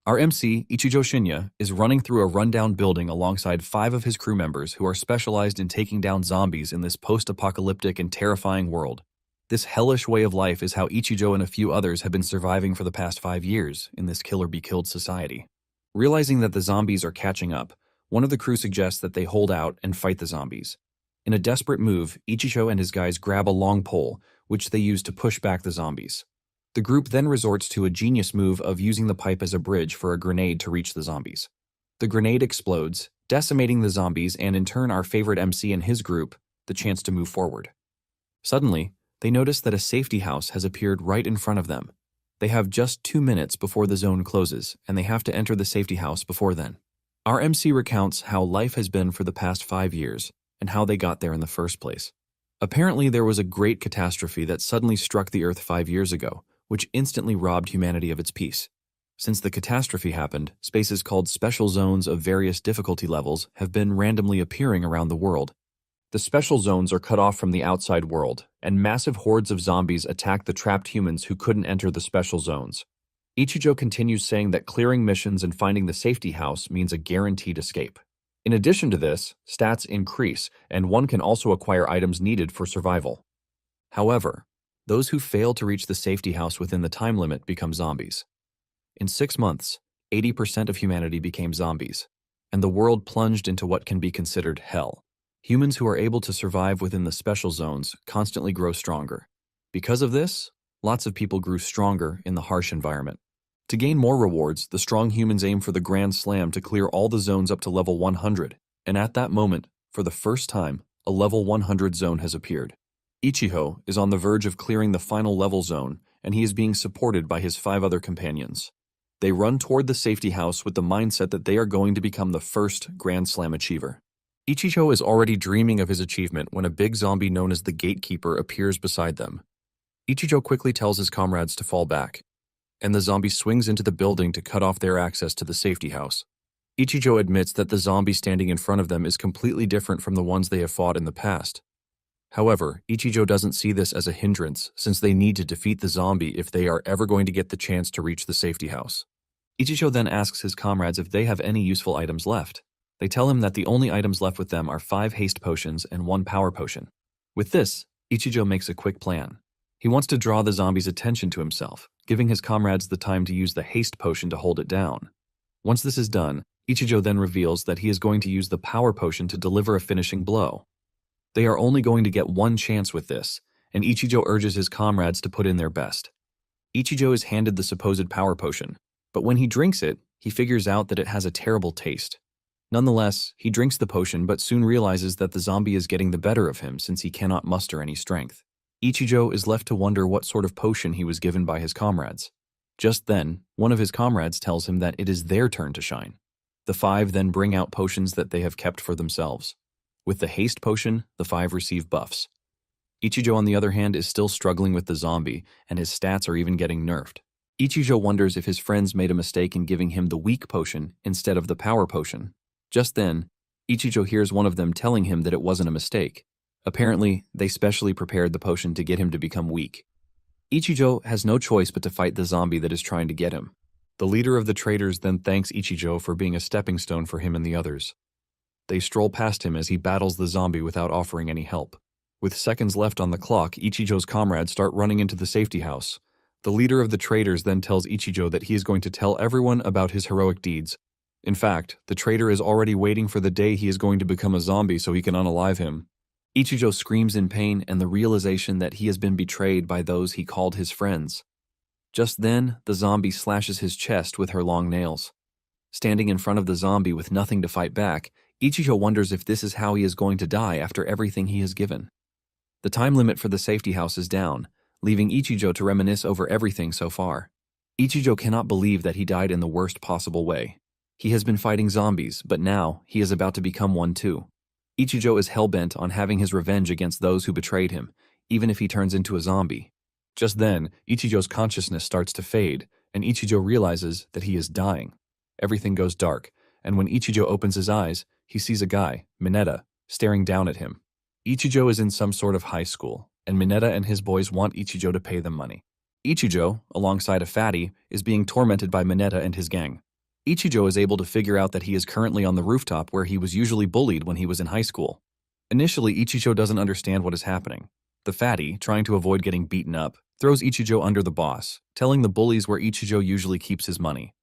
Our MC, Ichijo Shinya, is running through a rundown building alongside 5 of his crew members who are specialized in taking down zombies in this post-apocalyptic and terrifying world. This hellish way of life is how Ichijo and a few others have been surviving for the past 5 years in this kill-or-be-killed society. Realizing that the zombies are catching up, one of the crew suggests that they hold out and fight the zombies. In a desperate move, Ichijo and his guys grab a long pole, which they use to push back the zombies. The group then resorts to a genius move of using the pipe as a bridge for a grenade to reach the zombies. The grenade explodes, decimating the zombies and in turn our favorite MC and his group the chance to move forward. Suddenly, they notice that a safety house has appeared right in front of them. They have just 2 minutes before the zone closes, and they have to enter the safety house before then. Our MC recounts how life has been for the past 5 years, and how they got there in the first place. Apparently, there was a great catastrophe that suddenly struck the Earth 5 years ago, which instantly robbed humanity of its peace. Since the catastrophe happened, spaces called special zones of various difficulty levels have been randomly appearing around the world. The special zones are cut off from the outside world, and massive hordes of zombies attack the trapped humans who couldn't enter the special zones. Ichijo continues saying that clearing missions and finding the safety house means a guaranteed escape. In addition to this, stats increase, and one can also acquire items needed for survival. However, those who fail to reach the safety house within the time limit become zombies. In 6 months, 80% of humanity became zombies, and the world plunged into what can be considered hell. Humans who are able to survive within the special zones constantly grow stronger. Because of this, lots of people grew stronger in the harsh environment. To gain more rewards, the strong humans aim for the Grand Slam to clear all the zones up to level 100, and at that moment, for the first time, a level 100 zone has appeared. Ichijo is on the verge of clearing the final level zone, and he is being supported by his 5 other companions. They run toward the safety house with the mindset that they are going to become the first Grand Slam achiever. Ichijo is already dreaming of his achievement when a big zombie known as the Gatekeeper appears beside them. Ichijo quickly tells his comrades to fall back, and the zombie swings into the building to cut off their access to the safety house. Ichijo admits that the zombie standing in front of them is completely different from the ones they have fought in the past. However, Ichijo doesn't see this as a hindrance since they need to defeat the zombie if they are ever going to get the chance to reach the safety house. Ichijo then asks his comrades if they have any useful items left. They tell him that the only items left with them are 5 haste potions and 1 power potion. With this, Ichijo makes a quick plan. He wants to draw the zombie's attention to himself, giving his comrades the time to use the haste potion to hold it down. Once this is done, Ichijo then reveals that he is going to use the power potion to deliver a finishing blow. They are only going to get 1 chance with this, and Ichijo urges his comrades to put in their best. Ichijo is handed the supposed power potion, but when he drinks it, he figures out that it has a terrible taste. Nonetheless, he drinks the potion but soon realizes that the zombie is getting the better of him since he cannot muster any strength. Ichijo is left to wonder what sort of potion he was given by his comrades. Just then, one of his comrades tells him that it is their turn to shine. The 5 then bring out potions that they have kept for themselves. With the haste potion, the 5 receive buffs. Ichijo, on the other hand, is still struggling with the zombie, and his stats are even getting nerfed. Ichijo wonders if his friends made a mistake in giving him the weak potion instead of the power potion. Just then, Ichijo hears one of them telling him that it wasn't a mistake. Apparently, they specially prepared the potion to get him to become weak. Ichijo has no choice but to fight the zombie that is trying to get him. The leader of the traitors then thanks Ichijo for being a stepping stone for him and the others. They stroll past him as he battles the zombie without offering any help. With seconds left on the clock, Ichijo's comrades start running into the safety house. The leader of the traitors then tells Ichijo that he is going to tell everyone about his heroic deeds. In fact, the traitor is already waiting for the day he is going to become a zombie so he can unalive him. Ichijo screams in pain and the realization that he has been betrayed by those he called his friends. Just then, the zombie slashes his chest with her long nails. Standing in front of the zombie with nothing to fight back, Ichijo wonders if this is how he is going to die after everything he has given. The time limit for the safety house is down, leaving Ichijo to reminisce over everything so far. Ichijo cannot believe that he died in the worst possible way. He has been fighting zombies, but now he is about to become one too. Ichijo is hell-bent on having his revenge against those who betrayed him, even if he turns into a zombie. Just then, Ichijo's consciousness starts to fade, and Ichijo realizes that he is dying. Everything goes dark, and when Ichijo opens his eyes, he sees a guy, Mineta, staring down at him. Ichijo is in some sort of high school, and Mineta and his boys want Ichijo to pay them money. Ichijo, alongside a fatty, is being tormented by Mineta and his gang. Ichijo is able to figure out that he is currently on the rooftop where he was usually bullied when he was in high school. Initially, Ichijo doesn't understand what is happening. The fatty, trying to avoid getting beaten up, throws Ichijo under the boss, telling the bullies where Ichijo usually keeps his money.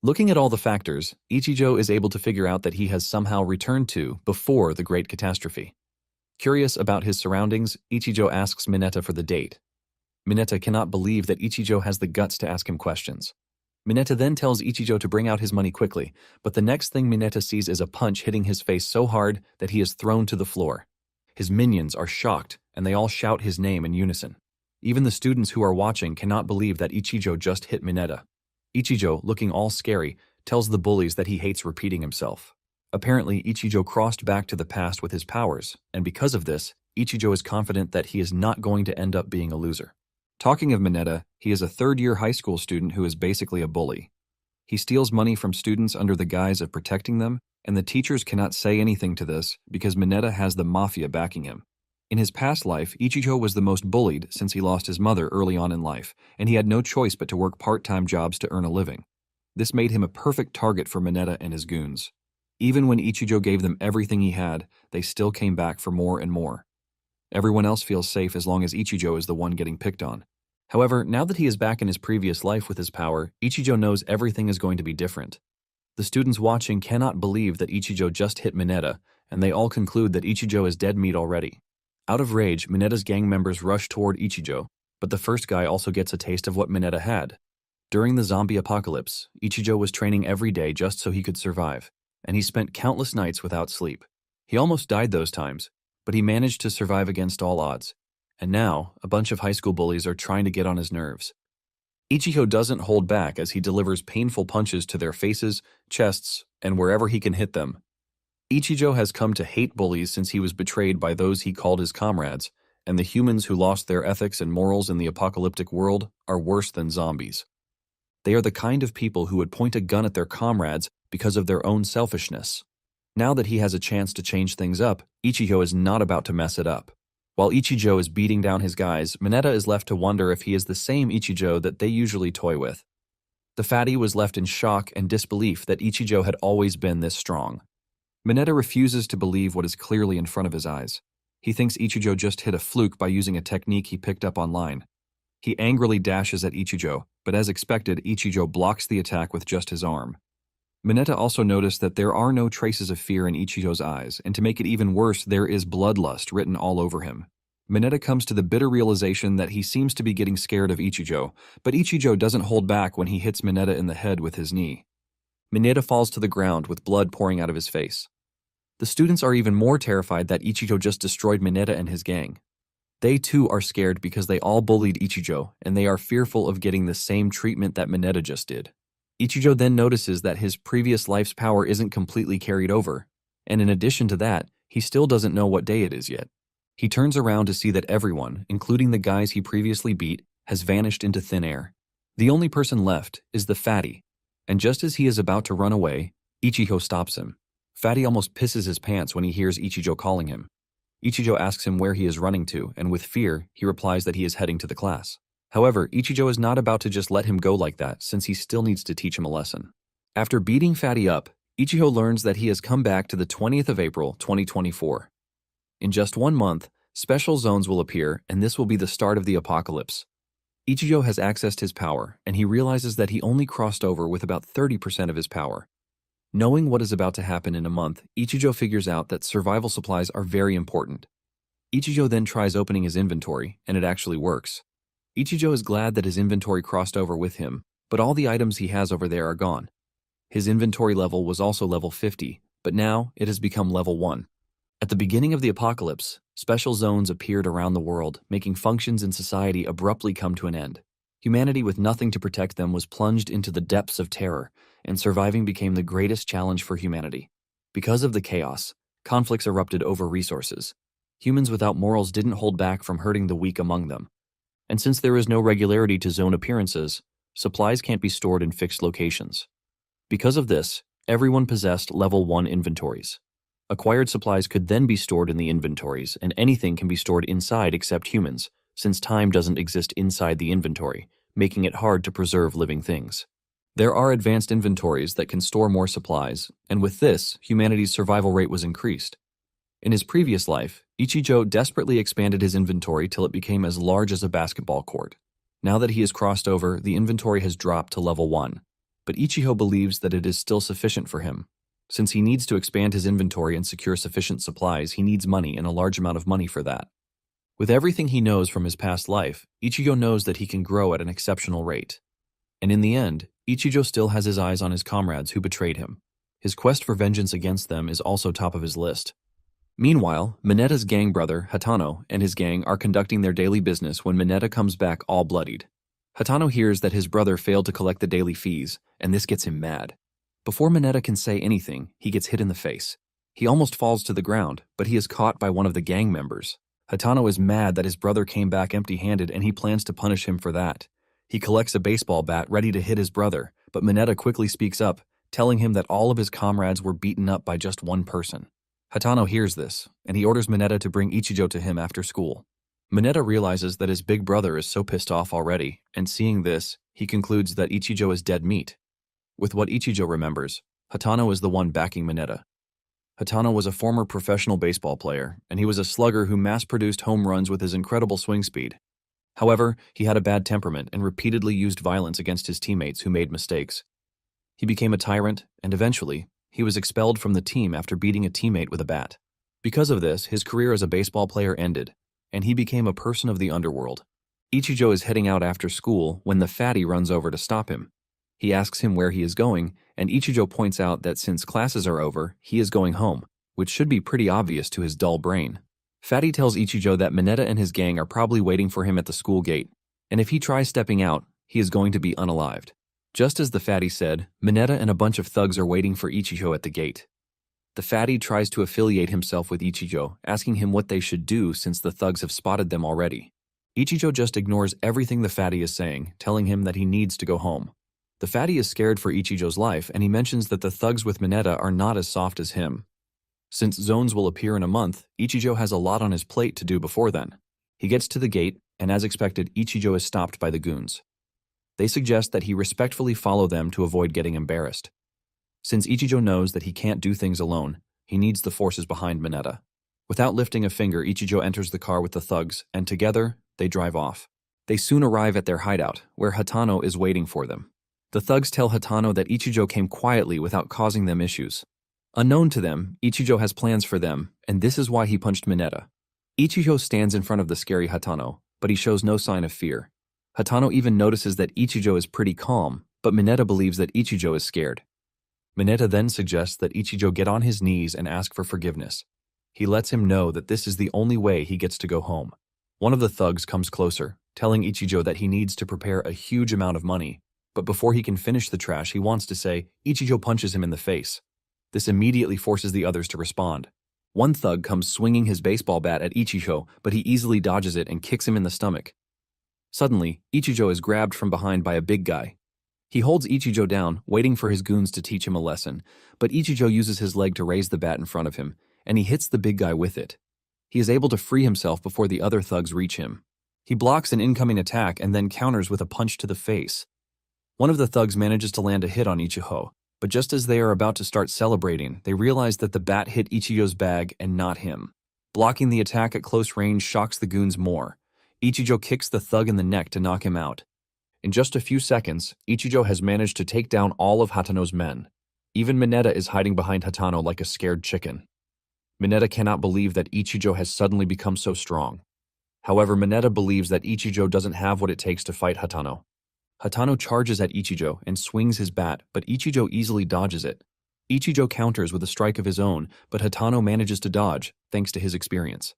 Looking at all the factors, Ichijo is able to figure out that he has somehow returned to before the Great Catastrophe. Curious about his surroundings, Ichijo asks Mineta for the date. Mineta cannot believe that Ichijo has the guts to ask him questions. Mineta then tells Ichijo to bring out his money quickly, but the next thing Mineta sees is a punch hitting his face so hard that he is thrown to the floor. His minions are shocked, and they all shout his name in unison. Even the students who are watching cannot believe that Ichijo just hit Mineta. Ichijo, looking all scary, tells the bullies that he hates repeating himself. Apparently, Ichijo crossed back to the past with his powers, and because of this, Ichijo is confident that he is not going to end up being a loser. Talking of Mineta, he is a third-year high school student who is basically a bully. He steals money from students under the guise of protecting them, and the teachers cannot say anything to this because Mineta has the mafia backing him. In his past life, Ichijo was the most bullied since he lost his mother early on in life, and he had no choice but to work part-time jobs to earn a living. This made him a perfect target for Mineta and his goons. Even when Ichijo gave them everything he had, they still came back for more and more. Everyone else feels safe as long as Ichijo is the one getting picked on. However, now that he is back in his previous life with his power, Ichijo knows everything is going to be different. The students watching cannot believe that Ichijo just hit Mineta, and they all conclude that Ichijo is dead meat already. Out of rage, Mineta's gang members rush toward Ichijo, but the first guy also gets a taste of what Mineta had. During the zombie apocalypse, Ichijo was training every day just so he could survive, and he spent countless nights without sleep. He almost died those times, but he managed to survive against all odds. And now, a bunch of high school bullies are trying to get on his nerves. Ichijo doesn't hold back as he delivers painful punches to their faces, chests, and wherever he can hit them. Ichijo has come to hate bullies since he was betrayed by those he called his comrades, and the humans who lost their ethics and morals in the apocalyptic world are worse than zombies. They are the kind of people who would point a gun at their comrades because of their own selfishness. Now that he has a chance to change things up, Ichijo is not about to mess it up. While Ichijo is beating down his guys, Mineta is left to wonder if he is the same Ichijo that they usually toy with. The fatty was left in shock and disbelief that Ichijo had always been this strong. Mineta refuses to believe what is clearly in front of his eyes. He thinks Ichijo just hit a fluke by using a technique he picked up online. He angrily dashes at Ichijo, but as expected, Ichijo blocks the attack with just his arm. Mineta also noticed that there are no traces of fear in Ichijo's eyes, and to make it even worse, there is bloodlust written all over him. Mineta comes to the bitter realization that he seems to be getting scared of Ichijo, but Ichijo doesn't hold back when he hits Mineta in the head with his knee. Mineta falls to the ground with blood pouring out of his face. The students are even more terrified that Ichijo just destroyed Mineta and his gang. They too are scared because they all bullied Ichijo, and they are fearful of getting the same treatment that Mineta just did. Ichijo then notices that his previous life's power isn't completely carried over, and in addition to that, he still doesn't know what day it is yet. He turns around to see that everyone, including the guys he previously beat, has vanished into thin air. The only person left is the fatty, and just as he is about to run away, Ichijo stops him. Fatty almost pisses his pants when he hears Ichijo calling him. Ichijo asks him where he is running to, and with fear, he replies that he is heading to the class. However, Ichijo is not about to just let him go like that, since he still needs to teach him a lesson. After beating Fatty up, Ichijo learns that he has come back to the 20th of April, 2024. In just 1 month, special zones will appear, and this will be the start of the apocalypse. Ichijo has accessed his power, and he realizes that he only crossed over with about 30% of his power. Knowing what is about to happen in a month, Ichijo figures out that survival supplies are very important. Ichijo then tries opening his inventory, and it actually works. Ichijo is glad that his inventory crossed over with him, but all the items he has over there are gone. His inventory level was also level 50, but now it has become level 1. At the beginning of the apocalypse, special zones appeared around the world, making functions in society abruptly come to an end. Humanity with nothing to protect them was plunged into the depths of terror, and surviving became the greatest challenge for humanity. Because of the chaos, conflicts erupted over resources. Humans without morals didn't hold back from hurting the weak among them. And since there is no regularity to zone appearances, supplies can't be stored in fixed locations. Because of this, everyone possessed level 1 inventories. Acquired supplies could then be stored in the inventories, and anything can be stored inside except humans, since time doesn't exist inside the inventory, making it hard to preserve living things. There are advanced inventories that can store more supplies, and with this, humanity's survival rate was increased. In his previous life, Ichijo desperately expanded his inventory till it became as large as a basketball court. Now that he has crossed over, the inventory has dropped to level 1. But Ichijo believes that it is still sufficient for him. Since he needs to expand his inventory and secure sufficient supplies, he needs money and a large amount of money for that. With everything he knows from his past life, Ichijo knows that he can grow at an exceptional rate. And in the end, Ichijo still has his eyes on his comrades who betrayed him. His quest for vengeance against them is also top of his list. Meanwhile, Mineta's gang brother, Hatano, and his gang are conducting their daily business when Mineta comes back all bloodied. Hatano hears that his brother failed to collect the daily fees, and this gets him mad. Before Mineta can say anything, he gets hit in the face. He almost falls to the ground, but he is caught by one of the gang members. Hatano is mad that his brother came back empty-handed and he plans to punish him for that. He collects a baseball bat ready to hit his brother, but Mineta quickly speaks up, telling him that all of his comrades were beaten up by just one person. Hatano hears this, and he orders Mineta to bring Ichijo to him after school. Mineta realizes that his big brother is so pissed off already, and seeing this, he concludes that Ichijo is dead meat. With what Ichijo remembers, Hatano is the one backing Mineta. Hatano was a former professional baseball player, and he was a slugger who mass-produced home runs with his incredible swing speed. However, he had a bad temperament and repeatedly used violence against his teammates who made mistakes. He became a tyrant, and eventually, he was expelled from the team after beating a teammate with a bat. Because of this, his career as a baseball player ended, and he became a person of the underworld. Ichijo is heading out after school when the fatty runs over to stop him. He asks him where he is going, and Ichijo points out that since classes are over, he is going home, which should be pretty obvious to his dull brain. Fatty tells Ichijo that Mineta and his gang are probably waiting for him at the school gate, and if he tries stepping out, he is going to be unalived. Just as the fatty said, Mineta and a bunch of thugs are waiting for Ichijo at the gate. The fatty tries to affiliate himself with Ichijo, asking him what they should do since the thugs have spotted them already. Ichijo just ignores everything the fatty is saying, telling him that he needs to go home. The fatty is scared for Ichijo's life, and he mentions that the thugs with Mineta are not as soft as him. Since zones will appear in a month, Ichijo has a lot on his plate to do before then. He gets to the gate, and as expected, Ichijo is stopped by the goons. They suggest that he respectfully follow them to avoid getting embarrassed. Since Ichijo knows that he can't do things alone, he needs the forces behind Mineta. Without lifting a finger, Ichijo enters the car with the thugs, and together, they drive off. They soon arrive at their hideout, where Hatano is waiting for them. The thugs tell Hatano that Ichijo came quietly without causing them issues. Unknown to them, Ichijo has plans for them, and this is why he punched Mineta. Ichijo stands in front of the scary Hatano, but he shows no sign of fear. Hatano even notices that Ichijo is pretty calm, but Mineta believes that Ichijo is scared. Mineta then suggests that Ichijo get on his knees and ask for forgiveness. He lets him know that this is the only way he gets to go home. One of the thugs comes closer, telling Ichijo that he needs to prepare a huge amount of money, but before he can finish the trash, he wants to say, Ichijo punches him in the face. This immediately forces the others to respond. One thug comes swinging his baseball bat at Ichijo, but he easily dodges it and kicks him in the stomach. Suddenly, Ichijo is grabbed from behind by a big guy. He holds Ichijo down, waiting for his goons to teach him a lesson, but Ichijo uses his leg to raise the bat in front of him, and he hits the big guy with it. He is able to free himself before the other thugs reach him. He blocks an incoming attack and then counters with a punch to the face. One of the thugs manages to land a hit on Ichijo, but just as they are about to start celebrating, they realize that the bat hit Ichijo's bag and not him. Blocking the attack at close range shocks the goons more. Ichijo kicks the thug in the neck to knock him out. In just a few seconds, Ichijo has managed to take down all of Hatano's men. Even Mineta is hiding behind Hatano like a scared chicken. Mineta cannot believe that Ichijo has suddenly become so strong. However, Mineta believes that Ichijo doesn't have what it takes to fight Hatano. Hatano charges at Ichijo and swings his bat, but Ichijo easily dodges it. Ichijo counters with a strike of his own, but Hatano manages to dodge, thanks to his experience.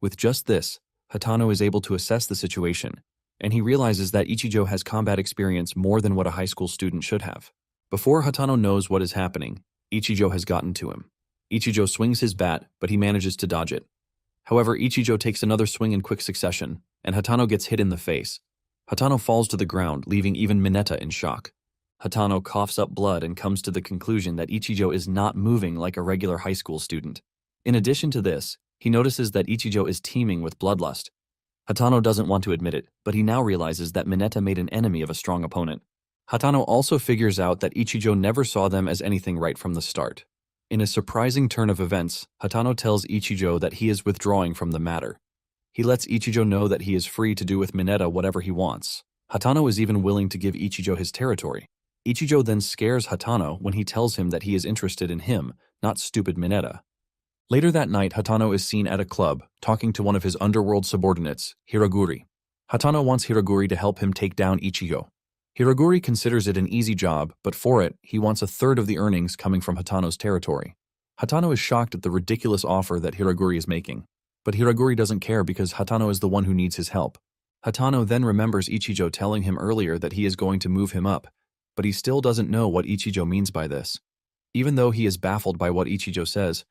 With just this, Hatano is able to assess the situation, and he realizes that Ichijo has combat experience more than what a high school student should have. Before Hatano knows what is happening, Ichijo has gotten to him. Ichijo swings his bat, but he manages to dodge it. However, Ichijo takes another swing in quick succession, and Hatano gets hit in the face. Hatano falls to the ground, leaving even Mineta in shock. Hatano coughs up blood and comes to the conclusion that Ichijo is not moving like a regular high school student. In addition to this, he notices that Ichijo is teeming with bloodlust. Hatano doesn't want to admit it, but he now realizes that Mineta made an enemy of a strong opponent. Hatano also figures out that Ichijo never saw them as anything right from the start. In a surprising turn of events, Hatano tells Ichijo that he is withdrawing from the matter. He lets Ichijo know that he is free to do with Mineta whatever he wants. Hatano is even willing to give Ichijo his territory. Ichijo then scares Hatano when he tells him that he is interested in him, not stupid Mineta. Later that night, Hatano is seen at a club, talking to one of his underworld subordinates, Hiroguri. Hatano wants Hiroguri to help him take down Ichijo. Hiroguri considers it an easy job, but for it, he wants a third of the earnings coming from Hatano's territory. Hatano is shocked at the ridiculous offer that Hiroguri is making. But Hiroguri doesn't care because Hatano is the one who needs his help. Hatano then remembers Ichijo telling him earlier that he is going to move him up, but he still doesn't know what Ichijo means by this. Even though he is baffled by what Ichijo says,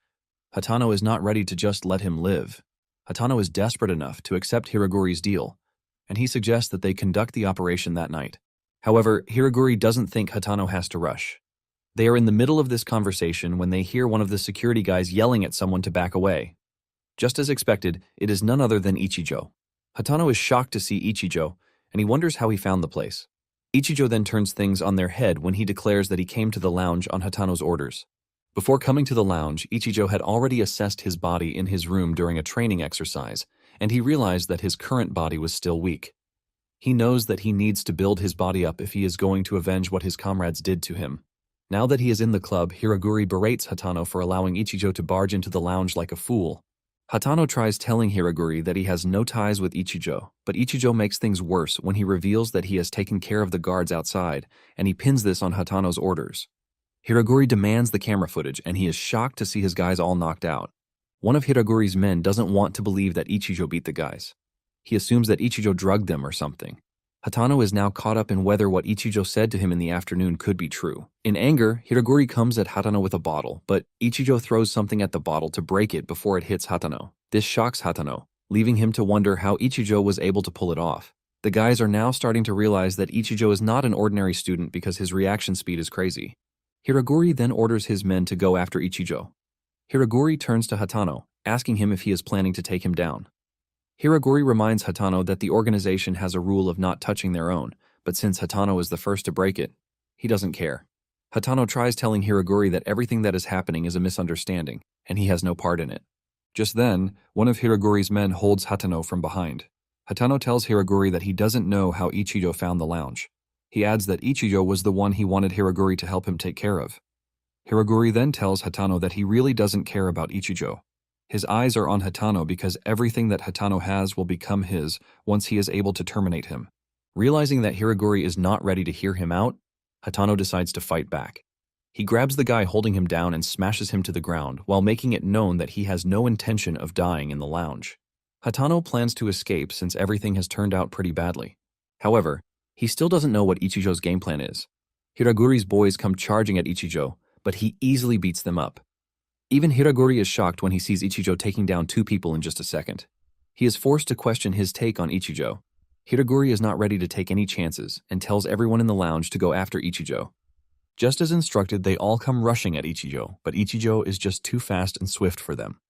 Hatano is not ready to just let him live. Hatano is desperate enough to accept Hiroguri's deal, and he suggests that they conduct the operation that night. However, Hiroguri doesn't think Hatano has to rush. They are in the middle of this conversation when they hear one of the security guys yelling at someone to back away. Just as expected, it is none other than Ichijo. Hatano is shocked to see Ichijo, and he wonders how he found the place. Ichijo then turns things on their head when he declares that he came to the lounge on Hatano's orders. Before coming to the lounge, Ichijo had already assessed his body in his room during a training exercise, and he realized that his current body was still weak. He knows that he needs to build his body up if he is going to avenge what his comrades did to him. Now that he is in the club, Hiroguri berates Hatano for allowing Ichijo to barge into the lounge like a fool. Hatano tries telling Hiroguri that he has no ties with Ichijo, but Ichijo makes things worse when he reveals that he has taken care of the guards outside, and he pins this on Hatano's orders. Hiroguri demands the camera footage, and he is shocked to see his guys all knocked out. One of Hiroguri's men doesn't want to believe that Ichijo beat the guys. He assumes that Ichijo drugged them or something. Hatano is now caught up in whether what Ichijo said to him in the afternoon could be true. In anger, Hiroguri comes at Hatano with a bottle, but Ichijo throws something at the bottle to break it before it hits Hatano. This shocks Hatano, leaving him to wonder how Ichijo was able to pull it off. The guys are now starting to realize that Ichijo is not an ordinary student because his reaction speed is crazy. Hiroguri then orders his men to go after Ichijo. Hiroguri turns to Hatano, asking him if he is planning to take him down. Hiroguri reminds Hatano that the organization has a rule of not touching their own, but since Hatano is the first to break it, he doesn't care. Hatano tries telling Hiroguri that everything that is happening is a misunderstanding, and he has no part in it. Just then, one of Hiroguri's men holds Hatano from behind. Hatano tells Hiroguri that he doesn't know how Ichijo found the lounge. He adds that Ichijo was the one he wanted Hiroguri to help him take care of. Hiroguri then tells Hatano that he really doesn't care about Ichijo. His eyes are on Hatano because everything that Hatano has will become his once he is able to terminate him. Realizing that Hiroguri is not ready to hear him out, Hatano decides to fight back. He grabs the guy holding him down and smashes him to the ground while making it known that he has no intention of dying in the lounge. Hatano plans to escape since everything has turned out pretty badly. However, he still doesn't know what Ichijo's game plan is. Hiroguri's boys come charging at Ichijo, but he easily beats them up. Even Hiroguri is shocked when he sees Ichijo taking down 2 people in just a second. He is forced to question his take on Ichijo. Hiroguri is not ready to take any chances and tells everyone in the lounge to go after Ichijo. Just as instructed, they all come rushing at Ichijo, but Ichijo is just too fast and swift for them.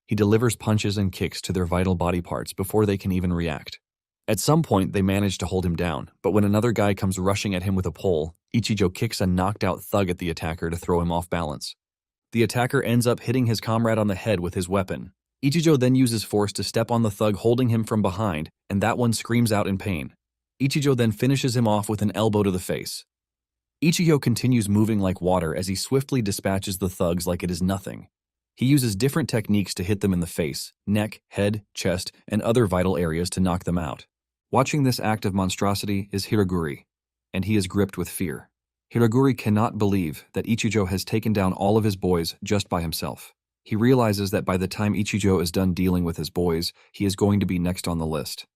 He delivers punches and kicks to their vital body parts before they can even react. At some point, they manage to hold him down, but when another guy comes rushing at him with a pole, Ichijo kicks a knocked-out thug at the attacker to throw him off balance. The attacker ends up hitting his comrade on the head with his weapon. Ichijo then uses force to step on the thug holding him from behind, and that one screams out in pain. Ichijo then finishes him off with an elbow to the face. Ichijo continues moving like water as he swiftly dispatches the thugs like it is nothing. He uses different techniques to hit them in the face, neck, head, chest, and other vital areas to knock them out. Watching this act of monstrosity is Hiroguri, and he is gripped with fear. Hiroguri cannot believe that Ichijo has taken down all of his boys just by himself. He realizes that by the time Ichijo is done dealing with his boys, he is going to be next on the list.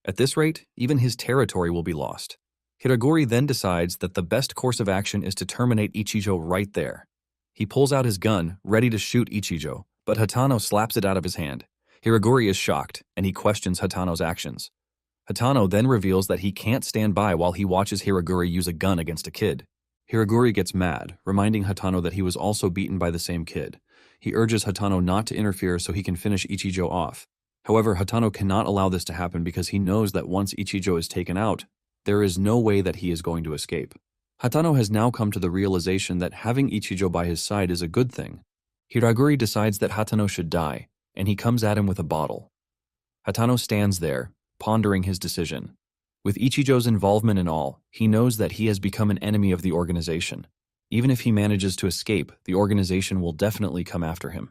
At this rate, even his territory will be lost. Hiroguri then decides that the best course of action is to terminate Ichijo right there. He pulls out his gun, ready to shoot Ichijo, but Hatano slaps it out of his hand. Hiroguri is shocked, and he questions Hatano's actions. Hatano then reveals that he can't stand by while he watches Hiroguri use a gun against a kid. Hiroguri gets mad, reminding Hatano that he was also beaten by the same kid. He urges Hatano not to interfere so he can finish Ichijo off. However, Hatano cannot allow this to happen because he knows that once Ichijo is taken out, There is no way that he is going to escape. Hatano has now come to the realization that having Ichijo by his side is a good thing. Hiraguri decides that Hatano should die, and he comes at him with a bottle. Hatano stands there, pondering his decision. With Ichijo's involvement and all, he knows that he has become an enemy of the organization. Even if he manages to escape, the organization will definitely come after him.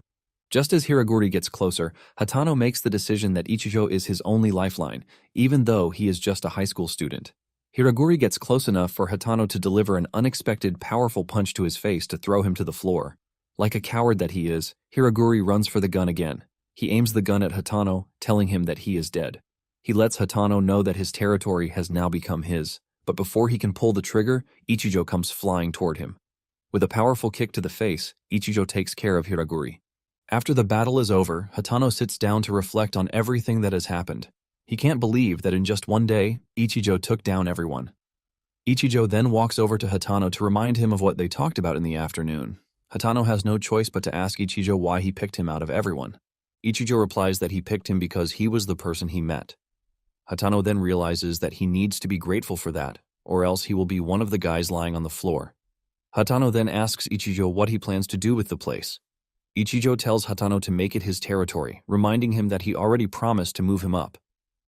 Just as Hiraguri gets closer, Hatano makes the decision that Ichijo is his only lifeline, even though he is just a high school student. Hiraguri gets close enough for Hatano to deliver an unexpected, powerful punch to his face to throw him to the floor. Like a coward that he is, Hiraguri runs for the gun again. He aims the gun at Hatano, telling him that he is dead. He lets Hatano know that his territory has now become his, but before he can pull the trigger, Ichijo comes flying toward him. With a powerful kick to the face, Ichijo takes care of Hiraguri. After the battle is over, Hatano sits down to reflect on everything that has happened. He can't believe that in just one day, Ichijo took down everyone. Ichijo then walks over to Hatano to remind him of what they talked about in the afternoon. Hatano has no choice but to ask Ichijo why he picked him out of everyone. Ichijo replies that he picked him because he was the person he met. Hatano then realizes that he needs to be grateful for that, or else he will be one of the guys lying on the floor. Hatano then asks Ichijo what he plans to do with the place. Ichijo tells Hatano to make it his territory, reminding him that he already promised to move him up.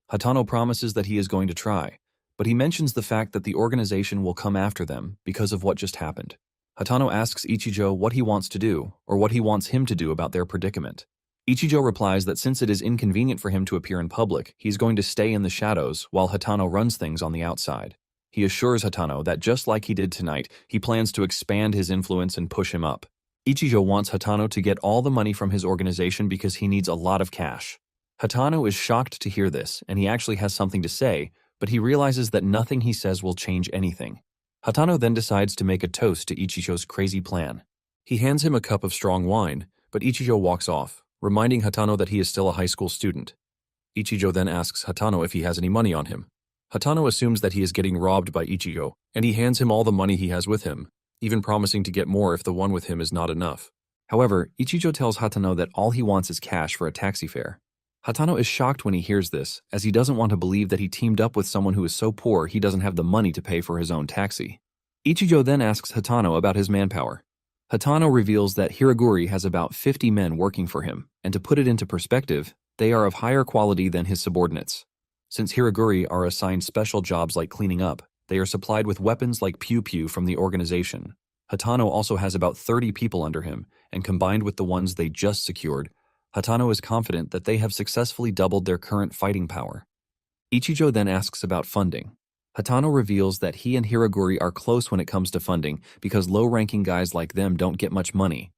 Hatano promises that he is going to try, but he mentions the fact that the organization will come after them because of what just happened. Hatano asks Ichijo what he wants to do, or what he wants him to do about their predicament. Ichijo replies that since it is inconvenient for him to appear in public, he's going to stay in the shadows while Hatano runs things on the outside. He assures Hatano that just like he did tonight, he plans to expand his influence and push him up. Ichijo wants Hatano to get all the money from his organization because he needs a lot of cash. Hatano is shocked to hear this, and he actually has something to say, but he realizes that nothing he says will change anything. Hatano then decides to make a toast to Ichijo's crazy plan. He hands him a cup of strong wine, but Ichijo walks off, reminding Hatano that he is still a high school student. Ichijo then asks Hatano if he has any money on him. Hatano assumes that he is getting robbed by Ichijo, and he hands him all the money he has with him, even promising to get more if the one with him is not enough. However, Ichijo tells Hatano that all he wants is cash for a taxi fare. Hatano is shocked when he hears this, as he doesn't want to believe that he teamed up with someone who is so poor he doesn't have the money to pay for his own taxi. Ichijo then asks Hatano about his manpower. Hatano reveals that Hiraguri has about 50 men working for him, and to put it into perspective, they are of higher quality than his subordinates. Since Hiraguri are assigned special jobs like cleaning up, they are supplied with weapons like pew-pew from the organization. Hatano also has about 30 people under him, and combined with the ones they just secured, Hatano is confident that they have successfully doubled their current fighting power. Ichijo then asks about funding. Hatano reveals that he and Hiraguri are close when it comes to funding because low-ranking guys like them don't get much money.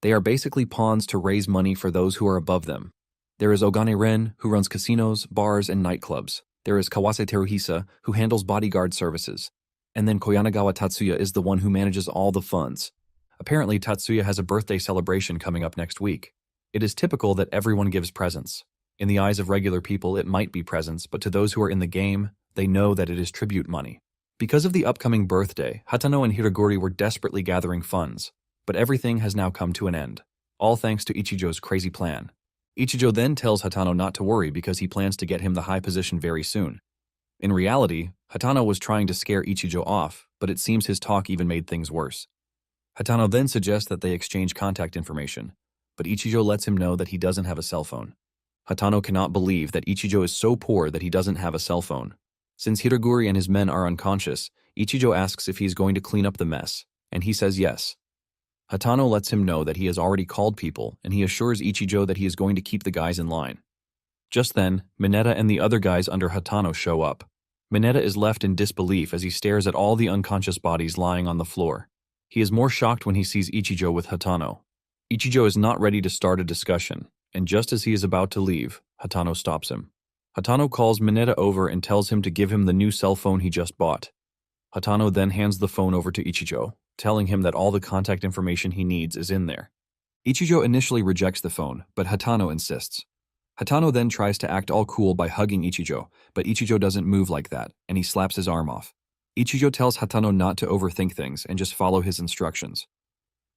They are basically pawns to raise money for those who are above them. There is Ogane Ren, who runs casinos, bars, and nightclubs. There is Kawase Teruhisa, who handles bodyguard services. And then Koyanagawa Tatsuya is the one who manages all the funds. Apparently, Tatsuya has a birthday celebration coming up next week. It is typical that everyone gives presents. In the eyes of regular people, it might be presents, but to those who are in the game, they know that it is tribute money. Because of the upcoming birthday, Hatano and Hiraguri were desperately gathering funds, but everything has now come to an end, all thanks to Ichijo's crazy plan. Ichijo then tells Hatano not to worry because he plans to get him the high position very soon. In reality, Hatano was trying to scare Ichijo off, but it seems his talk even made things worse. Hatano then suggests that they exchange contact information, but Ichijo lets him know that he doesn't have a cell phone. Hatano cannot believe that Ichijo is so poor that he doesn't have a cell phone. Since Hiraguri and his men are unconscious, Ichijo asks if he is going to clean up the mess, and he says yes. Hatano lets him know that he has already called people, and he assures Ichijo that he is going to keep the guys in line. Just then, Mineta and the other guys under Hatano show up. Mineta is left in disbelief as he stares at all the unconscious bodies lying on the floor. He is more shocked when he sees Ichijo with Hatano. Ichijo is not ready to start a discussion, and just as he is about to leave, Hatano stops him. Hatano calls Mineta over and tells him to give him the new cell phone he just bought. Hatano then hands the phone over to Ichijo, telling him that all the contact information he needs is in there. Ichijo initially rejects the phone, but Hatano insists. Hatano then tries to act all cool by hugging Ichijo, but Ichijo doesn't move like that, and he slaps his arm off. Ichijo tells Hatano not to overthink things and just follow his instructions.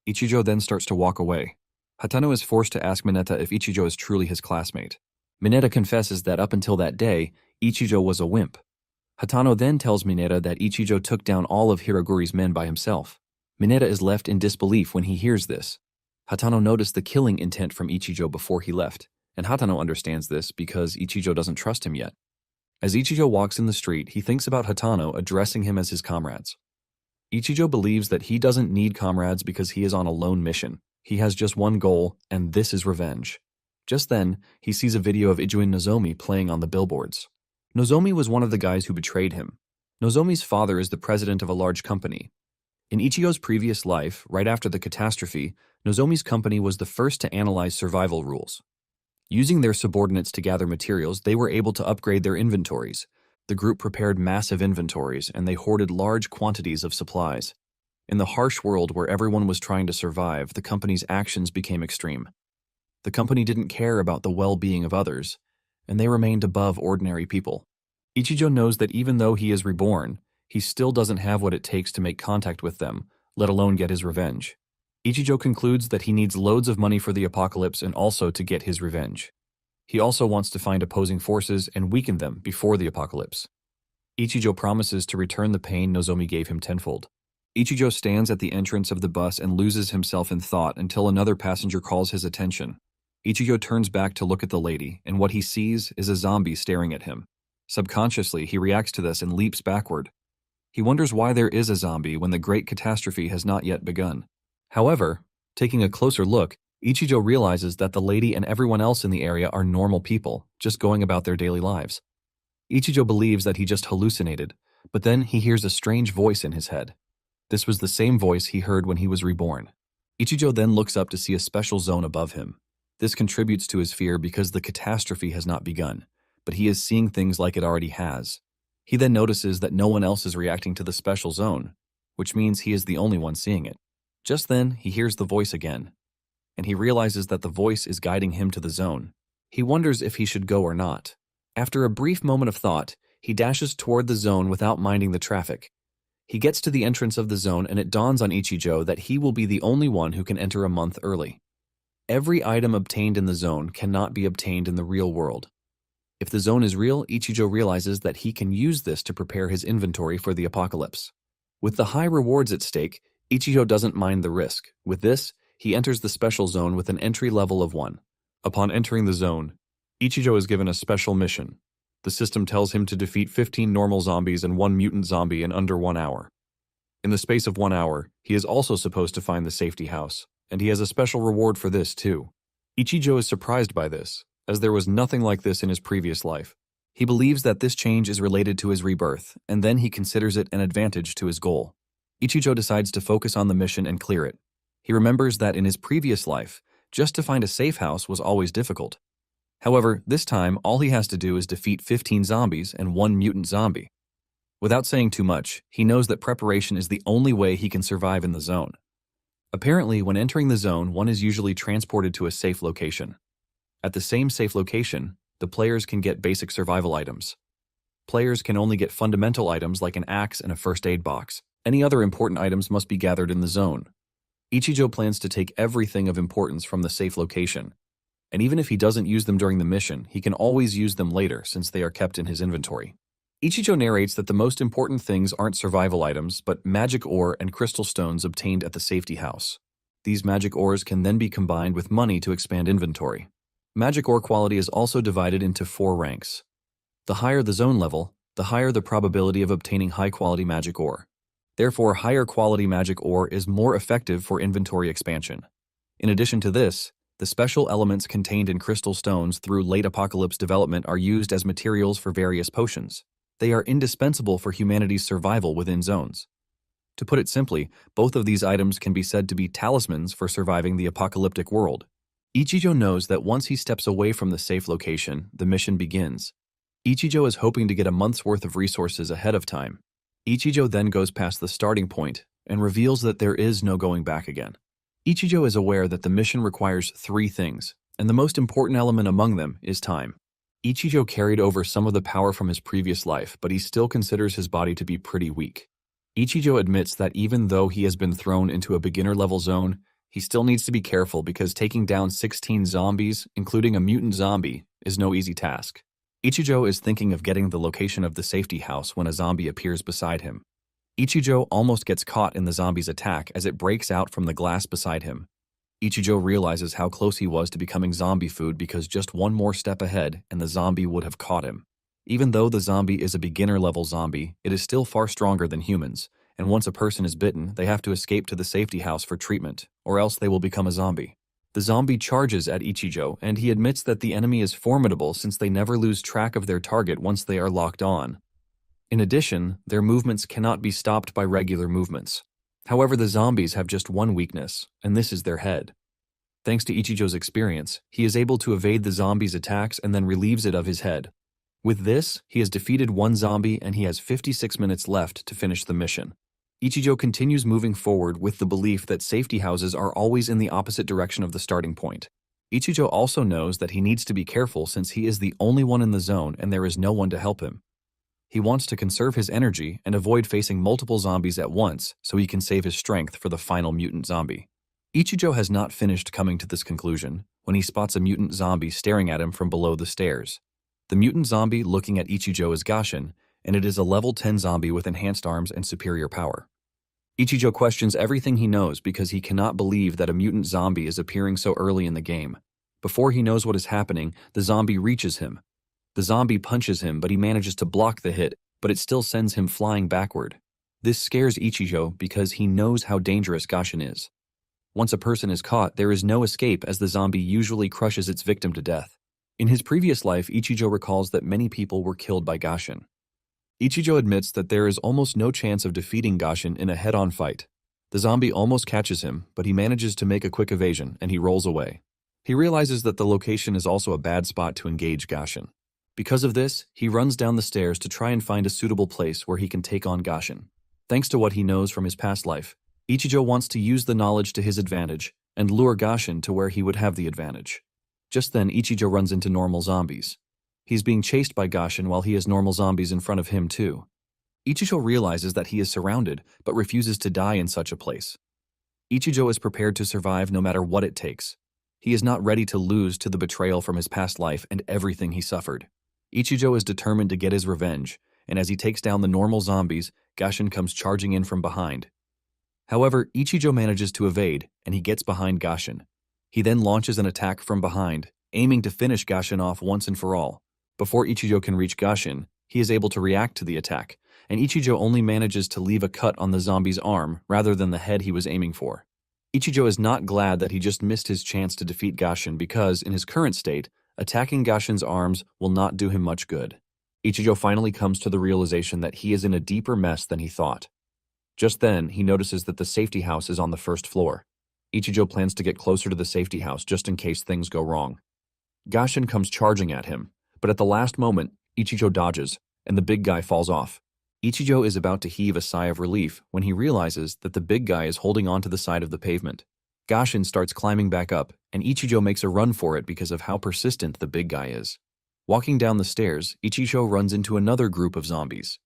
Ichijo then starts to walk away. Hatano is forced to ask Mineta if Ichijo is truly his classmate. Mineta confesses that up until that day, Ichijo was a wimp. Hatano then tells Mineta that Ichijo took down all of Hiroguri's men by himself. Mineta is left in disbelief when he hears this. Hatano noticed the killing intent from Ichijo before he left, and Hatano understands this because Ichijo doesn't trust him yet. As Ichijo walks in the street, he thinks about Hatano addressing him as his comrades. Ichijo believes that he doesn't need comrades because he is on a lone mission. He has just one goal, and this is revenge. Just then, he sees a video of Ijuin Nozomi playing on the billboards. Nozomi was one of the guys who betrayed him. Nozomi's father is the president of a large company. In Ichigo's previous life, right after the catastrophe, Nozomi's company was the first to analyze survival rules. Using their subordinates to gather materials, they were able to upgrade their inventories. The group prepared massive inventories, and they hoarded large quantities of supplies. In the harsh world where everyone was trying to survive, the company's actions became extreme. The company didn't care about the well-being of others, and they remained above ordinary people. Ichijo knows that even though he is reborn, he still doesn't have what it takes to make contact with them, let alone get his revenge. Ichijo concludes that he needs loads of money for the apocalypse and also to get his revenge. He also wants to find opposing forces and weaken them before the apocalypse. Ichijo promises to return the pain Nozomi gave him tenfold. Ichijo stands at the entrance of the bus and loses himself in thought until another passenger calls his attention. Ichijo turns back to look at the lady, and what he sees is a zombie staring at him. Subconsciously, he reacts to this and leaps backward. He wonders why there is a zombie when the great catastrophe has not yet begun. However, taking a closer look, Ichijo realizes that the lady and everyone else in the area are normal people, just going about their daily lives. Ichijo believes that he just hallucinated, but then he hears a strange voice in his head. This was the same voice he heard when he was reborn. Ichijo then looks up to see a special zone above him. This contributes to his fear because the catastrophe has not begun, but he is seeing things like it already has. He then notices that no one else is reacting to the special zone, which means he is the only one seeing it. Just then, he hears the voice again, and he realizes that the voice is guiding him to the zone. He wonders if he should go or not. After a brief moment of thought, he dashes toward the zone without minding the traffic. He gets to the entrance of the zone and it dawns on Ichijo that he will be the only one who can enter a month early. Every item obtained in the zone cannot be obtained in the real world. If the zone is real, Ichijo realizes that he can use this to prepare his inventory for the apocalypse. With the high rewards at stake, Ichijo doesn't mind the risk. With this, he enters the special zone with an entry level of 1. Upon entering the zone, Ichijo is given a special mission. The system tells him to defeat 15 normal zombies and 1 mutant zombie in under 1 hour. In the space of 1 hour, he is also supposed to find the safety house, and he has a special reward for this too. Ichijo is surprised by this, as there was nothing like this in his previous life. He believes that this change is related to his rebirth, and then he considers it an advantage to his goal. Ichijo decides to focus on the mission and clear it. He remembers that in his previous life, just to find a safe house was always difficult. However, this time, all he has to do is defeat 15 zombies and 1 mutant zombie. Without saying too much, he knows that preparation is the only way he can survive in the zone. Apparently, when entering the zone, one is usually transported to a safe location. At the same safe location, the players can get basic survival items. Players can only get fundamental items like an axe and a first aid box. Any other important items must be gathered in the zone. Ichijo plans to take everything of importance from the safe location, and even if he doesn't use them during the mission, he can always use them later since they are kept in his inventory. Ichijo narrates that the most important things aren't survival items, but magic ore and crystal stones obtained at the safety house. These magic ores can then be combined with money to expand inventory. Magic ore quality is also divided into 4 ranks. The higher the zone level, the higher the probability of obtaining high-quality magic ore. Therefore, higher quality magic ore is more effective for inventory expansion. In addition to this, the special elements contained in crystal stones through late apocalypse development are used as materials for various potions. They are indispensable for humanity's survival within zones. To put it simply, both of these items can be said to be talismans for surviving the apocalyptic world. Ichijo knows that once he steps away from the safe location, the mission begins. Ichijo is hoping to get a month's worth of resources ahead of time. Ichijo then goes past the starting point and reveals that there is no going back again. Ichijo is aware that the mission requires 3 things, and the most important element among them is time. Ichijo carried over some of the power from his previous life, but he still considers his body to be pretty weak. Ichijo admits that even though he has been thrown into a beginner-level zone, he still needs to be careful because taking down 16 zombies, including a mutant zombie, is no easy task. Ichijo is thinking of getting the location of the safety house when a zombie appears beside him. Ichijo almost gets caught in the zombie's attack as it breaks out from the glass beside him. Ichijo realizes how close he was to becoming zombie food because just one more step ahead and the zombie would have caught him. Even though the zombie is a beginner-level zombie, it is still far stronger than humans, and once a person is bitten, they have to escape to the safety house for treatment, or else they will become a zombie. The zombie charges at Ichijo, and he admits that the enemy is formidable since they never lose track of their target once they are locked on. In addition, their movements cannot be stopped by regular movements. However, the zombies have just one weakness, and this is their head. Thanks to Ichijo's experience, he is able to evade the zombie's attacks and then relieves it of his head. With this, he has defeated one zombie and he has 56 minutes left to finish the mission. Ichijo continues moving forward with the belief that safety houses are always in the opposite direction of the starting point. Ichijo also knows that he needs to be careful since he is the only one in the zone and there is no one to help him. He wants to conserve his energy and avoid facing multiple zombies at once so he can save his strength for the final mutant zombie. Ichijo has not finished coming to this conclusion when he spots a mutant zombie staring at him from below the stairs. The mutant zombie looking at Ichijo is Gashin, and it is a level 10 zombie with enhanced arms and superior power. Ichijo questions everything he knows because he cannot believe that a mutant zombie is appearing so early in the game. Before he knows what is happening, the zombie reaches him. The zombie punches him, but he manages to block the hit, but it still sends him flying backward. This scares Ichijo because he knows how dangerous Gashin is. Once a person is caught, there is no escape as the zombie usually crushes its victim to death. In his previous life, Ichijo recalls that many people were killed by Gashin. Ichijo admits that there is almost no chance of defeating Gashin in a head-on fight. The zombie almost catches him, but he manages to make a quick evasion and he rolls away. He realizes that the location is also a bad spot to engage Gashin. Because of this, he runs down the stairs to try and find a suitable place where he can take on Gashin. Thanks to what he knows from his past life, Ichijo wants to use the knowledge to his advantage and lure Gashin to where he would have the advantage. Just then, Ichijo runs into normal zombies. He's being chased by Gashin while he has normal zombies in front of him too. Ichijo realizes that he is surrounded, but refuses to die in such a place. Ichijo is prepared to survive no matter what it takes. He is not ready to lose to the betrayal from his past life and everything he suffered. Ichijo is determined to get his revenge, and as he takes down the normal zombies, Gashin comes charging in from behind. However, Ichijo manages to evade, and he gets behind Gashin. He then launches an attack from behind, aiming to finish Gashin off once and for all. Before Ichijo can reach Gashin, he is able to react to the attack, and Ichijo only manages to leave a cut on the zombie's arm rather than the head he was aiming for. Ichijo is not glad that he just missed his chance to defeat Gashin because, in his current state, attacking Gashin's arms will not do him much good. Ichijo finally comes to the realization that he is in a deeper mess than he thought. Just then, he notices that the safety house is on the first floor. Ichijo plans to get closer to the safety house just in case things go wrong. Gashin comes charging at him, but at the last moment, Ichijo dodges, and the big guy falls off. Ichijo is about to heave a sigh of relief when he realizes that the big guy is holding onto the side of the pavement. Gashin starts climbing back up, and Ichijo makes a run for it because of how persistent the big guy is. Walking down the stairs, Ichijo runs into another group of zombies.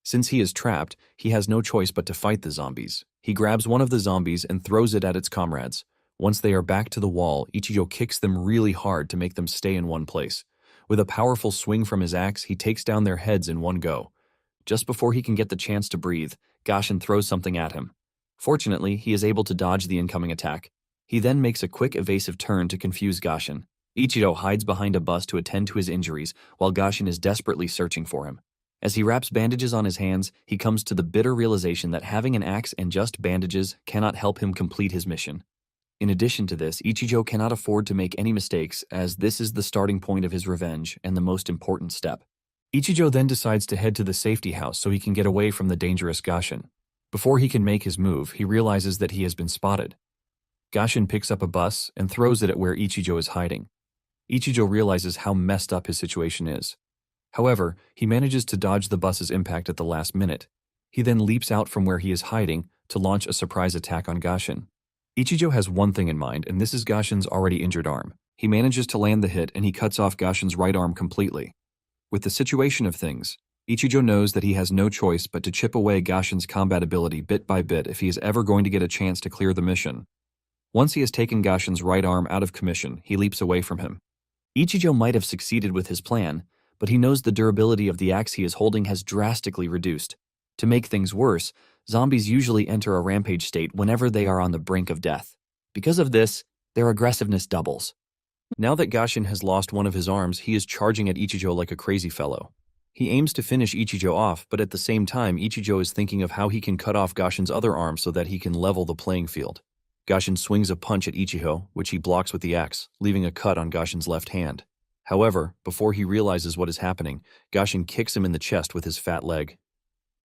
Since he is trapped, he has no choice but to fight the zombies. He grabs one of the zombies and throws it at its comrades. Once they are back to the wall, Ichijo kicks them really hard to make them stay in one place. With a powerful swing from his axe, he takes down their heads in one go. Just before he can get the chance to breathe, Gashin throws something at him. Fortunately, he is able to dodge the incoming attack. He then makes a quick evasive turn to confuse Gashin. Ichijo hides behind a bus to attend to his injuries, while Gashin is desperately searching for him. As he wraps bandages on his hands, he comes to the bitter realization that having an axe and just bandages cannot help him complete his mission. In addition to this, Ichijo cannot afford to make any mistakes, as this is the starting point of his revenge and the most important step. Ichijo then decides to head to the safety house so he can get away from the dangerous Gashin. Before he can make his move, he realizes that he has been spotted. Gashin picks up a bus and throws it at where Ichijo is hiding. Ichijo realizes how messed up his situation is. However, he manages to dodge the bus's impact at the last minute. He then leaps out from where he is hiding to launch a surprise attack on Gashin. Ichijo has one thing in mind, and this is Gashin's already injured arm. He manages to land the hit and he cuts off Gashin's right arm completely. With the situation of things, Ichijo knows that he has no choice but to chip away Gashin's combat ability bit by bit if he is ever going to get a chance to clear the mission. Once he has taken Gashin's right arm out of commission, he leaps away from him. Ichijo might have succeeded with his plan, but he knows the durability of the axe he is holding has drastically reduced. To make things worse, zombies usually enter a rampage state whenever they are on the brink of death. Because of this, their aggressiveness doubles. Now that Gashin has lost one of his arms, he is charging at Ichijo like a crazy fellow. He aims to finish Ichijo off, but at the same time, Ichijo is thinking of how he can cut off Gashin's other arm so that he can level the playing field. Gashin swings a punch at Ichijo, which he blocks with the axe, leaving a cut on Gashin's left hand. However, before he realizes what is happening, Gashin kicks him in the chest with his fat leg.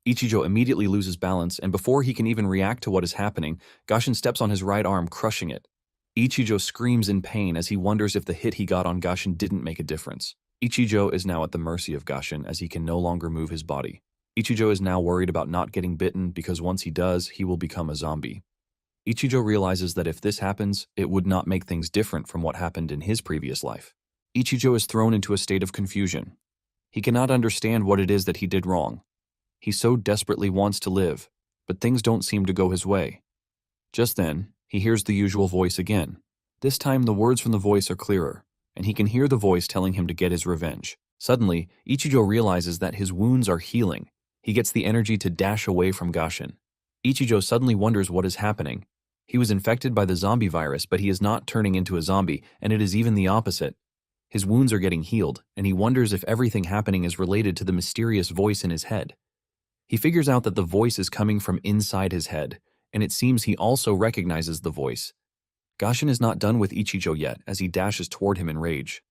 Ichijo immediately loses balance, and before he can even react to what is happening, Gashin steps on his right arm, crushing it. Ichijo screams in pain as he wonders if the hit he got on Gashin didn't make a difference. Ichijo is now at the mercy of Gashin as he can no longer move his body. Ichijo is now worried about not getting bitten because once he does, he will become a zombie. Ichijo realizes that if this happens, it would not make things different from what happened in his previous life. Ichijo is thrown into a state of confusion. He cannot understand what it is that he did wrong. He so desperately wants to live, but things don't seem to go his way. Just then, he hears the usual voice again. This time the words from the voice are clearer, and he can hear the voice telling him to get his revenge. Suddenly, Ichijo realizes that his wounds are healing. He gets the energy to dash away from Gashin. Ichijo suddenly wonders what is happening. He was infected by the zombie virus, but he is not turning into a zombie, and it is even the opposite. His wounds are getting healed, and he wonders if everything happening is related to the mysterious voice in his head. He figures out that the voice is coming from inside his head, and it seems he also recognizes the voice. Gashin is not done with Ichijo yet as he dashes toward him in rage.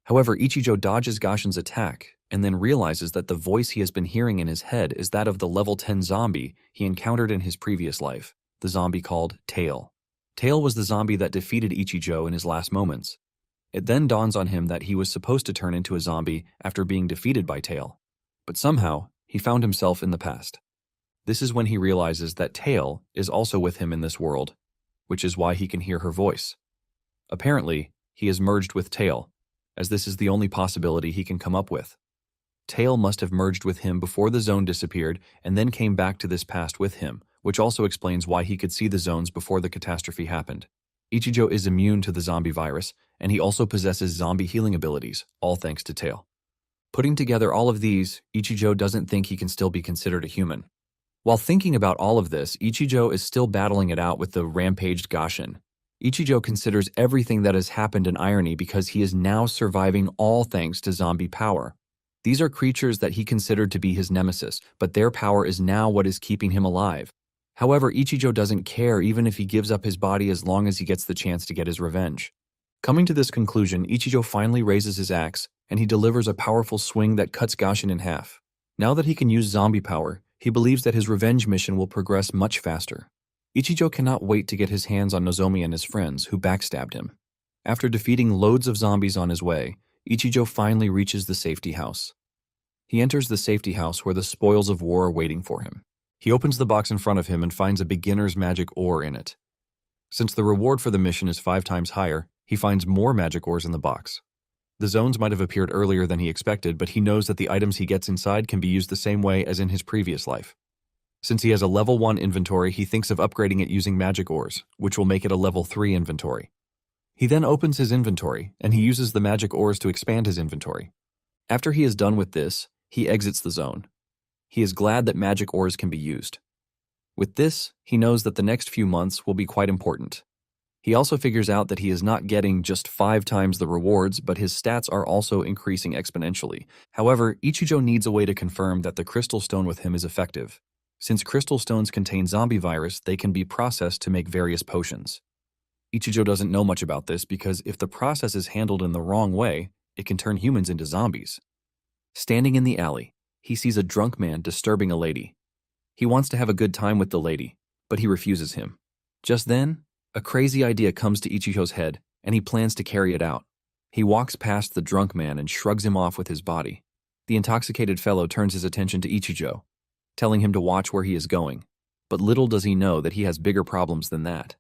However, Ichijo dodges Gashin's attack and then realizes that the voice he has been hearing in his head is that of the level 10 zombie he encountered in his previous life, the zombie called Tail. Tail was the zombie that defeated Ichijo in his last moments. It then dawns on him that he was supposed to turn into a zombie after being defeated by Tail, but somehow he found himself in the past. This is when he realizes that Tail is also with him in this world, which is why he can hear her voice. Apparently, he is merged with Tail, as this is the only possibility he can come up with. Tail must have merged with him before the zone disappeared and then came back to this past with him, which also explains why he could see the zones before the catastrophe happened. Ichijo is immune to the zombie virus, and he also possesses zombie healing abilities, all thanks to Tail. Putting together all of these, Ichijo doesn't think he can still be considered a human. While thinking about all of this, Ichijo is still battling it out with the rampaged Gashin. Ichijo considers everything that has happened an irony because he is now surviving all thanks to zombie power. These are creatures that he considered to be his nemesis, but their power is now what is keeping him alive. However, Ichijo doesn't care even if he gives up his body as long as he gets the chance to get his revenge. Coming to this conclusion, Ichijo finally raises his axe, and he delivers a powerful swing that cuts Gashin in half. Now that he can use zombie power, he believes that his revenge mission will progress much faster. Ichijo cannot wait to get his hands on Nozomi and his friends, who backstabbed him. After defeating loads of zombies on his way, Ichijo finally reaches the safety house. He enters the safety house where the spoils of war are waiting for him. He opens the box in front of him and finds a beginner's magic ore in it. Since the reward for the mission is 5 times higher, he finds more magic ores in the box. The zones might have appeared earlier than he expected, but he knows that the items he gets inside can be used the same way as in his previous life. Since he has a level 1 inventory, he thinks of upgrading it using magic ores, which will make it a level 3 inventory. He then opens his inventory, and he uses the magic ores to expand his inventory. After he is done with this, he exits the zone. He is glad that magic ores can be used. With this, he knows that the next few months will be quite important. He also figures out that he is not getting just 5 times the rewards, but his stats are also increasing exponentially. However, Ichijo needs a way to confirm that the crystal stone with him is effective. Since crystal stones contain zombie virus, they can be processed to make various potions. Ichijo doesn't know much about this because if the process is handled in the wrong way, it can turn humans into zombies. Standing in the alley, he sees a drunk man disturbing a lady. He wants to have a good time with the lady, but he refuses him. Just then, a crazy idea comes to Ichijo's head, and he plans to carry it out. He walks past the drunk man and shrugs him off with his body. The intoxicated fellow turns his attention to Ichijo, telling him to watch where he is going. But little does he know that he has bigger problems than that.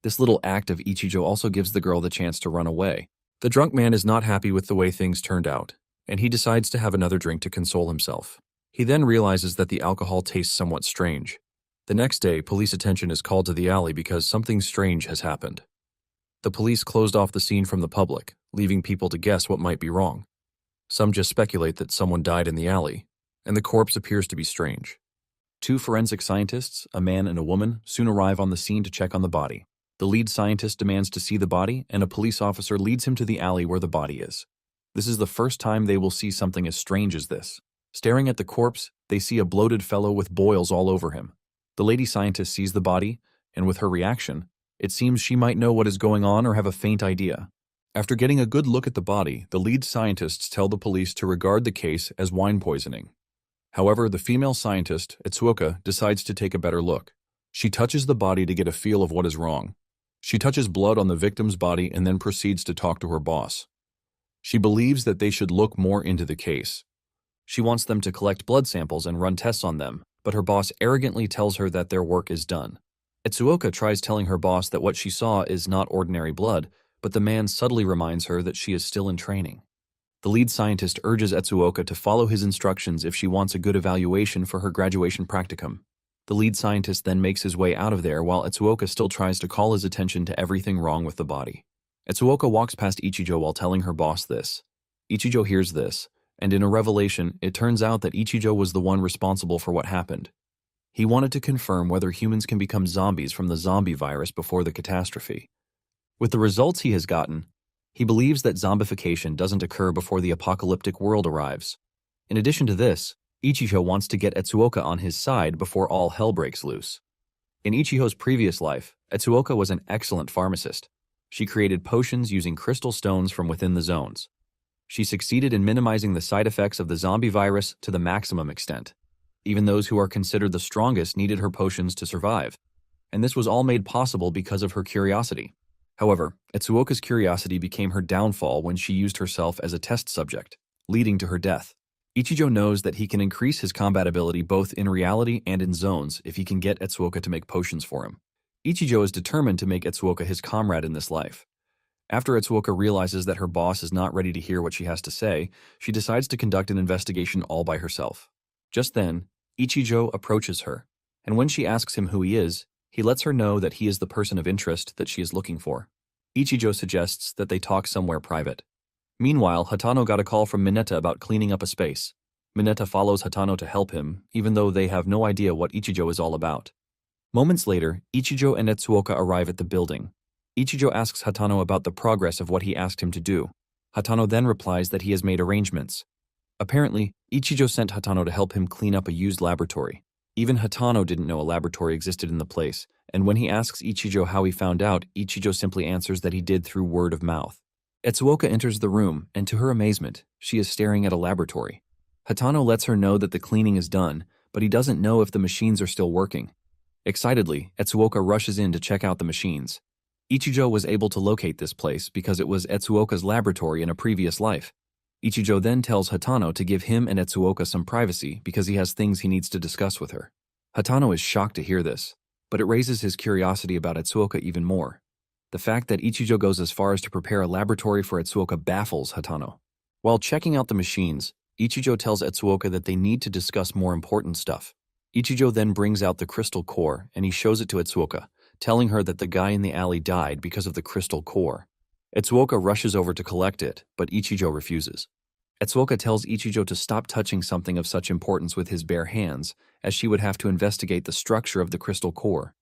This little act of Ichijo also gives the girl the chance to run away. The drunk man is not happy with the way things turned out, and he decides to have another drink to console himself. He then realizes that the alcohol tastes somewhat strange. The next day, police attention is called to the alley because something strange has happened. The police closed off the scene from the public, leaving people to guess what might be wrong. Some just speculate that someone died in the alley, and the corpse appears to be strange. Two forensic scientists, a man and a woman, soon arrive on the scene to check on the body. The lead scientist demands to see the body, and a police officer leads him to the alley where the body is. This is the first time they will see something as strange as this. Staring at the corpse, they see a bloated fellow with boils all over him. The lady scientist sees the body, and with her reaction, it seems she might know what is going on or have a faint idea. After getting a good look at the body, the lead scientists tell the police to regard the case as wine poisoning. However, the female scientist, Etsuoka, decides to take a better look. She touches the body to get a feel of what is wrong. She touches blood on the victim's body and then proceeds to talk to her boss. She believes that they should look more into the case. She wants them to collect blood samples and run tests on them, but her boss arrogantly tells her that their work is done. Etsuoka tries telling her boss that what she saw is not ordinary blood, but the man subtly reminds her that she is still in training. The lead scientist urges Etsuoka to follow his instructions if she wants a good evaluation for her graduation practicum. The lead scientist then makes his way out of there while Etsuoka still tries to call his attention to everything wrong with the body. Etsuoka walks past Ichijo while telling her boss this. Ichijo hears this, and in a revelation, it turns out that Ichijo was the one responsible for what happened. He wanted to confirm whether humans can become zombies from the zombie virus before the catastrophe. With the results he has gotten, he believes that zombification doesn't occur before the apocalyptic world arrives. In addition to this, Ichijo wants to get Etsuoka on his side before all hell breaks loose. In Ichijo's previous life, Etsuoka was an excellent pharmacist. She created potions using crystal stones from within the zones. She succeeded in minimizing the side effects of the zombie virus to the maximum extent. Even those who are considered the strongest needed her potions to survive, and this was all made possible because of her curiosity. However, Etsuoka's curiosity became her downfall when she used herself as a test subject, leading to her death. Ichijo knows that he can increase his combat ability both in reality and in zones if he can get Etsuoka to make potions for him. Ichijo is determined to make Etsuoka his comrade in this life. After Etsuoka realizes that her boss is not ready to hear what she has to say, she decides to conduct an investigation all by herself. Just then, Ichijo approaches her, and when she asks him who he is, he lets her know that he is the person of interest that she is looking for. Ichijo suggests that they talk somewhere private. Meanwhile, Hatano got a call from Mineta about cleaning up a space. Mineta follows Hatano to help him, even though they have no idea what Ichijo is all about. Moments later, Ichijo and Etsuoka arrive at the building. Ichijo asks Hatano about the progress of what he asked him to do. Hatano then replies that he has made arrangements. Apparently, Ichijo sent Hatano to help him clean up a used laboratory. Even Hatano didn't know a laboratory existed in the place, and when he asks Ichijo how he found out, Ichijo simply answers that he did through word of mouth. Etsuoka enters the room, and to her amazement, she is staring at a laboratory. Hatano lets her know that the cleaning is done, but he doesn't know if the machines are still working. Excitedly, Etsuoka rushes in to check out the machines. Ichijo was able to locate this place because it was Etsuoka's laboratory in a previous life. Ichijo then tells Hatano to give him and Etsuoka some privacy because he has things he needs to discuss with her. Hatano is shocked to hear this, but it raises his curiosity about Etsuoka even more. The fact that Ichijo goes as far as to prepare a laboratory for Etsuoka baffles Hatano. While checking out the machines, Ichijo tells Etsuoka that they need to discuss more important stuff. Ichijo then brings out the crystal core and he shows it to Etsuoka, telling her that the guy in the alley died because of the crystal core. Etsuoka rushes over to collect it, but Ichijo refuses. Etsuoka tells Ichijo to stop touching something of such importance with his bare hands, as she would have to investigate the structure of the crystal core.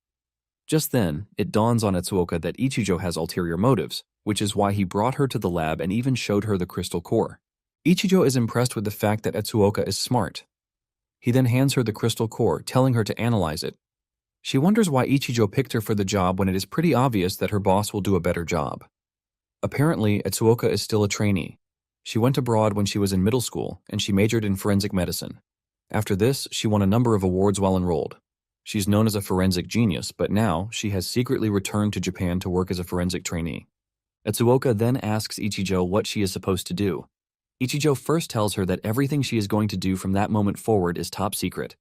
Just then, it dawns on Etsuoka that Ichijo has ulterior motives, which is why he brought her to the lab and even showed her the crystal core. Ichijo is impressed with the fact that Etsuoka is smart. He then hands her the crystal core, telling her to analyze it. She wonders why Ichijo picked her for the job when it is pretty obvious that her boss will do a better job. Apparently, Etsuoka is still a trainee. She went abroad when she was in middle school, and she majored in forensic medicine. After this, she won a number of awards while enrolled. She's known as a forensic genius, but now she has secretly returned to Japan to work as a forensic trainee. Etsuoka then asks Ichijo what she is supposed to do. Ichijo first tells her that everything she is going to do from that moment forward is top secret.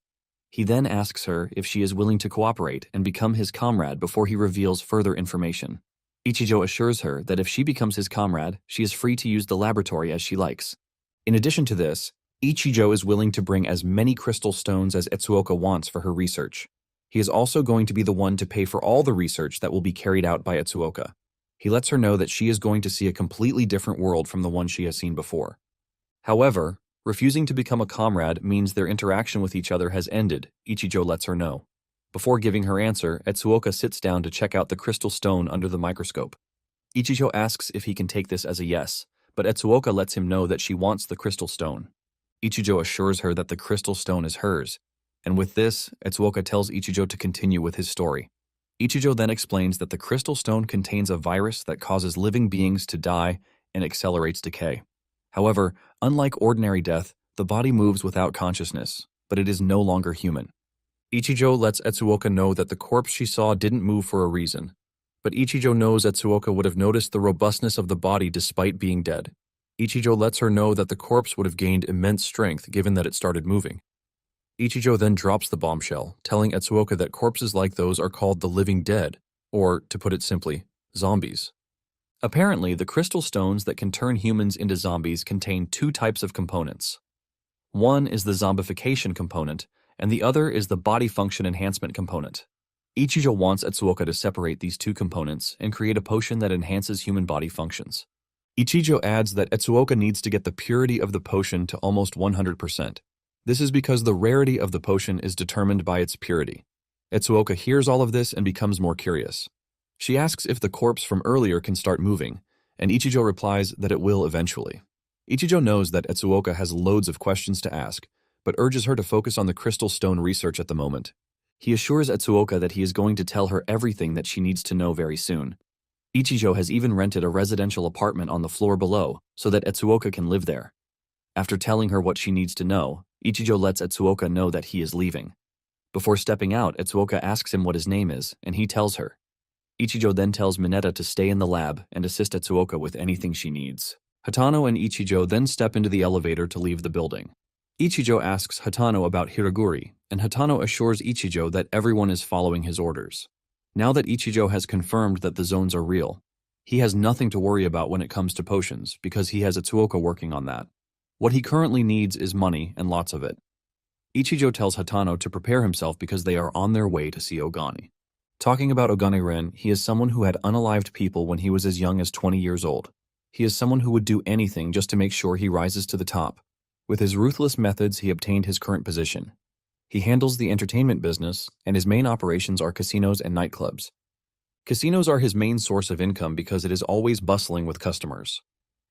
He then asks her if she is willing to cooperate and become his comrade before he reveals further information. Ichijo assures her that if she becomes his comrade, she is free to use the laboratory as she likes. In addition to this, Ichijo is willing to bring as many crystal stones as Etsuoka wants for her research. He is also going to be the one to pay for all the research that will be carried out by Etsuoka. He lets her know that she is going to see a completely different world from the one she has seen before. However, refusing to become a comrade means their interaction with each other has ended, Ichijo lets her know. Before giving her answer, Etsuoka sits down to check out the crystal stone under the microscope. Ichijo asks if he can take this as a yes, but Etsuoka lets him know that she wants the crystal stone. Ichijo assures her that the crystal stone is hers, and with this, Etsuoka tells Ichijo to continue with his story. Ichijo then explains that the crystal stone contains a virus that causes living beings to die and accelerates decay. However, unlike ordinary death, the body moves without consciousness, but it is no longer human. Ichijo lets Etsuoka know that the corpse she saw didn't move for a reason, but Ichijo knows Etsuoka would have noticed the robustness of the body despite being dead. Ichijo lets her know that the corpse would have gained immense strength given that it started moving. Ichijo then drops the bombshell, telling Etsuoka that corpses like those are called the living dead, or, to put it simply, zombies. Apparently, the crystal stones that can turn humans into zombies contain two types of components. One is the zombification component, and the other is the body function enhancement component. Ichijo wants Etsuoka to separate these two components and create a potion that enhances human body functions. Ichijo adds that Etsuoka needs to get the purity of the potion to almost 100%. This is because the rarity of the potion is determined by its purity. Etsuoka hears all of this and becomes more curious. She asks if the corpse from earlier can start moving, and Ichijo replies that it will eventually. Ichijo knows that Etsuoka has loads of questions to ask, but urges her to focus on the crystal stone research at the moment. He assures Etsuoka that he is going to tell her everything that she needs to know very soon. Ichijo has even rented a residential apartment on the floor below so that Etsuoka can live there. After telling her what she needs to know, Ichijo lets Etsuoka know that he is leaving. Before stepping out, Etsuoka asks him what his name is, and he tells her. Ichijo then tells Mineta to stay in the lab and assist Etsuoka with anything she needs. Hatano and Ichijo then step into the elevator to leave the building. Ichijo asks Hatano about Hiraguri, and Hatano assures Ichijo that everyone is following his orders. Now that Ichijo has confirmed that the zones are real, he has nothing to worry about when it comes to potions because he has Etsuoka working on that. What he currently needs is money and lots of it. Ichijo tells Hatano to prepare himself because they are on their way to see Ogani. Talking about Ogani-ren, he is someone who had unalived people when he was as young as 20 years old. He is someone who would do anything just to make sure he rises to the top. With his ruthless methods, he obtained his current position. He handles the entertainment business, and his main operations are casinos and nightclubs. Casinos are his main source of income because it is always bustling with customers.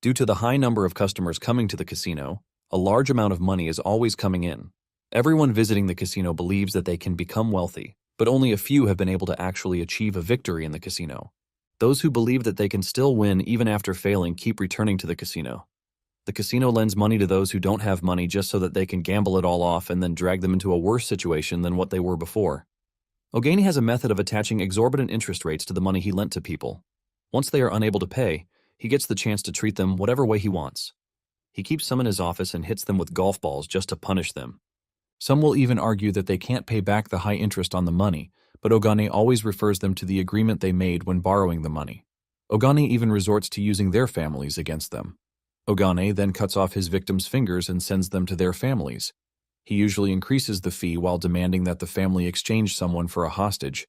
Due to the high number of customers coming to the casino, a large amount of money is always coming in. Everyone visiting the casino believes that they can become wealthy, but only a few have been able to actually achieve a victory in the casino. Those who believe that they can still win even after failing keep returning to the casino. The casino lends money to those who don't have money just so that they can gamble it all off and then drag them into a worse situation than what they were before. Ogani has a method of attaching exorbitant interest rates to the money he lent to people. Once they are unable to pay, he gets the chance to treat them whatever way he wants. He keeps some in his office and hits them with golf balls just to punish them. Some will even argue that they can't pay back the high interest on the money, but Ogani always refers them to the agreement they made when borrowing the money. Ogani even resorts to using their families against them. Ogane then cuts off his victims' fingers and sends them to their families. He usually increases the fee while demanding that the family exchange someone for a hostage.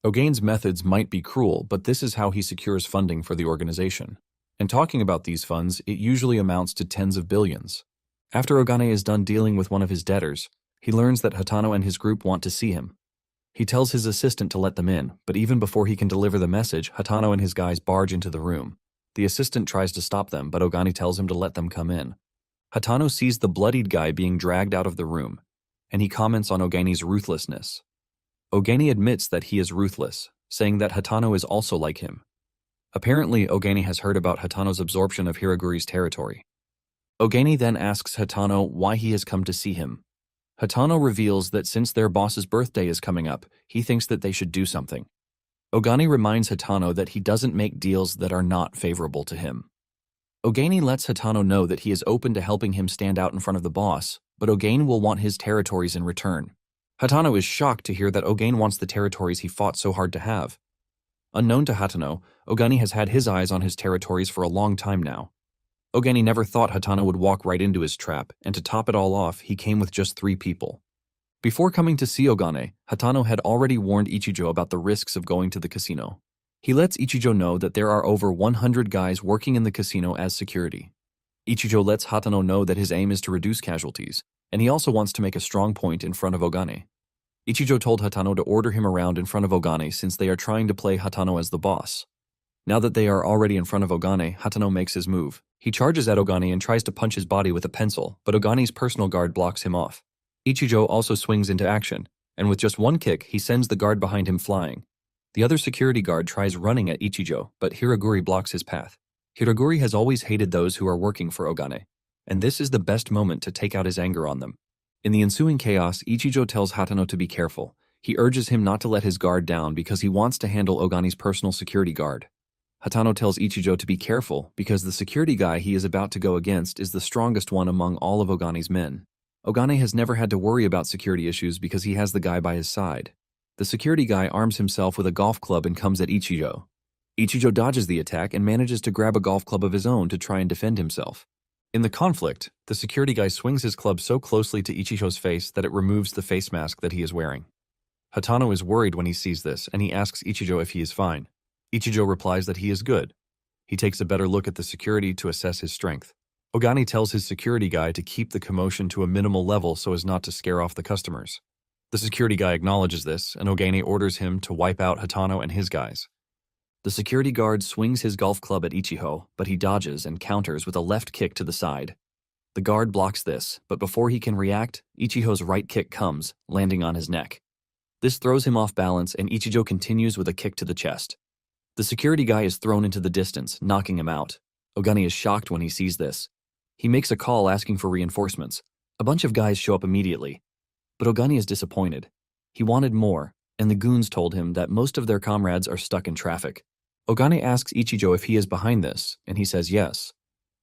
Ogane's methods might be cruel, but this is how he secures funding for the organization. And talking about these funds, it usually amounts to tens of billions. After Ogane is done dealing with one of his debtors, he learns that Hatano and his group want to see him. He tells his assistant to let them in, but even before he can deliver the message, Hatano and his guys barge into the room. The assistant tries to stop them, but Ogani tells him to let them come in. Hatano sees the bloodied guy being dragged out of the room, and he comments on Ogani's ruthlessness. Ogani admits that he is ruthless, saying that Hatano is also like him. Apparently, Ogani has heard about Hatano's absorption of Hiraguri's territory. Ogani then asks Hatano why he has come to see him. Hatano reveals that since their boss's birthday is coming up, he thinks that they should do something. Ogani reminds Hatano that he doesn't make deals that are not favorable to him. Ogani lets Hatano know that he is open to helping him stand out in front of the boss, but Ogane will want his territories in return. Hatano is shocked to hear that Ogane wants the territories he fought so hard to have. Unknown to Hatano, Ogani has had his eyes on his territories for a long time now. Ogani never thought Hatano would walk right into his trap, and to top it all off, he came with just 3 people. Before coming to see Ogane, Hatano had already warned Ichijo about the risks of going to the casino. He lets Ichijo know that there are over 100 guys working in the casino as security. Ichijo lets Hatano know that his aim is to reduce casualties, and he also wants to make a strong point in front of Ogane. Ichijo told Hatano to order him around in front of Ogane since they are trying to play Hatano as the boss. Now that they are already in front of Ogane, Hatano makes his move. He charges at Ogane and tries to punch his body with a pencil, but Ogane's personal guard blocks him off. Ichijo also swings into action, and with just one kick, he sends the guard behind him flying. The other security guard tries running at Ichijo, but Hiraguri blocks his path. Hiraguri has always hated those who are working for Ogane, and this is the best moment to take out his anger on them. In the ensuing chaos, Ichijo tells Hatano to be careful. He urges him not to let his guard down because he wants to handle Ogane's personal security guard. Hatano tells Ichijo to be careful because the security guy he is about to go against is the strongest one among all of Ogane's men. Ogane has never had to worry about security issues because he has the guy by his side. The security guy arms himself with a golf club and comes at Ichijo. Ichijo dodges the attack and manages to grab a golf club of his own to try and defend himself. In the conflict, the security guy swings his club so closely to Ichijo's face that it removes the face mask that he is wearing. Hatano is worried when he sees this, and he asks Ichijo if he is fine. Ichijo replies that he is good. He takes a better look at the security to assess his strength. Ogane tells his security guy to keep the commotion to a minimal level so as not to scare off the customers. The security guy acknowledges this, and Ogane orders him to wipe out Hatano and his guys. The security guard swings his golf club at Ichijo, but he dodges and counters with a left kick to the side. The guard blocks this, but before he can react, Ichijo's right kick comes, landing on his neck. This throws him off balance, and Ichijo continues with a kick to the chest. The security guy is thrown into the distance, knocking him out. Ogane is shocked when he sees this. He makes a call asking for reinforcements. A bunch of guys show up immediately. But Ogane is disappointed. He wanted more, and the goons told him that most of their comrades are stuck in traffic. Ogane asks Ichijo if he is behind this, and he says yes.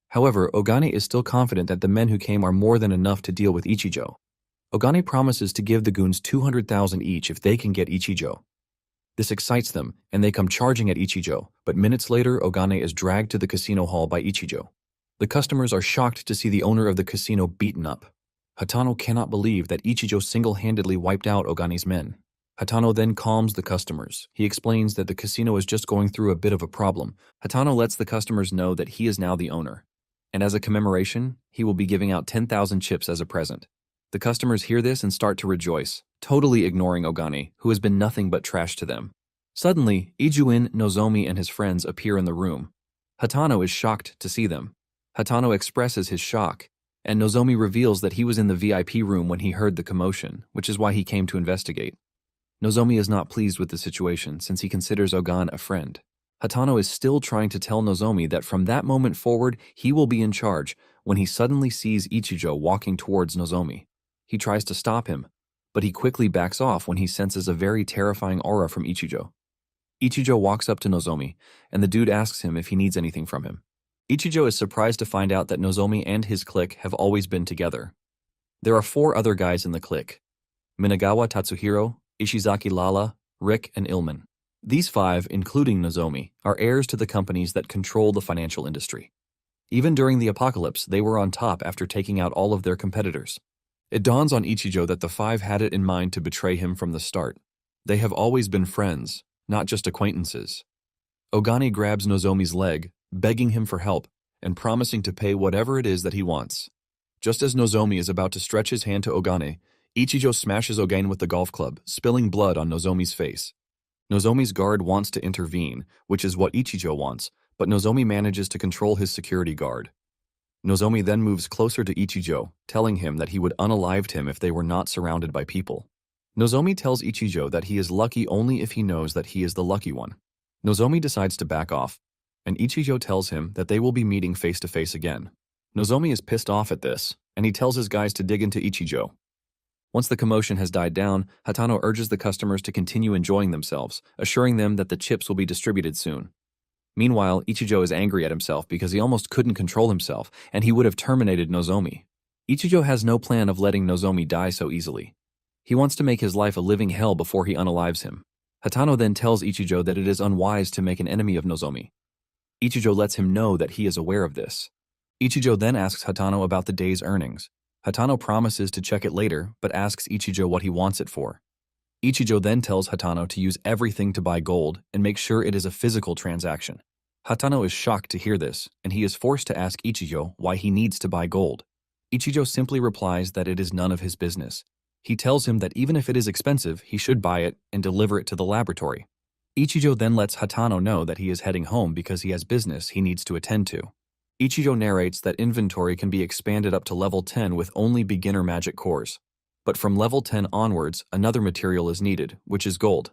However, Ogane is still confident that the men who came are more than enough to deal with Ichijo. Ogane promises to give the goons 200,000 each if they can get Ichijo. This excites them, and they come charging at Ichijo, but minutes later, Ogane is dragged to the casino hall by Ichijo. The customers are shocked to see the owner of the casino beaten up. Hatano cannot believe that Ichijo single-handedly wiped out Ogane's men. Hatano then calms the customers. He explains that the casino is just going through a bit of a problem. Hatano lets the customers know that he is now the owner. And as a commemoration, he will be giving out 10,000 chips as a present. The customers hear this and start to rejoice, totally ignoring Ogane, who has been nothing but trash to them. Suddenly, Ijuin, Nozomi, and his friends appear in the room. Hatano is shocked to see them. Hatano expresses his shock, and Nozomi reveals that he was in the VIP room when he heard the commotion, which is why he came to investigate. Nozomi is not pleased with the situation since he considers Ogane a friend. Hatano is still trying to tell Nozomi that from that moment forward, he will be in charge when he suddenly sees Ichijo walking towards Nozomi. He tries to stop him, but he quickly backs off when he senses a very terrifying aura from Ichijo. Ichijo walks up to Nozomi, and the dude asks him if he needs anything from him. Ichijo is surprised to find out that Nozomi and his clique have always been together. There are 4 other guys in the clique: Minagawa Tatsuhiro, Ishizaki Lala, Rick, and Ilman. These 5, including Nozomi, are heirs to the companies that control the financial industry. Even during the apocalypse, they were on top after taking out all of their competitors. It dawns on Ichijo that the 5 had it in mind to betray him from the start. They have always been friends, not just acquaintances. Ogane grabs Nozomi's leg, begging him for help, and promising to pay whatever it is that he wants. Just as Nozomi is about to stretch his hand to Ogane, Ichijo smashes Ogane with the golf club, spilling blood on Nozomi's face. Nozomi's guard wants to intervene, which is what Ichijo wants, but Nozomi manages to control his security guard. Nozomi then moves closer to Ichijo, telling him that he would unalive him if they were not surrounded by people. Nozomi tells Ichijo that he is lucky only if he knows that he is the lucky one. Nozomi decides to back off, and Ichijo tells him that they will be meeting face-to-face again. Nozomi is pissed off at this, and he tells his guys to dig into Ichijo. Once the commotion has died down, Hatano urges the customers to continue enjoying themselves, assuring them that the chips will be distributed soon. Meanwhile, Ichijo is angry at himself because he almost couldn't control himself, and he would have terminated Nozomi. Ichijo has no plan of letting Nozomi die so easily. He wants to make his life a living hell before he unalives him. Hatano then tells Ichijo that it is unwise to make an enemy of Nozomi. Ichijo lets him know that he is aware of this. Ichijo then asks Hatano about the day's earnings. Hatano promises to check it later, but asks Ichijo what he wants it for. Ichijo then tells Hatano to use everything to buy gold and make sure it is a physical transaction. Hatano is shocked to hear this, and he is forced to ask Ichijo why he needs to buy gold. Ichijo simply replies that it is none of his business. He tells him that even if it is expensive, he should buy it and deliver it to the laboratory. Ichijo then lets Hatano know that he is heading home because he has business he needs to attend to. Ichijo narrates that inventory can be expanded up to level 10 with only beginner magic cores. But from level 10 onwards, another material is needed, which is gold.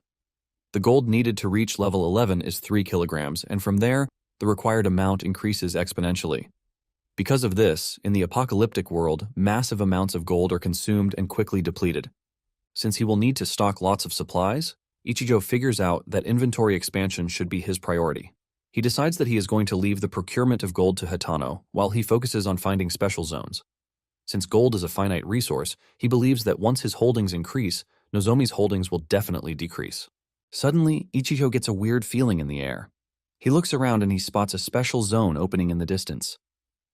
The gold needed to reach level 11 is 3 kilograms, and from there, the required amount increases exponentially. Because of this, in the apocalyptic world, massive amounts of gold are consumed and quickly depleted. Since he will need to stock lots of supplies, Ichijo figures out that inventory expansion should be his priority. He decides that he is going to leave the procurement of gold to Hatano while he focuses on finding special zones. Since gold is a finite resource, he believes that once his holdings increase, Nozomi's holdings will definitely decrease. Suddenly, Ichijo gets a weird feeling in the air. He looks around and he spots a special zone opening in the distance.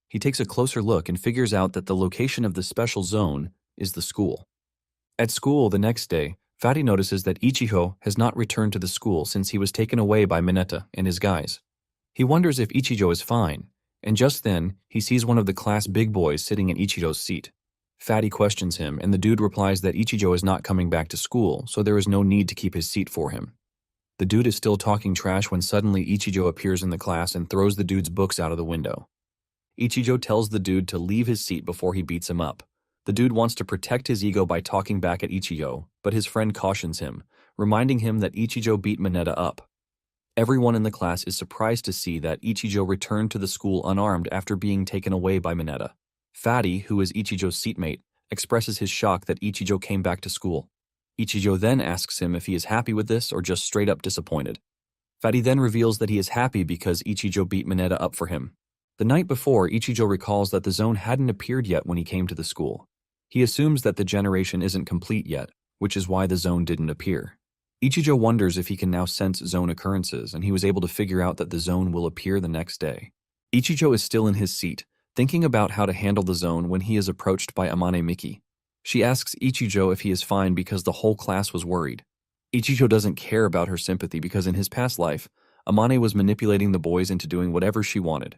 He takes a closer look and figures out that the location of the special zone is the school. At school the next day, Fatty notices that Ichijo has not returned to the school since he was taken away by Mineta and his guys. He wonders if Ichijo is fine, and just then, he sees one of the class big boys sitting in Ichijo's seat. Fatty questions him, and the dude replies that Ichijo is not coming back to school, so there is no need to keep his seat for him. The dude is still talking trash when suddenly Ichijo appears in the class and throws the dude's books out of the window. Ichijo tells the dude to leave his seat before he beats him up. The dude wants to protect his ego by talking back at Ichijo, but his friend cautions him, reminding him that Ichijo beat Mineta up. Everyone in the class is surprised to see that Ichijo returned to the school unarmed after being taken away by Mineta. Fatty, who is Ichijo's seatmate, expresses his shock that Ichijo came back to school. Ichijo then asks him if he is happy with this or just straight up disappointed. Fatty then reveals that he is happy because Ichijo beat Mineta up for him. The night before, Ichijo recalls that the zone hadn't appeared yet when he came to the school. He assumes that the generation isn't complete yet, which is why the zone didn't appear. Ichijo wonders if he can now sense zone occurrences, and he was able to figure out that the zone will appear the next day. Ichijo is still in his seat, thinking about how to handle the zone when he is approached by Amane Miki. She asks Ichijo if he is fine because the whole class was worried. Ichijo doesn't care about her sympathy because in his past life, Amane was manipulating the boys into doing whatever she wanted.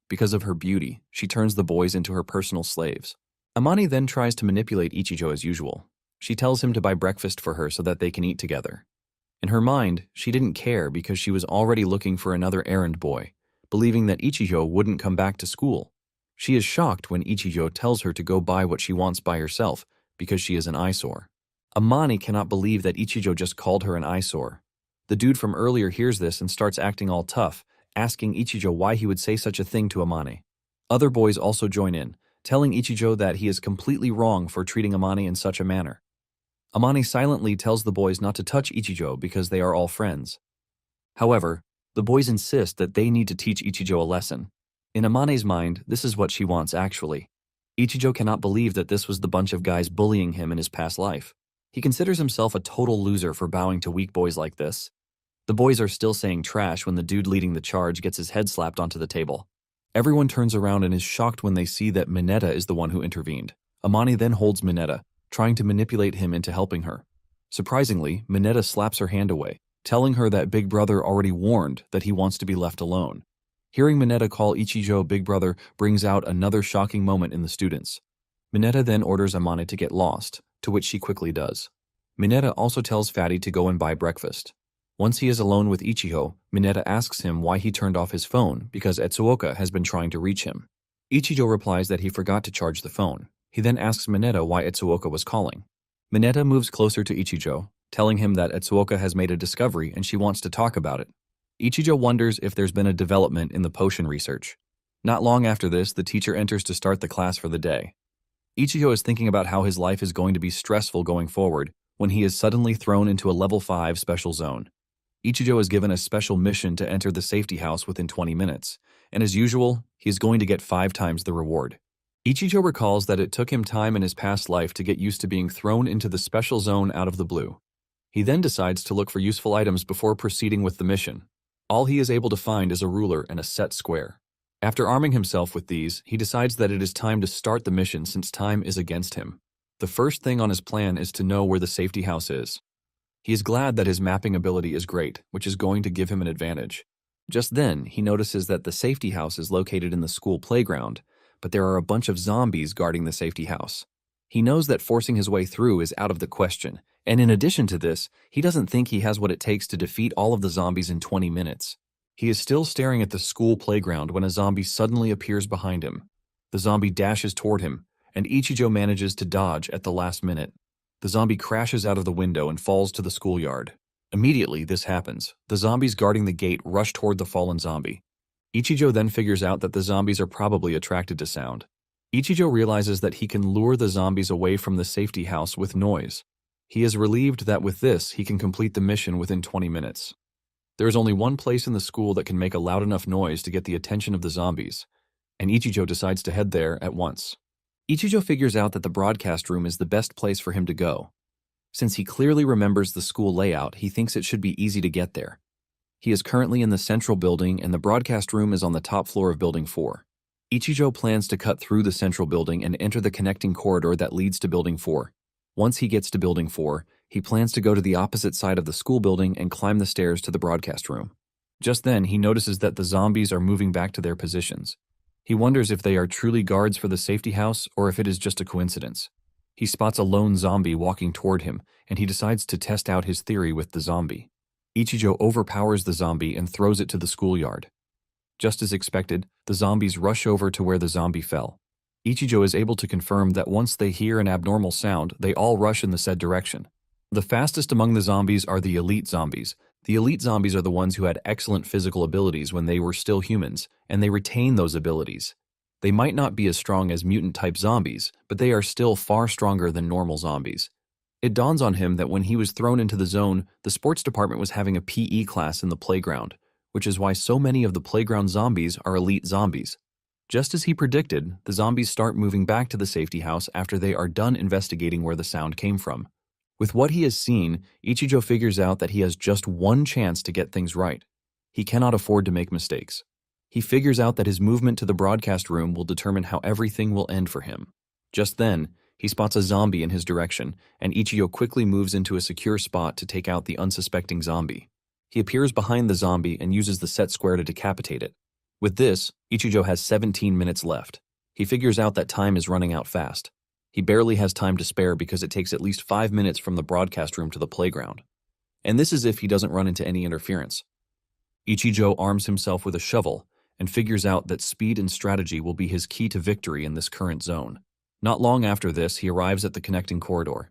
Because of her beauty, she turns the boys into her personal slaves. Amane then tries to manipulate Ichijo as usual. She tells him to buy breakfast for her so that they can eat together. In her mind, she didn't care because she was already looking for another errand boy, believing that Ichijo wouldn't come back to school. She is shocked when Ichijo tells her to go buy what she wants by herself because she is an eyesore. Amane cannot believe that Ichijo just called her an eyesore. The dude from earlier hears this and starts acting all tough, asking Ichijo why he would say such a thing to Amane. Other boys also join in, telling Ichijo that he is completely wrong for treating Amane in such a manner. Amane silently tells the boys not to touch Ichijo because they are all friends. However, the boys insist that they need to teach Ichijo a lesson. In Amane's mind, this is what she wants actually. Ichijo cannot believe that this was the bunch of guys bullying him in his past life. He considers himself a total loser for bowing to weak boys like this. The boys are still saying trash when the dude leading the charge gets his head slapped onto the table. Everyone turns around and is shocked when they see that Mineta is the one who intervened. Amane then holds Mineta, trying to manipulate him into helping her. Surprisingly, Mineta slaps her hand away, telling her that Big Brother already warned that he wants to be left alone. Hearing Mineta call Ichijo Big Brother brings out another shocking moment in the students. Mineta then orders Amane to get lost, to which she quickly does. Mineta also tells Fatty to go and buy breakfast. Once he is alone with Ichijo, Mineta asks him why he turned off his phone because Etsuoka has been trying to reach him. Ichijo replies that he forgot to charge the phone. He then asks Mineta why Etsuoka was calling. Mineta moves closer to Ichijo, telling him that Etsuoka has made a discovery and she wants to talk about it. Ichijo wonders if there's been a development in the potion research. Not long after this, the teacher enters to start the class for the day. Ichijo is thinking about how his life is going to be stressful going forward when he is suddenly thrown into a level 5 special zone. Ichijo is given a special mission to enter the safety house within 20 minutes, and as usual, he is going to get 5 times the reward. Ichijo recalls that it took him time in his past life to get used to being thrown into the special zone out of the blue. He then decides to look for useful items before proceeding with the mission. All he is able to find is a ruler and a set square. After arming himself with these, he decides that it is time to start the mission since time is against him. The first thing on his plan is to know where the safety house is. He is glad that his mapping ability is great, which is going to give him an advantage. Just then, he notices that the safety house is located in the school playground, but there are a bunch of zombies guarding the safety house. He knows that forcing his way through is out of the question, and in addition to this, he doesn't think he has what it takes to defeat all of the zombies in 20 minutes. He is still staring at the school playground when a zombie suddenly appears behind him. The zombie dashes toward him, and Ichijo manages to dodge at the last minute. The zombie crashes out of the window and falls to the schoolyard. Immediately, this happens. The zombies guarding the gate rush toward the fallen zombie. Ichijo then figures out that the zombies are probably attracted to sound. Ichijo realizes that he can lure the zombies away from the safety house with noise. He is relieved that with this, he can complete the mission within 20 minutes. There is only one place in the school that can make a loud enough noise to get the attention of the zombies, and Ichijo decides to head there at once. Ichijo figures out that the broadcast room is the best place for him to go. Since he clearly remembers the school layout, he thinks it should be easy to get there. He is currently in the central building, and the broadcast room is on the top floor of Building 4. Ichijo plans to cut through the central building and enter the connecting corridor that leads to Building 4. Once he gets to Building 4, he plans to go to the opposite side of the school building and climb the stairs to the broadcast room. Just then, he notices that the zombies are moving back to their positions. He wonders if they are truly guards for the safety house or if it is just a coincidence. He spots a lone zombie walking toward him, and he decides to test out his theory with the zombie. Ichijo overpowers the zombie and throws it to the schoolyard. Just as expected, the zombies rush over to where the zombie fell. Ichijo is able to confirm that once they hear an abnormal sound, they all rush in the said direction. The fastest among the zombies are the elite zombies. The elite zombies are the ones who had excellent physical abilities when they were still humans, and they retain those abilities. They might not be as strong as mutant-type zombies, but they are still far stronger than normal zombies. It dawns on him that when he was thrown into the zone, the sports department was having a PE class in the playground, which is why so many of the playground zombies are elite zombies. Just as he predicted, the zombies start moving back to the safety house after they are done investigating where the sound came from. With what he has seen, Ichijo figures out that he has just one chance to get things right. He cannot afford to make mistakes. He figures out that his movement to the broadcast room will determine how everything will end for him. Just then, he spots a zombie in his direction, and Ichijo quickly moves into a secure spot to take out the unsuspecting zombie. He appears behind the zombie and uses the set square to decapitate it. With this, Ichijo has 17 minutes left. He figures out that time is running out fast. He barely has time to spare because it takes at least 5 minutes from the broadcast room to the playground. And this is if he doesn't run into any interference. Ichijo arms himself with a shovel and figures out that speed and strategy will be his key to victory in this current zone. Not long after this, he arrives at the connecting corridor.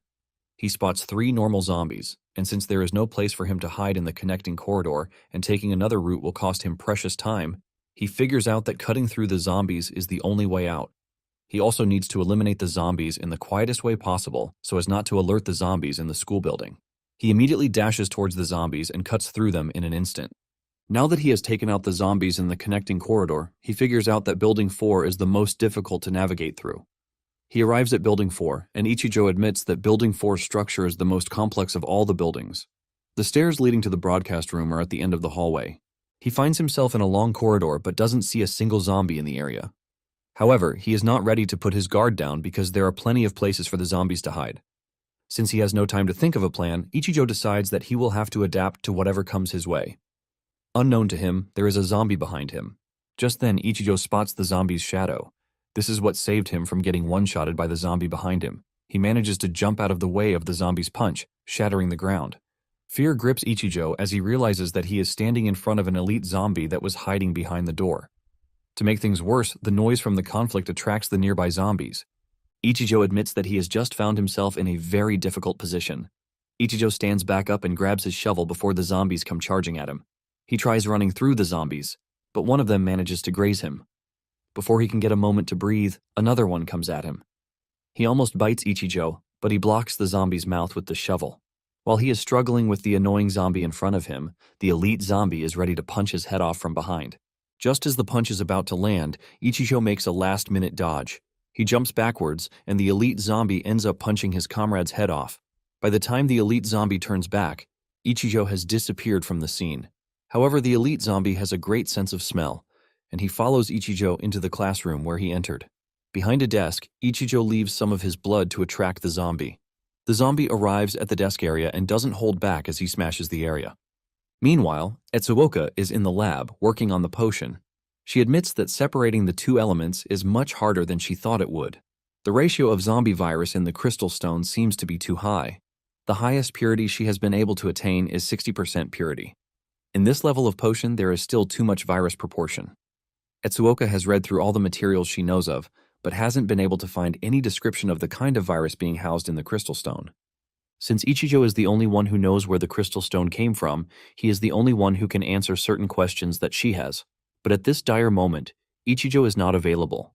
He spots 3 normal zombies, and since there is no place for him to hide in the connecting corridor and taking another route will cost him precious time, he figures out that cutting through the zombies is the only way out. He also needs to eliminate the zombies in the quietest way possible so as not to alert the zombies in the school building. He immediately dashes towards the zombies and cuts through them in an instant. Now that he has taken out the zombies in the connecting corridor, he figures out that Building 4 is the most difficult to navigate through. He arrives at Building 4, and Ichijo admits that Building 4's structure is the most complex of all the buildings. The stairs leading to the broadcast room are at the end of the hallway. He finds himself in a long corridor but doesn't see a single zombie in the area. However, he is not ready to put his guard down because there are plenty of places for the zombies to hide. Since he has no time to think of a plan, Ichijo decides that he will have to adapt to whatever comes his way. Unknown to him, there is a zombie behind him. Just then, Ichijo spots the zombie's shadow. This is what saved him from getting one-shotted by the zombie behind him. He manages to jump out of the way of the zombie's punch, shattering the ground. Fear grips Ichijo as he realizes that he is standing in front of an elite zombie that was hiding behind the door. To make things worse, the noise from the conflict attracts the nearby zombies. Ichijo admits that he has just found himself in a very difficult position. Ichijo stands back up and grabs his shovel before the zombies come charging at him. He tries running through the zombies, but one of them manages to graze him. Before he can get a moment to breathe, another one comes at him. He almost bites Ichijo, but he blocks the zombie's mouth with the shovel. While he is struggling with the annoying zombie in front of him, the elite zombie is ready to punch his head off from behind. Just as the punch is about to land, Ichijo makes a last-minute dodge. He jumps backwards, and the elite zombie ends up punching his comrade's head off. By the time the elite zombie turns back, Ichijo has disappeared from the scene. However, the elite zombie has a great sense of smell, and he follows Ichijo into the classroom where he entered. Behind a desk, Ichijo leaves some of his blood to attract the zombie. The zombie arrives at the desk area and doesn't hold back as he smashes the area. Meanwhile, Etsuoka is in the lab working on the potion. She admits that separating the two elements is much harder than she thought it would. The ratio of zombie virus in the crystal stone seems to be too high. The highest purity she has been able to attain is 60% purity. In this level of potion, there is still too much virus proportion. Etsuoka has read through all the materials she knows of, but hasn't been able to find any description of the kind of virus being housed in the crystal stone. Since Ichijo is the only one who knows where the crystal stone came from, he is the only one who can answer certain questions that she has. But at this dire moment, Ichijo is not available.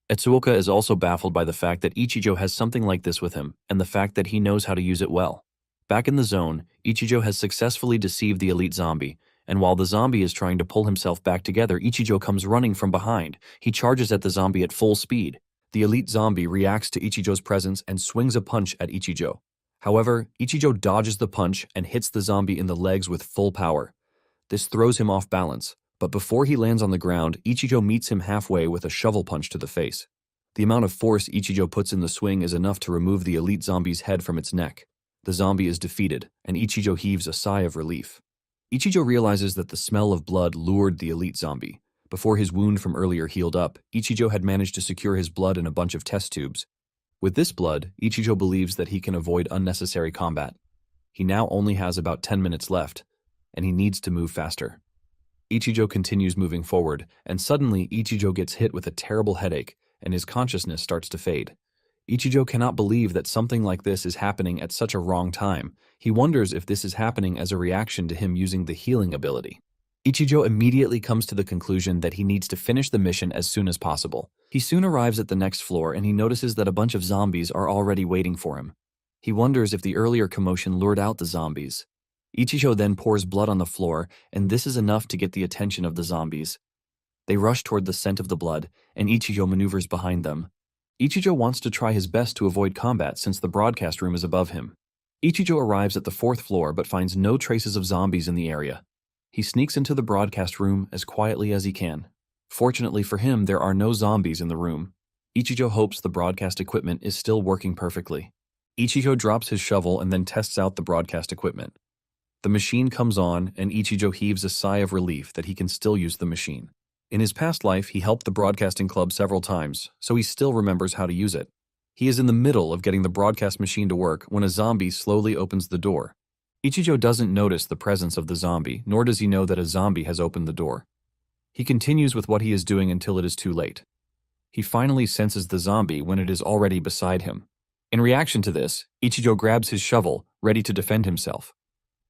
Etsuoka is also baffled by the fact that Ichijo has something like this with him, and the fact that he knows how to use it well. Back in the zone, Ichijo has successfully deceived the elite zombie, and while the zombie is trying to pull himself back together, Ichijo comes running from behind. He charges at the zombie at full speed. The elite zombie reacts to Ichijo's presence and swings a punch at Ichijo. However, Ichijo dodges the punch and hits the zombie in the legs with full power. This throws him off balance, but before he lands on the ground, Ichijo meets him halfway with a shovel punch to the face. The amount of force Ichijo puts in the swing is enough to remove the elite zombie's head from its neck. The zombie is defeated, and Ichijo heaves a sigh of relief. Ichijo realizes that the smell of blood lured the elite zombie. Before his wound from earlier healed up, Ichijo had managed to secure his blood in a bunch of test tubes. With this blood, Ichijo believes that he can avoid unnecessary combat. He now only has about 10 minutes left, and he needs to move faster. Ichijo continues moving forward, and suddenly Ichijo gets hit with a terrible headache, and his consciousness starts to fade. Ichijo cannot believe that something like this is happening at such a wrong time. He wonders if this is happening as a reaction to him using the healing ability. Ichijo immediately comes to the conclusion that he needs to finish the mission as soon as possible. He soon arrives at the next floor and he notices that a bunch of zombies are already waiting for him. He wonders if the earlier commotion lured out the zombies. Ichijo then pours blood on the floor, and this is enough to get the attention of the zombies. They rush toward the scent of the blood, and Ichijo maneuvers behind them. Ichijo wants to try his best to avoid combat since the broadcast room is above him. Ichijo arrives at the 4th floor but finds no traces of zombies in the area. He sneaks into the broadcast room as quietly as he can. Fortunately for him, there are no zombies in the room. Ichijo hopes the broadcast equipment is still working perfectly. Ichijo drops his shovel and then tests out the broadcast equipment. The machine comes on, and Ichijo heaves a sigh of relief that he can still use the machine. In his past life, he helped the broadcasting club several times, so he still remembers how to use it. He is in the middle of getting the broadcast machine to work when a zombie slowly opens the door. Ichijo doesn't notice the presence of the zombie, nor does he know that a zombie has opened the door. He continues with what he is doing until it is too late. He finally senses the zombie when it is already beside him. In reaction to this, Ichijo grabs his shovel, ready to defend himself.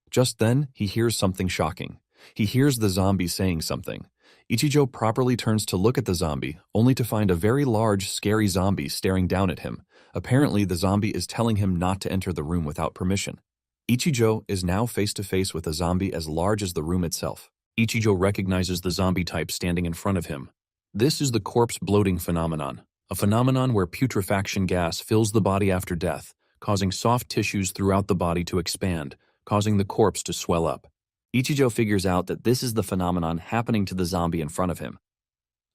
Just then, he hears something shocking. He hears the zombie saying something. Ichijo properly turns to look at the zombie, only to find a very large, scary zombie staring down at him. Apparently, the zombie is telling him not to enter the room without permission. Ichijo is now face to face with a zombie as large as the room itself. Ichijo recognizes the zombie type standing in front of him. This is the corpse bloating phenomenon, a phenomenon where putrefaction gas fills the body after death, causing soft tissues throughout the body to expand, causing the corpse to swell up. Ichijo figures out that this is the phenomenon happening to the zombie in front of him.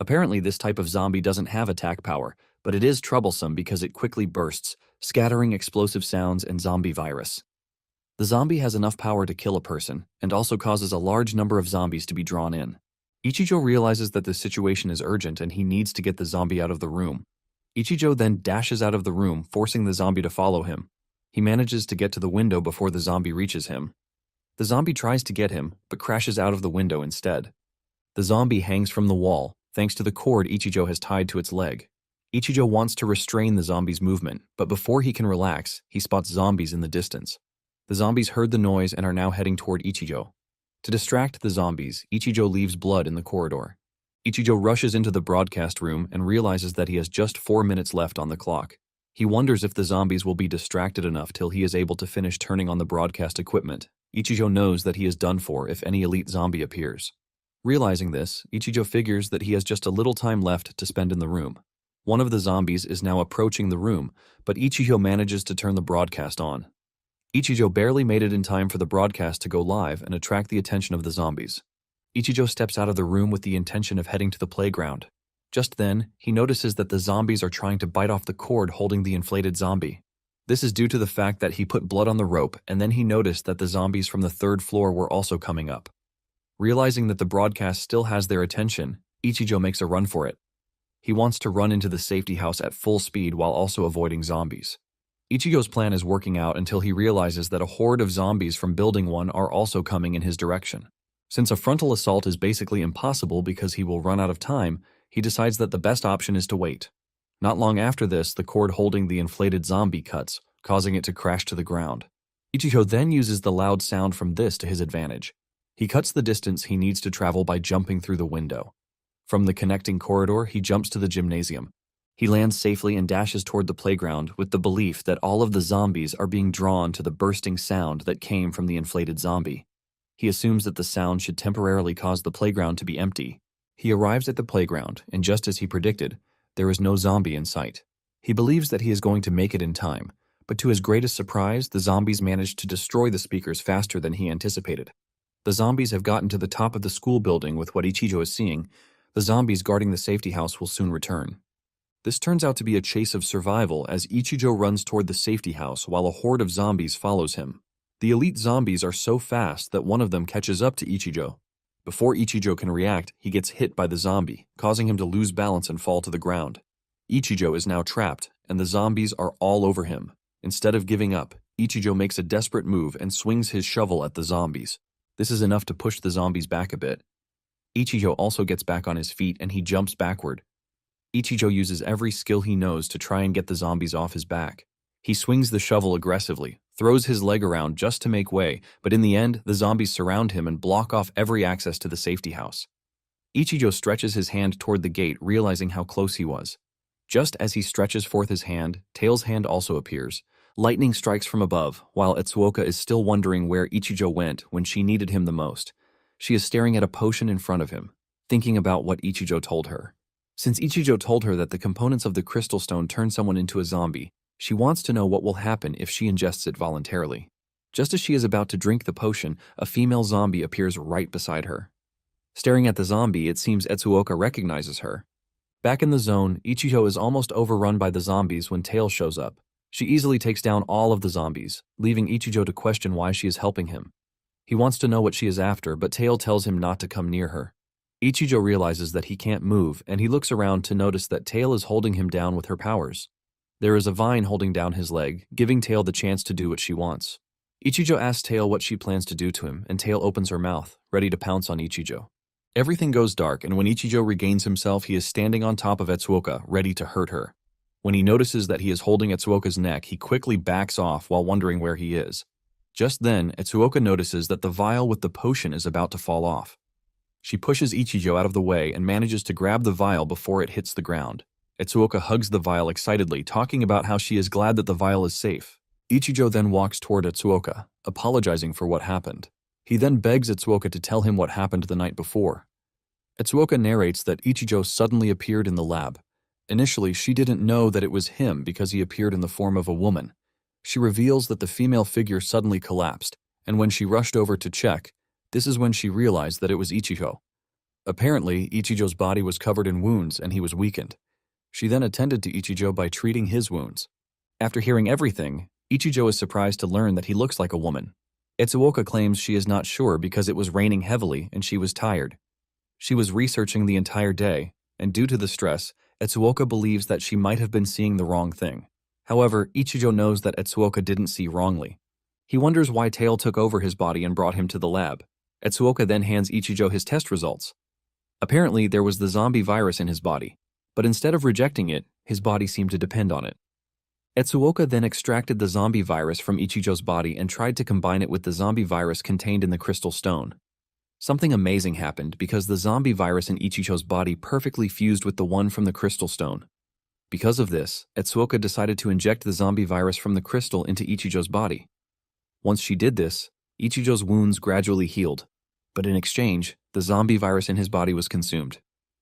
Apparently, this type of zombie doesn't have attack power, but it is troublesome because it quickly bursts, scattering explosive sounds and zombie virus. The zombie has enough power to kill a person, and also causes a large number of zombies to be drawn in. Ichijo realizes that the situation is urgent and he needs to get the zombie out of the room. Ichijo then dashes out of the room, forcing the zombie to follow him. He manages to get to the window before the zombie reaches him. The zombie tries to get him, but crashes out of the window instead. The zombie hangs from the wall, thanks to the cord Ichijo has tied to its leg. Ichijo wants to restrain the zombie's movement, but before he can relax, he spots zombies in the distance. The zombies heard the noise and are now heading toward Ichijo. To distract the zombies, Ichijo leaves blood in the corridor. Ichijo rushes into the broadcast room and realizes that he has just 4 minutes left on the clock. He wonders if the zombies will be distracted enough till he is able to finish turning on the broadcast equipment. Ichijo knows that he is done for if any elite zombie appears. Realizing this, Ichijo figures that he has just a little time left to spend in the room. One of the zombies is now approaching the room, but Ichijo manages to turn the broadcast on. Ichijo barely made it in time for the broadcast to go live and attract the attention of the zombies. Ichijo steps out of the room with the intention of heading to the playground. Just then, he notices that the zombies are trying to bite off the cord holding the inflated zombie. This is due to the fact that he put blood on the rope and then he noticed that the zombies from the third floor were also coming up. Realizing that the broadcast still has their attention, Ichijo makes a run for it. He wants to run into the safety house at full speed while also avoiding zombies. Ichigo's plan is working out until he realizes that a horde of zombies from Building 1 are also coming in his direction. Since a frontal assault is basically impossible because he will run out of time, he decides that the best option is to wait. Not long after this, the cord holding the inflated zombie cuts, causing it to crash to the ground. Ichigo then uses the loud sound from this to his advantage. He cuts the distance he needs to travel by jumping through the window. From the connecting corridor, he jumps to the gymnasium. He lands safely and dashes toward the playground with the belief that all of the zombies are being drawn to the bursting sound that came from the inflated zombie. He assumes that the sound should temporarily cause the playground to be empty. He arrives at the playground, and just as he predicted, there is no zombie in sight. He believes that he is going to make it in time, but to his greatest surprise, the zombies manage to destroy the speakers faster than he anticipated. The zombies have gotten to the top of the school building with what Ichijo is seeing. The zombies guarding the safety house will soon return. This turns out to be a chase of survival as Ichijo runs toward the safety house while a horde of zombies follows him. The elite zombies are so fast that one of them catches up to Ichijo. Before Ichijo can react, he gets hit by the zombie, causing him to lose balance and fall to the ground. Ichijo is now trapped, and the zombies are all over him. Instead of giving up, Ichijo makes a desperate move and swings his shovel at the zombies. This is enough to push the zombies back a bit. Ichijo also gets back on his feet and he jumps backward. Ichijo uses every skill he knows to try and get the zombies off his back. He swings the shovel aggressively, throws his leg around just to make way, but in the end, the zombies surround him and block off every access to the safety house. Ichijo stretches his hand toward the gate, realizing how close he was. Just as he stretches forth his hand, Tail's hand also appears. Lightning strikes from above, while Etsuoka is still wondering where Ichijo went when she needed him the most. She is staring at a potion in front of him, thinking about what Ichijo told her. Since Ichijo told her that the components of the crystal stone turn someone into a zombie, she wants to know what will happen if she ingests it voluntarily. Just as she is about to drink the potion, a female zombie appears right beside her. Staring at the zombie, it seems Etsuoka recognizes her. Back in the zone, Ichijo is almost overrun by the zombies when Tail shows up. She easily takes down all of the zombies, leaving Ichijo to question why she is helping him. He wants to know what she is after, but Tail tells him not to come near her. Ichijo realizes that he can't move, and he looks around to notice that Tail is holding him down with her powers. There is a vine holding down his leg, giving Tail the chance to do what she wants. Ichijo asks Tail what she plans to do to him, and Tail opens her mouth, ready to pounce on Ichijo. Everything goes dark, and when Ichijo regains himself, he is standing on top of Etsuoka, ready to hurt her. When he notices that he is holding Etsuoka's neck, he quickly backs off while wondering where he is. Just then, Etsuoka notices that the vial with the potion is about to fall off. She pushes Ichijo out of the way and manages to grab the vial before it hits the ground. Etsuoka hugs the vial excitedly, talking about how she is glad that the vial is safe. Ichijo then walks toward Etsuoka, apologizing for what happened. He then begs Etsuoka to tell him what happened the night before. Etsuoka narrates that Ichijo suddenly appeared in the lab. Initially, she didn't know that it was him because he appeared in the form of a woman. She reveals that the female figure suddenly collapsed, and when she rushed over to check, this is when she realized that it was Ichijo. Apparently, Ichijo's body was covered in wounds and he was weakened. She then attended to Ichijo by treating his wounds. After hearing everything, Ichijo is surprised to learn that he looks like a woman. Etsuoka claims she is not sure because it was raining heavily and she was tired. She was researching the entire day, and due to the stress, Etsuoka believes that she might have been seeing the wrong thing. However, Ichijo knows that Etsuoka didn't see wrongly. He wonders why Tail took over his body and brought him to the lab. Etsuoka then hands Ichijo his test results. Apparently, there was the zombie virus in his body, but instead of rejecting it, his body seemed to depend on it. Etsuoka then extracted the zombie virus from Ichijo's body and tried to combine it with the zombie virus contained in the crystal stone. Something amazing happened because the zombie virus in Ichijo's body perfectly fused with the one from the crystal stone. Because of this, Etsuoka decided to inject the zombie virus from the crystal into Ichijo's body. Once she did this, Ichijo's wounds gradually healed, but in exchange, the zombie virus in his body was consumed.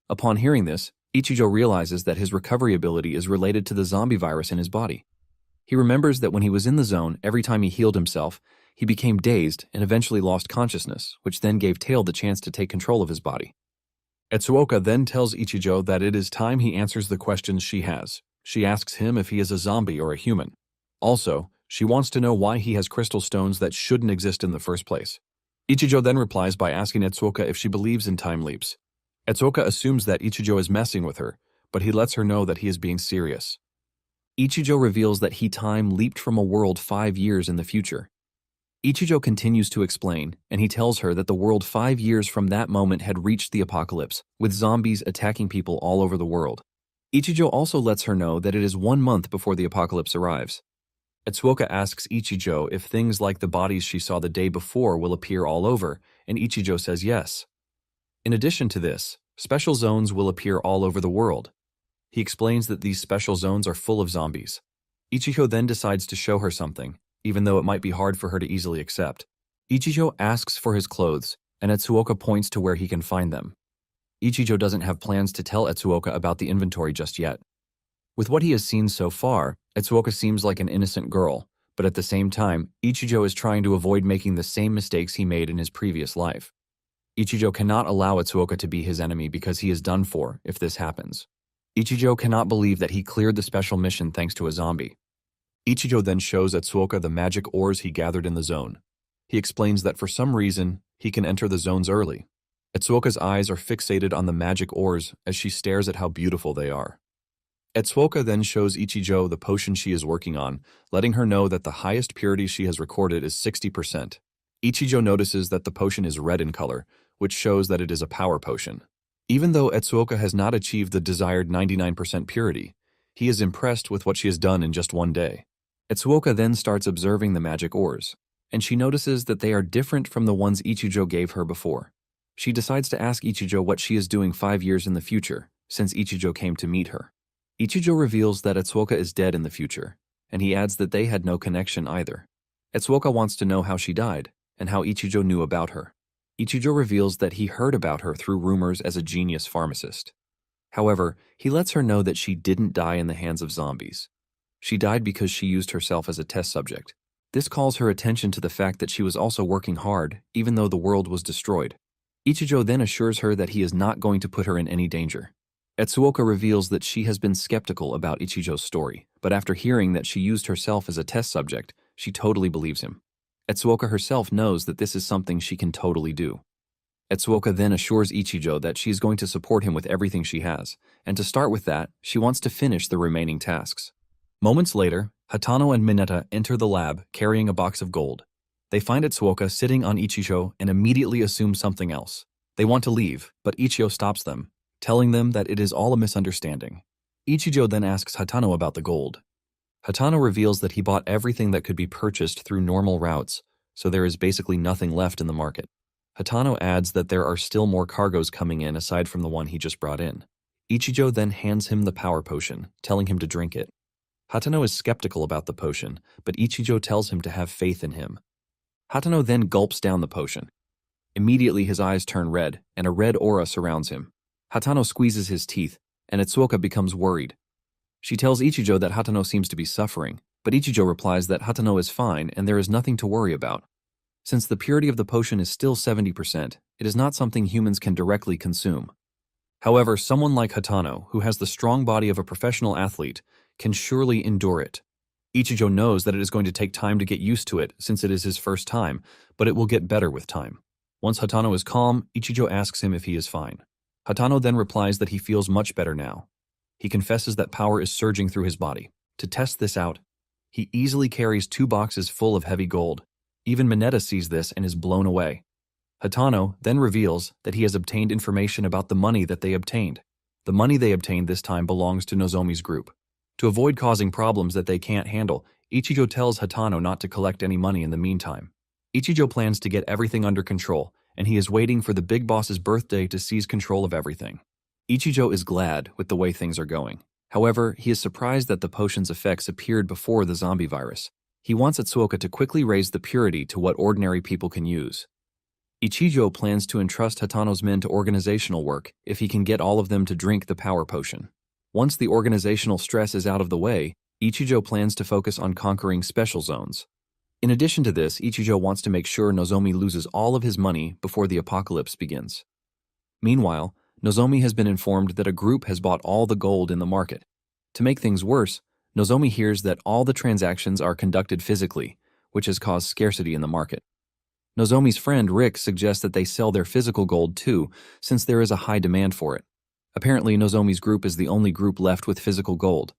Upon hearing this, Ichijo realizes that his recovery ability is related to the zombie virus in his body. He remembers that when he was in the zone, every time he healed himself, he became dazed and eventually lost consciousness, which then gave Tail the chance to take control of his body. Etsuoka then tells Ichijo that it is time he answers the questions she has. She asks him if he is a zombie or a human. Also, she wants to know why he has crystal stones that shouldn't exist in the first place. Ichijo then replies by asking Etsuoka if she believes in time leaps. Etsuoka assumes that Ichijo is messing with her, but he lets her know that he is being serious. Ichijo reveals that he time leaped from a world 5 years in the future. Ichijo continues to explain, and he tells her that the world 5 years from that moment had reached the apocalypse, with zombies attacking people all over the world. Ichijo also lets her know that it is 1 month before the apocalypse arrives. Etsuoka asks Ichijo if things like the bodies she saw the day before will appear all over, and Ichijo says yes. In addition to this, special zones will appear all over the world. He explains that these special zones are full of zombies. Ichijo then decides to show her something, even though it might be hard for her to easily accept. Ichijo asks for his clothes, and Etsuoka points to where he can find them. Ichijo doesn't have plans to tell Etsuoka about the inventory just yet. With what he has seen so far, Etsuoka seems like an innocent girl, but at the same time, Ichijo is trying to avoid making the same mistakes he made in his previous life. Ichijo cannot allow Etsuoka to be his enemy because he is done for if this happens. Ichijo cannot believe that he cleared the special mission thanks to a zombie. Ichijo then shows Etsuoka the magic ores he gathered in the zone. He explains that for some reason, he can enter the zones early. Etsuoka's eyes are fixated on the magic ores as she stares at how beautiful they are. Etsuoka then shows Ichijo the potion she is working on, letting her know that the highest purity she has recorded is 60%. Ichijo notices that the potion is red in color, which shows that it is a power potion. Even though Etsuoka has not achieved the desired 99% purity, he is impressed with what she has done in just 1 day. Etsuoka then starts observing the magic ores, and she notices that they are different from the ones Ichijo gave her before. She decides to ask Ichijo what she is doing 5 years in the future, since Ichijo came to meet her. Ichijo reveals that Etsuoka is dead in the future, and he adds that they had no connection either. Etsuoka wants to know how she died, and how Ichijo knew about her. Ichijo reveals that he heard about her through rumors as a genius pharmacist. However, he lets her know that she didn't die in the hands of zombies. She died because she used herself as a test subject. This calls her attention to the fact that she was also working hard, even though the world was destroyed. Ichijo then assures her that he is not going to put her in any danger. Etsuoka reveals that she has been skeptical about Ichijo's story, but after hearing that she used herself as a test subject, she totally believes him. Etsuoka herself knows that this is something she can totally do. Etsuoka then assures Ichijo that she is going to support him with everything she has, and to start with that, she wants to finish the remaining tasks. Moments later, Hatano and Mineta enter the lab carrying a box of gold. They find Etsuoka sitting on Ichijo and immediately assume something else. They want to leave, but Ichijo stops them, telling them that it is all a misunderstanding. Ichijo then asks Hatano about the gold. Hatano reveals that he bought everything that could be purchased through normal routes, so there is basically nothing left in the market. Hatano adds that there are still more cargoes coming in aside from the one he just brought in. Ichijo then hands him the power potion, telling him to drink it. Hatano is skeptical about the potion, but Ichijo tells him to have faith in him. Hatano then gulps down the potion. Immediately his eyes turn red, and a red aura surrounds him. Hatano squeezes his teeth, and Etsuoka becomes worried. She tells Ichijo that Hatano seems to be suffering, but Ichijo replies that Hatano is fine and there is nothing to worry about. Since the purity of the potion is still 70%, it is not something humans can directly consume. However, someone like Hatano, who has the strong body of a professional athlete, can surely endure it. Ichijo knows that it is going to take time to get used to it since it is his first time, but it will get better with time. Once Hatano is calm, Ichijo asks him if he is fine. Hatano then replies that he feels much better now. He confesses that power is surging through his body. To test this out, he easily carries 2 boxes full of heavy gold. Even Mineta sees this and is blown away. Hatano then reveals that he has obtained information about the money that they obtained. The money they obtained this time belongs to Nozomi's group. To avoid causing problems that they can't handle, Ichijo tells Hatano not to collect any money in the meantime. Ichijo plans to get everything under control, and he is waiting for the big boss's birthday to seize control of everything. Ichijo is glad with the way things are going. However, he is surprised that the potion's effects appeared before the zombie virus. He wants Etsuoka to quickly raise the purity to what ordinary people can use. Ichijo plans to entrust Hatano's men to organizational work if he can get all of them to drink the power potion. Once the organizational stress is out of the way, Ichijo plans to focus on conquering special zones. In addition to this, Ichijo wants to make sure Nozomi loses all of his money before the apocalypse begins. Meanwhile, Nozomi has been informed that a group has bought all the gold in the market. To make things worse, Nozomi hears that all the transactions are conducted physically, which has caused scarcity in the market. Nozomi's friend Rick suggests that they sell their physical gold too, since there is a high demand for it. Apparently, Nozomi's group is the only group left with physical gold.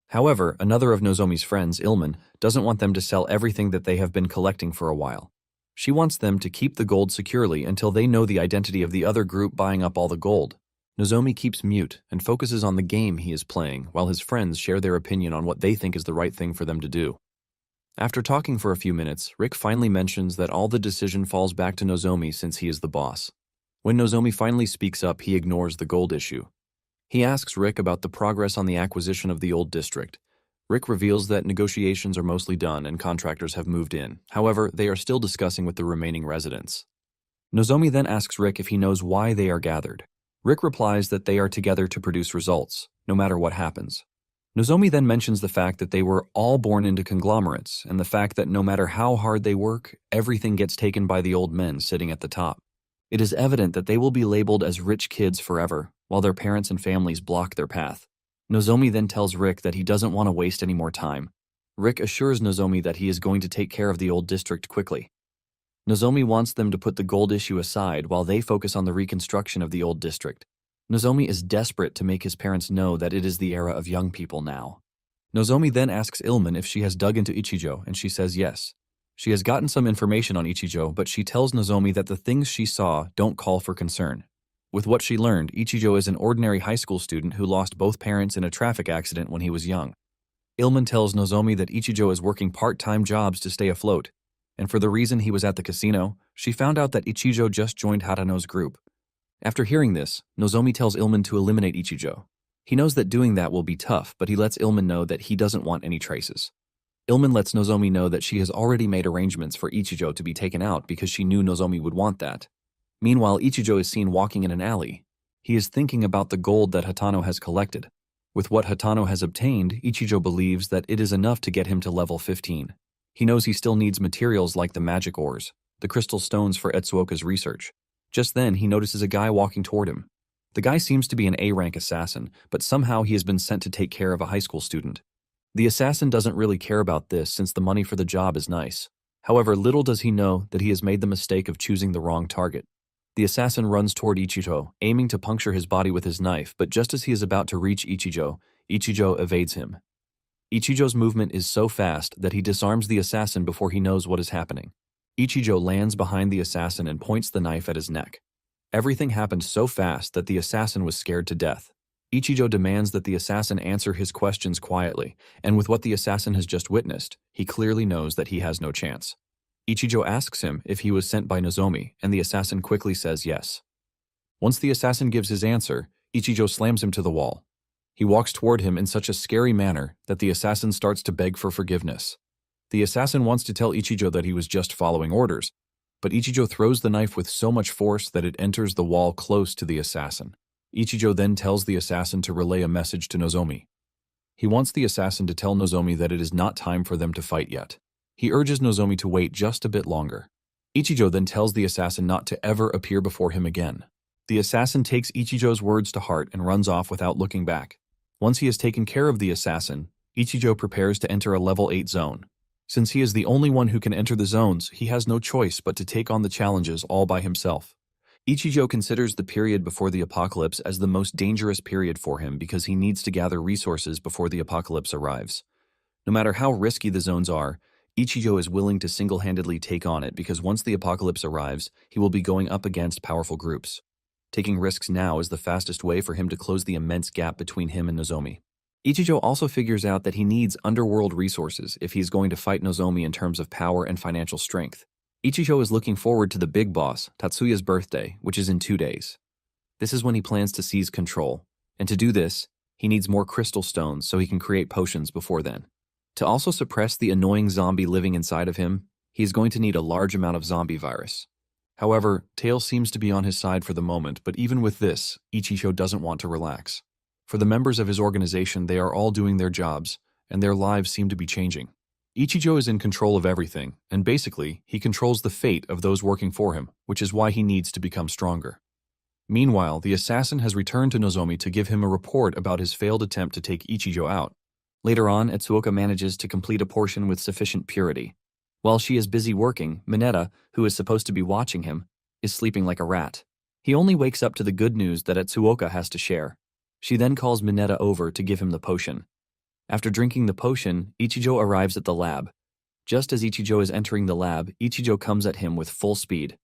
However, another of Nozomi's friends, Ilman, doesn't want them to sell everything that they have been collecting for a while. She wants them to keep the gold securely until they know the identity of the other group buying up all the gold. Nozomi keeps mute and focuses on the game he is playing, while his friends share their opinion on what they think is the right thing for them to do. After talking for a few minutes, Rick finally mentions that all the decision falls back to Nozomi since he is the boss. When Nozomi finally speaks up, he ignores the gold issue. He asks Rick about the progress on the acquisition of the old district. Rick reveals that negotiations are mostly done and contractors have moved in. However, they are still discussing with the remaining residents. Nozomi then asks Rick if he knows why they are gathered. Rick replies that they are together to produce results, no matter what happens. Nozomi then mentions the fact that they were all born into conglomerates and the fact that no matter how hard they work, everything gets taken by the old men sitting at the top. It is evident that they will be labeled as rich kids forever, while their parents and families block their path. Nozomi then tells Rick that he doesn't want to waste any more time. Rick assures Nozomi that he is going to take care of the old district quickly. Nozomi wants them to put the gold issue aside while they focus on the reconstruction of the old district. Nozomi is desperate to make his parents know that it is the era of young people now. Nozomi then asks Ilman if she has dug into Ichijo, and she says yes. She has gotten some information on Ichijo, but she tells Nozomi that the things she saw don't call for concern. With what she learned, Ichijo is an ordinary high school student who lost both parents in a traffic accident when he was young. Ilman tells Nozomi that Ichijo is working part-time jobs to stay afloat, and for the reason he was at the casino, she found out that Ichijo just joined Hatano's group. After hearing this, Nozomi tells Ilman to eliminate Ichijo. He knows that doing that will be tough, but he lets Ilman know that he doesn't want any traces. Ilman lets Nozomi know that she has already made arrangements for Ichijo to be taken out because she knew Nozomi would want that. Meanwhile, Ichijo is seen walking in an alley. He is thinking about the gold that Hatano has collected. With what Hatano has obtained, Ichijo believes that it is enough to get him to level 15. He knows he still needs materials like the magic ores, the crystal stones for Etsuoka's research. Just then, he notices a guy walking toward him. The guy seems to be an A-rank assassin, but somehow he has been sent to take care of a high school student. The assassin doesn't really care about this since the money for the job is nice. However, little does he know that he has made the mistake of choosing the wrong target. The assassin runs toward Ichijo, aiming to puncture his body with his knife, but just as he is about to reach Ichijo, Ichijo evades him. Ichijo's movement is so fast that he disarms the assassin before he knows what is happening. Ichijo lands behind the assassin and points the knife at his neck. Everything happened so fast that the assassin was scared to death. Ichijo demands that the assassin answer his questions quietly, and with what the assassin has just witnessed, he clearly knows that he has no chance. Ichijo asks him if he was sent by Nozomi, and the assassin quickly says yes. Once the assassin gives his answer, Ichijo slams him to the wall. He walks toward him in such a scary manner that the assassin starts to beg for forgiveness. The assassin wants to tell Ichijo that he was just following orders, but Ichijo throws the knife with so much force that it enters the wall close to the assassin. Ichijo then tells the assassin to relay a message to Nozomi. He wants the assassin to tell Nozomi that it is not time for them to fight yet. He urges Nozomi to wait just a bit longer. Ichijo then tells the assassin not to ever appear before him again. The assassin takes Ichijo's words to heart and runs off without looking back. Once he has taken care of the assassin, Ichijo prepares to enter a level 8 zone. Since he is the only one who can enter the zones, he has no choice but to take on the challenges all by himself. Ichijo considers the period before the apocalypse as the most dangerous period for him because he needs to gather resources before the apocalypse arrives. No matter how risky the zones are, Ichijo is willing to single-handedly take on it because once the apocalypse arrives, he will be going up against powerful groups. Taking risks now is the fastest way for him to close the immense gap between him and Nozomi. Ichijo also figures out that he needs underworld resources if he is going to fight Nozomi in terms of power and financial strength. Ichijo is looking forward to the big boss, Tatsuya's birthday, which is in 2 days. This is when he plans to seize control, and to do this, he needs more crystal stones so he can create potions before then. To also suppress the annoying zombie living inside of him, he is going to need a large amount of zombie virus. However, Tails seems to be on his side for the moment, but even with this, Ichijo doesn't want to relax. For the members of his organization, they are all doing their jobs, and their lives seem to be changing. Ichijo is in control of everything, and basically, he controls the fate of those working for him, which is why he needs to become stronger. Meanwhile, the assassin has returned to Nozomi to give him a report about his failed attempt to take Ichijo out. Later on, Etsuoka manages to complete a portion with sufficient purity. While she is busy working, Mineta, who is supposed to be watching him, is sleeping like a rat. He only wakes up to the good news that Etsuoka has to share. She then calls Mineta over to give him the potion. After drinking the potion, Ichijo arrives at the lab. Just as Ichijo is entering the lab, Ichijo comes at him with full speed.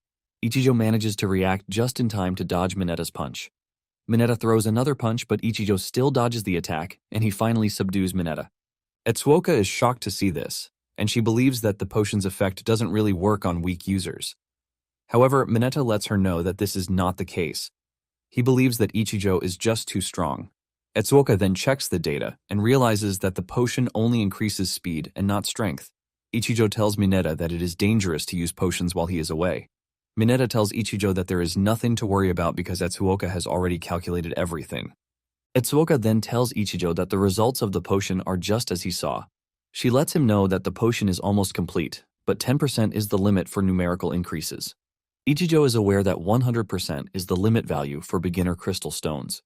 Ichijo manages to react just in time to dodge Mineta's punch. Mineta throws another punch, but Ichijo still dodges the attack, and he finally subdues Mineta. Etsuoka is shocked to see this, and she believes that the potion's effect doesn't really work on weak users. However, Mineta lets her know that this is not the case. He believes that Ichijo is just too strong. Etsuoka then checks the data and realizes that the potion only increases speed and not strength. Ichijo tells Mineta that it is dangerous to use potions while he is away. Mineta tells Ichijo that there is nothing to worry about because Etsuoka has already calculated everything. Etsuoka then tells Ichijo that the results of the potion are just as he saw. She lets him know that the potion is almost complete, but 10% is the limit for numerical increases. Ichijo is aware that 100% is the limit value for beginner crystal stones.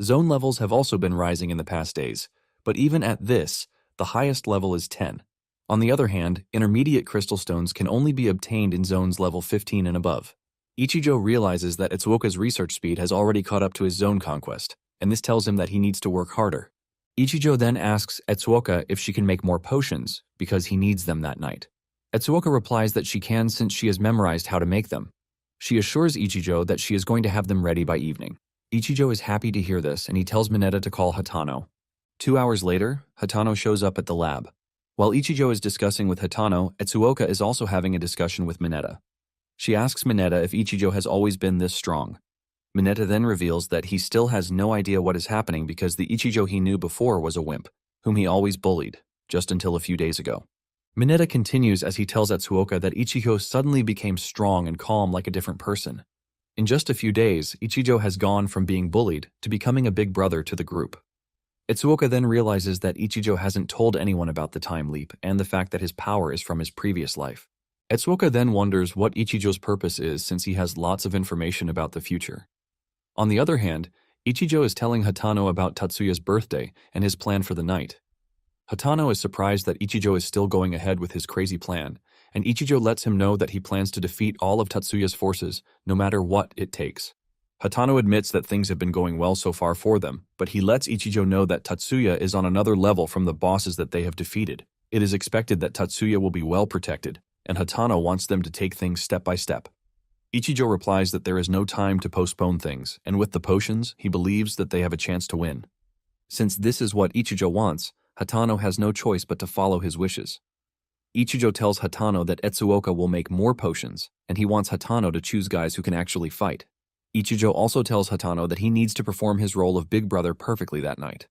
Zone levels have also been rising in the past days, but even at this, the highest level is 10. On the other hand, intermediate crystal stones can only be obtained in zones level 15 and above. Ichijo realizes that Etsuoka's research speed has already caught up to his zone conquest, and this tells him that he needs to work harder. Ichijo then asks Etsuoka if she can make more potions, because he needs them that night. Etsuoka replies that she can since she has memorized how to make them. She assures Ichijo that she is going to have them ready by evening. Ichijo is happy to hear this, and he tells Mineta to call Hatano. 2 hours later, Hatano shows up at the lab. While Ichijo is discussing with Hatano, Etsuoka is also having a discussion with Mineta. She asks Mineta if Ichijo has always been this strong. Mineta then reveals that he still has no idea what is happening because the Ichijo he knew before was a wimp, whom he always bullied, just until a few days ago. Mineta continues as he tells Etsuoka that Ichijo suddenly became strong and calm like a different person. In just a few days, Ichijo has gone from being bullied to becoming a big brother to the group. Etsuoka then realizes that Ichijo hasn't told anyone about the time leap and the fact that his power is from his previous life. Etsuoka then wonders what Ichijo's purpose is since he has lots of information about the future. On the other hand, Ichijo is telling Hatano about Tatsuya's birthday and his plan for the night. Hatano is surprised that Ichijo is still going ahead with his crazy plan, and Ichijo lets him know that he plans to defeat all of Tatsuya's forces, no matter what it takes. Hatano admits that things have been going well so far for them, but he lets Ichijo know that Tatsuya is on another level from the bosses that they have defeated. It is expected that Tatsuya will be well protected, and Hatano wants them to take things step by step. Ichijo replies that there is no time to postpone things, and with the potions, he believes that they have a chance to win. Since this is what Ichijo wants, Hatano has no choice but to follow his wishes. Ichijo tells Hatano that Etsuoka will make more potions, and he wants Hatano to choose guys who can actually fight. Ichijo also tells Hatano that he needs to perform his role of big brother perfectly that night.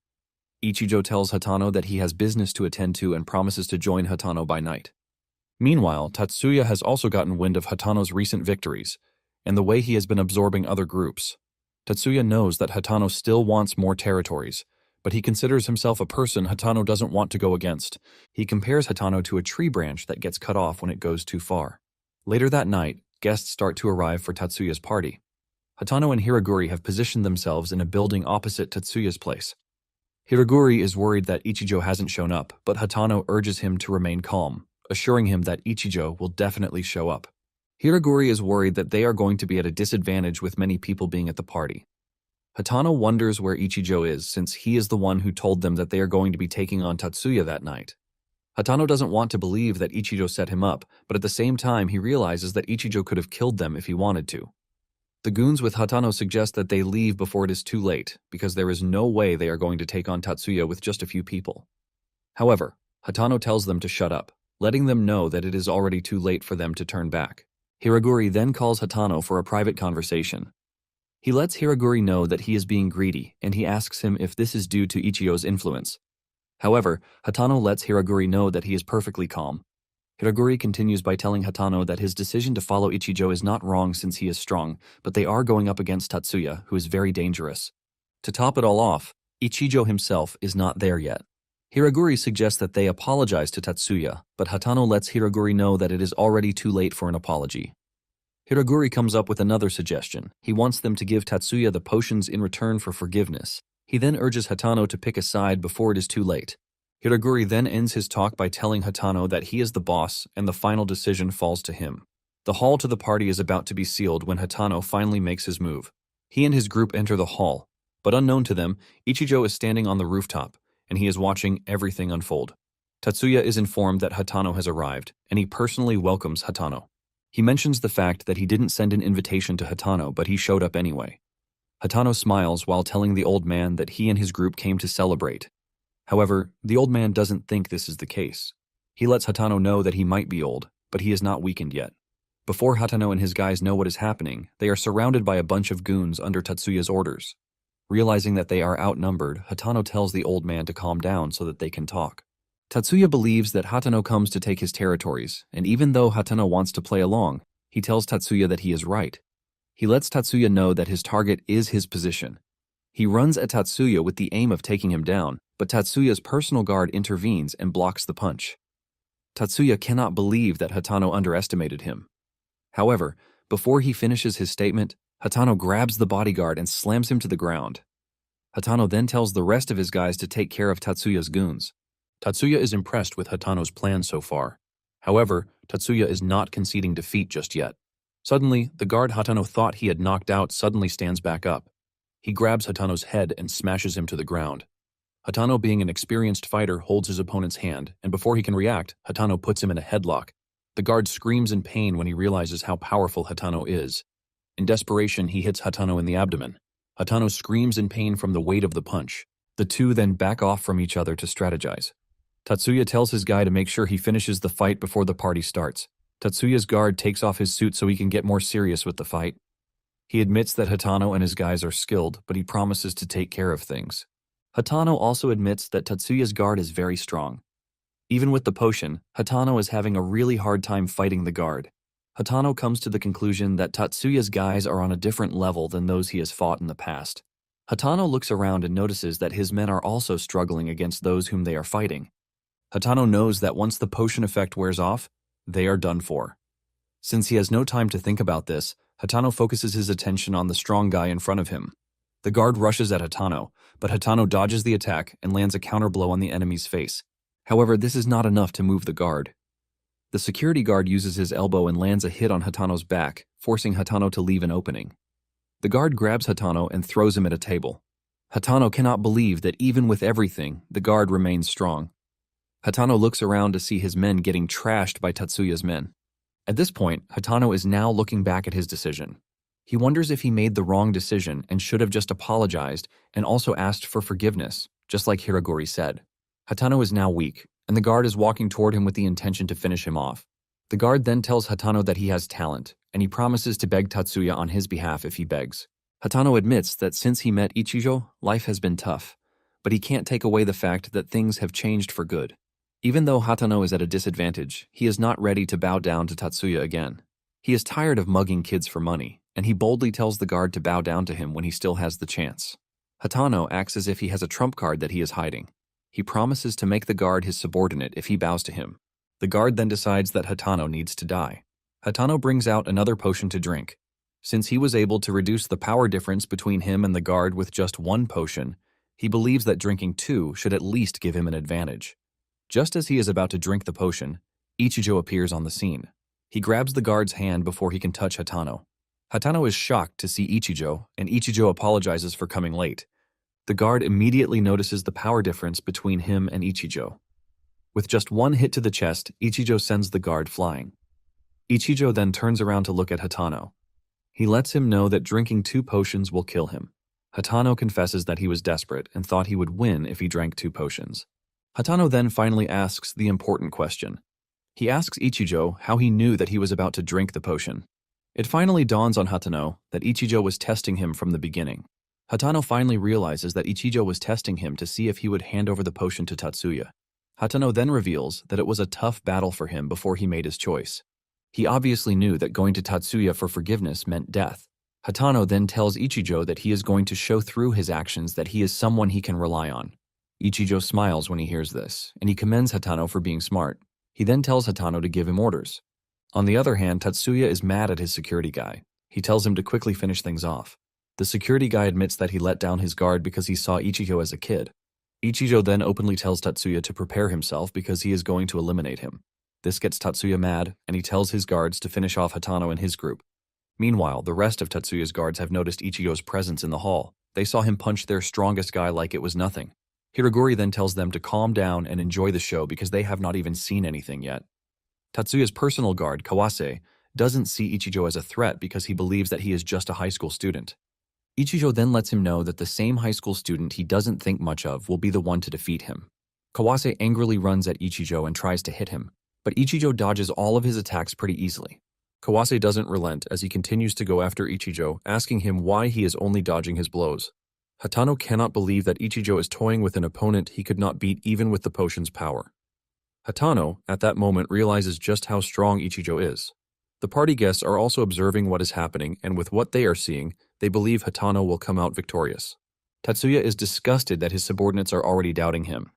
Ichijo tells Hatano that he has business to attend to and promises to join Hatano by night. Meanwhile, Tatsuya has also gotten wind of Hatano's recent victories, and the way he has been absorbing other groups. Tatsuya knows that Hatano still wants more territories, but he considers himself a person Hatano doesn't want to go against. He compares Hatano to a tree branch that gets cut off when it goes too far. Later that night, guests start to arrive for Tatsuya's party. Hatano and Hiraguri have positioned themselves in a building opposite Tatsuya's place. Hiraguri is worried that Ichijo hasn't shown up, but Hatano urges him to remain calm, assuring him that Ichijo will definitely show up. Hiraguri is worried that they are going to be at a disadvantage with many people being at the party. Hatano wonders where Ichijo is since he is the one who told them that they are going to be taking on Tatsuya that night. Hatano doesn't want to believe that Ichijo set him up, but at the same time he realizes that Ichijo could have killed them if he wanted to. The goons with Hatano suggest that they leave before it is too late, because there is no way they are going to take on Tatsuya with just a few people. However, Hatano tells them to shut up, letting them know that it is already too late for them to turn back. Hiraguri then calls Hatano for a private conversation. He lets Hiraguri know that he is being greedy, and he asks him if this is due to Ichijo's influence. However, Hatano lets Hiraguri know that he is perfectly calm. Hiraguri continues by telling Hatano that his decision to follow Ichijo is not wrong since he is strong, but they are going up against Tatsuya, who is very dangerous. To top it all off, Ichijo himself is not there yet. Hiraguri suggests that they apologize to Tatsuya, but Hatano lets Hiraguri know that it is already too late for an apology. Hiraguri comes up with another suggestion. He wants them to give Tatsuya the potions in return for forgiveness. He then urges Hatano to pick a side before it is too late. Hiraguri then ends his talk by telling Hatano that he is the boss and the final decision falls to him. The hall to the party is about to be sealed when Hatano finally makes his move. He and his group enter the hall, but unknown to them, Ichijo is standing on the rooftop, and he is watching everything unfold. Tatsuya is informed that Hatano has arrived, and he personally welcomes Hatano. He mentions the fact that he didn't send an invitation to Hatano, but he showed up anyway. Hatano smiles while telling the old man that he and his group came to celebrate. However, the old man doesn't think this is the case. He lets Hatano know that he might be old, but he is not weakened yet. Before Hatano and his guys know what is happening, they are surrounded by a bunch of goons under Tatsuya's orders. Realizing that they are outnumbered, Hatano tells the old man to calm down so that they can talk. Tatsuya believes that Hatano comes to take his territories, and even though Hatano wants to play along, he tells Tatsuya that he is right. He lets Tatsuya know that his target is his position. He runs at Tatsuya with the aim of taking him down, but Tatsuya's personal guard intervenes and blocks the punch. Tatsuya cannot believe that Hatano underestimated him. However, before he finishes his statement, Hatano grabs the bodyguard and slams him to the ground. Hatano then tells the rest of his guys to take care of Tatsuya's goons. Tatsuya is impressed with Hatano's plan so far. However, Tatsuya is not conceding defeat just yet. Suddenly, the guard Hatano thought he had knocked out suddenly stands back up. He grabs Hatano's head and smashes him to the ground. Hatano, being an experienced fighter, holds his opponent's hand, and before he can react, Hatano puts him in a headlock. The guard screams in pain when he realizes how powerful Hatano is. In desperation, he hits Hatano in the abdomen. Hatano screams in pain from the weight of the punch. The two then back off from each other to strategize. Tatsuya tells his guy to make sure he finishes the fight before the party starts. Tatsuya's guard takes off his suit so he can get more serious with the fight. He admits that Hatano and his guys are skilled, but he promises to take care of things. Hatano also admits that Tatsuya's guard is very strong. Even with the potion, Hatano is having a really hard time fighting the guard. Hatano comes to the conclusion that Tatsuya's guys are on a different level than those he has fought in the past. Hatano looks around and notices that his men are also struggling against those whom they are fighting. Hatano knows that once the potion effect wears off, they are done for. Since he has no time to think about this, Hatano focuses his attention on the strong guy in front of him. The guard rushes at Hatano, but Hatano dodges the attack and lands a counterblow on the enemy's face. However, this is not enough to move the guard. The security guard uses his elbow and lands a hit on Hatano's back, forcing Hatano to leave an opening. The guard grabs Hatano and throws him at a table. Hatano cannot believe that even with everything, the guard remains strong. Hatano looks around to see his men getting trashed by Tatsuya's men. At this point, Hatano is now looking back at his decision. He wonders if he made the wrong decision and should have just apologized and also asked for forgiveness, just like Hiraguri said. Hatano is now weak, and the guard is walking toward him with the intention to finish him off. The guard then tells Hatano that he has talent, and he promises to beg Tatsuya on his behalf if he begs. Hatano admits that since he met Ichijo, life has been tough, but he can't take away the fact that things have changed for good. Even though Hatano is at a disadvantage, he is not ready to bow down to Tatsuya again. He is tired of mugging kids for money, and he boldly tells the guard to bow down to him when he still has the chance. Hatano acts as if he has a trump card that he is hiding. He promises to make the guard his subordinate if he bows to him. The guard then decides that Hatano needs to die. Hatano brings out another potion to drink. Since he was able to reduce the power difference between him and the guard with just one potion, he believes that drinking two should at least give him an advantage. Just as he is about to drink the potion, Ichijo appears on the scene. He grabs the guard's hand before he can touch Hatano. Hatano is shocked to see Ichijo, and Ichijo apologizes for coming late. The guard immediately notices the power difference between him and Ichijo. With just one hit to the chest, Ichijo sends the guard flying. Ichijo then turns around to look at Hatano. He lets him know that drinking two potions will kill him. Hatano confesses that he was desperate and thought he would win if he drank two potions. Hatano then finally asks the important question. He asks Ichijo how he knew that he was about to drink the potion. It finally dawns on Hatano that Ichijo was testing him from the beginning. Hatano finally realizes that Ichijo was testing him to see if he would hand over the potion to Tatsuya. Hatano then reveals that it was a tough battle for him before he made his choice. He obviously knew that going to Tatsuya for forgiveness meant death. Hatano then tells Ichijo that he is going to show through his actions that he is someone he can rely on. Ichijo smiles when he hears this, and he commends Hatano for being smart. He then tells Hatano to give him orders. On the other hand, Tatsuya is mad at his security guy. He tells him to quickly finish things off. The security guy admits that he let down his guard because he saw Ichijo as a kid. Ichijo then openly tells Tatsuya to prepare himself because he is going to eliminate him. This gets Tatsuya mad, and he tells his guards to finish off Hatano and his group. Meanwhile, the rest of Tatsuya's guards have noticed Ichijo's presence in the hall. They saw him punch their strongest guy like it was nothing. Hiroguri then tells them to calm down and enjoy the show because they have not even seen anything yet. Tatsuya's personal guard, Kawase, doesn't see Ichijo as a threat because he believes that he is just a high school student. Ichijo then lets him know that the same high school student he doesn't think much of will be the one to defeat him. Kawase angrily runs at Ichijo and tries to hit him, but Ichijo dodges all of his attacks pretty easily. Kawase doesn't relent as he continues to go after Ichijo, asking him why he is only dodging his blows. Hatano cannot believe that Ichijo is toying with an opponent he could not beat even with the potion's power. Hatano, at that moment, realizes just how strong Ichijo is. The party guests are also observing what is happening, and with what they are seeing, they believe Hatano will come out victorious. Tatsuya is disgusted that his subordinates are already doubting him.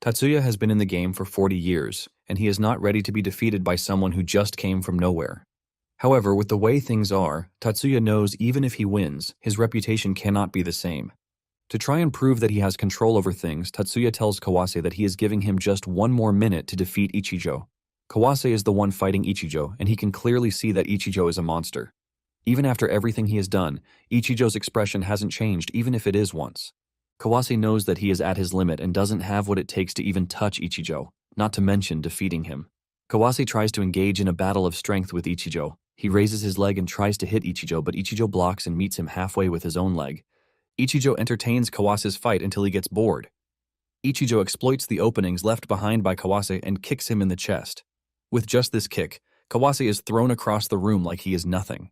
Tatsuya has been in the game for 40 years, and he is not ready to be defeated by someone who just came from nowhere. However, with the way things are, Tatsuya knows even if he wins, his reputation cannot be the same. To try and prove that he has control over things, Tatsuya tells Kawase that he is giving him just one more minute to defeat Ichijo. Kawase is the one fighting Ichijo, and he can clearly see that Ichijo is a monster. Even after everything he has done, Ichijo's expression hasn't changed even if it is once. Kawase knows that he is at his limit and doesn't have what it takes to even touch Ichijo, not to mention defeating him. Kawase tries to engage in a battle of strength with Ichijo. He raises his leg and tries to hit Ichijo, but Ichijo blocks and meets him halfway with his own leg. Ichijo entertains Kawase's fight until he gets bored. Ichijo exploits the openings left behind by Kawase and kicks him in the chest. With just this kick, Kawase is thrown across the room like he is nothing.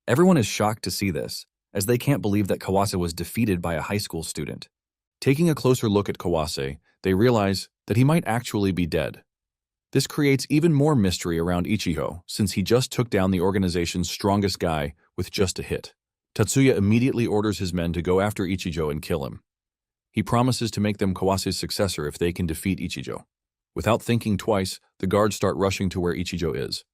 Everyone is shocked to see this, as they can't believe that Kawase was defeated by a high school student. Taking a closer look at Kawase, they realize that he might actually be dead. This creates even more mystery around Ichijo, since he just took down the organization's strongest guy with just a hit. Tatsuya immediately orders his men to go after Ichijo and kill him. He promises to make them Kawase's successor if they can defeat Ichijo. Without thinking twice, the guards start rushing to where Ichijo is.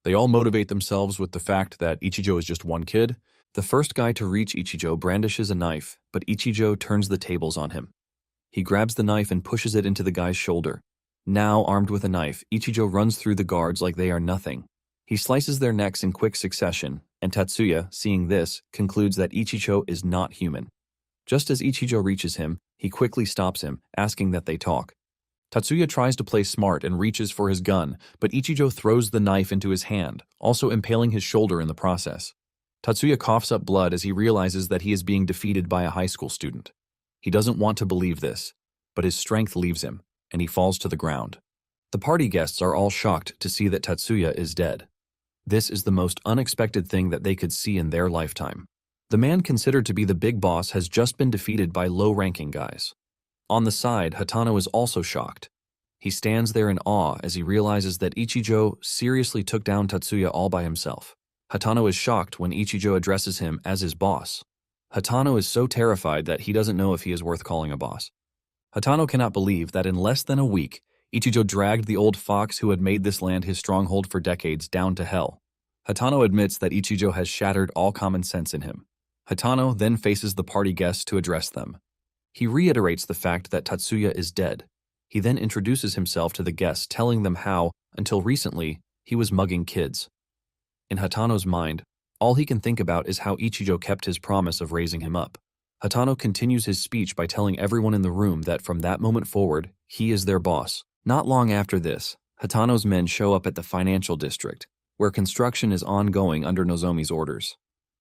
They all motivate themselves with the fact that Ichijo is just one kid. The first guy to reach Ichijo brandishes a knife, but Ichijo turns the tables on him. He grabs the knife and pushes it into the guy's shoulder. Now, armed with a knife, Ichijo runs through the guards like they are nothing. He slices their necks in quick succession, and Tatsuya, seeing this, concludes that Ichijo is not human. Just as Ichijo reaches him, he quickly stops him, asking that they talk. Tatsuya tries to play smart and reaches for his gun, but Ichijo throws the knife into his hand, also impaling his shoulder in the process. Tatsuya coughs up blood as he realizes that he is being defeated by a high school student. He doesn't want to believe this, but his strength leaves him, and he falls to the ground. The party guests are all shocked to see that Tatsuya is dead. This is the most unexpected thing that they could see in their lifetime. The man considered to be the big boss has just been defeated by low-ranking guys. On the side, Hatano is also shocked. He stands there in awe as he realizes that Ichijo seriously took down Tatsuya all by himself. Hatano is shocked when Ichijo addresses him as his boss. Hatano is so terrified that he doesn't know if he is worth calling a boss. Hatano cannot believe that in less than a week, Ichijo dragged the old fox who had made this land his stronghold for decades down to hell. Hatano admits that Ichijo has shattered all common sense in him. Hatano then faces the party guests to address them. He reiterates the fact that Tatsuya is dead. He then introduces himself to the guests, telling them how, until recently, he was mugging kids. In Hatano's mind, all he can think about is how Ichijo kept his promise of raising him up. Hatano continues his speech by telling everyone in the room that from that moment forward, he is their boss. Not long after this, Hatano's men show up at the financial district, where construction is ongoing under Nozomi's orders.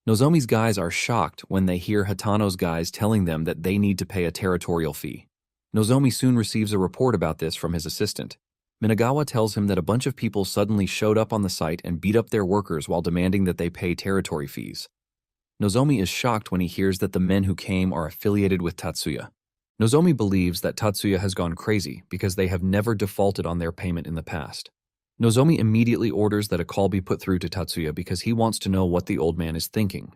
Nozomi's guys are shocked when they hear Hatano's guys telling them that they need to pay a territorial fee. Nozomi soon receives a report about this from his assistant. Minagawa tells him that a bunch of people suddenly showed up on the site and beat up their workers while demanding that they pay territory fees. Nozomi is shocked when he hears that the men who came are affiliated with Tatsuya. Nozomi believes that Tatsuya has gone crazy because they have never defaulted on their payment in the past. Nozomi immediately orders that a call be put through to Tatsuya because he wants to know what the old man is thinking.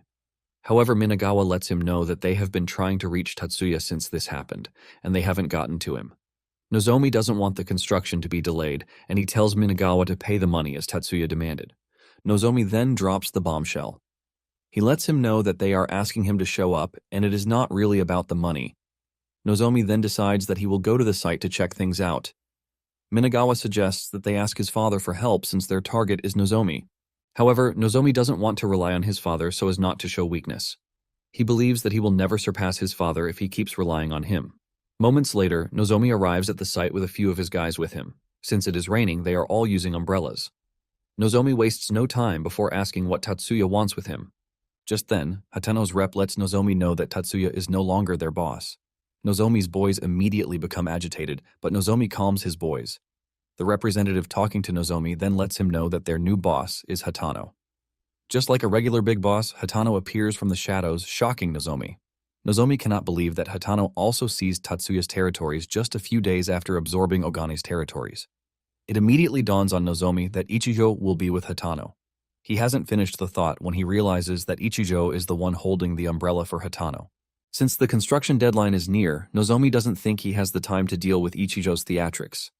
However, Minagawa lets him know that they have been trying to reach Tatsuya since this happened, and they haven't gotten to him. Nozomi doesn't want the construction to be delayed, and he tells Minagawa to pay the money as Tatsuya demanded. Nozomi then drops the bombshell. He lets him know that they are asking him to show up, and it is not really about the money. Nozomi then decides that he will go to the site to check things out. Minagawa suggests that they ask his father for help since their target is Nozomi. However, Nozomi doesn't want to rely on his father so as not to show weakness. He believes that he will never surpass his father if he keeps relying on him. Moments later, Nozomi arrives at the site with a few of his guys with him. Since it is raining, they are all using umbrellas. Nozomi wastes no time before asking what Tatsuya wants with him. Just then, Hatano's rep lets Nozomi know that Tatsuya is no longer their boss. Nozomi's boys immediately become agitated, but Nozomi calms his boys. The representative talking to Nozomi then lets him know that their new boss is Hatano. Just like a regular big boss, Hatano appears from the shadows, shocking Nozomi. Nozomi cannot believe that Hatano also seized Tatsuya's territories just a few days after absorbing Ogani's territories. It immediately dawns on Nozomi that Ichijo will be with Hatano. He hasn't finished the thought when he realizes that Ichijo is the one holding the umbrella for Hatano. Since the construction deadline is near, Nozomi doesn't think he has the time to deal with Ichijo's theatrics.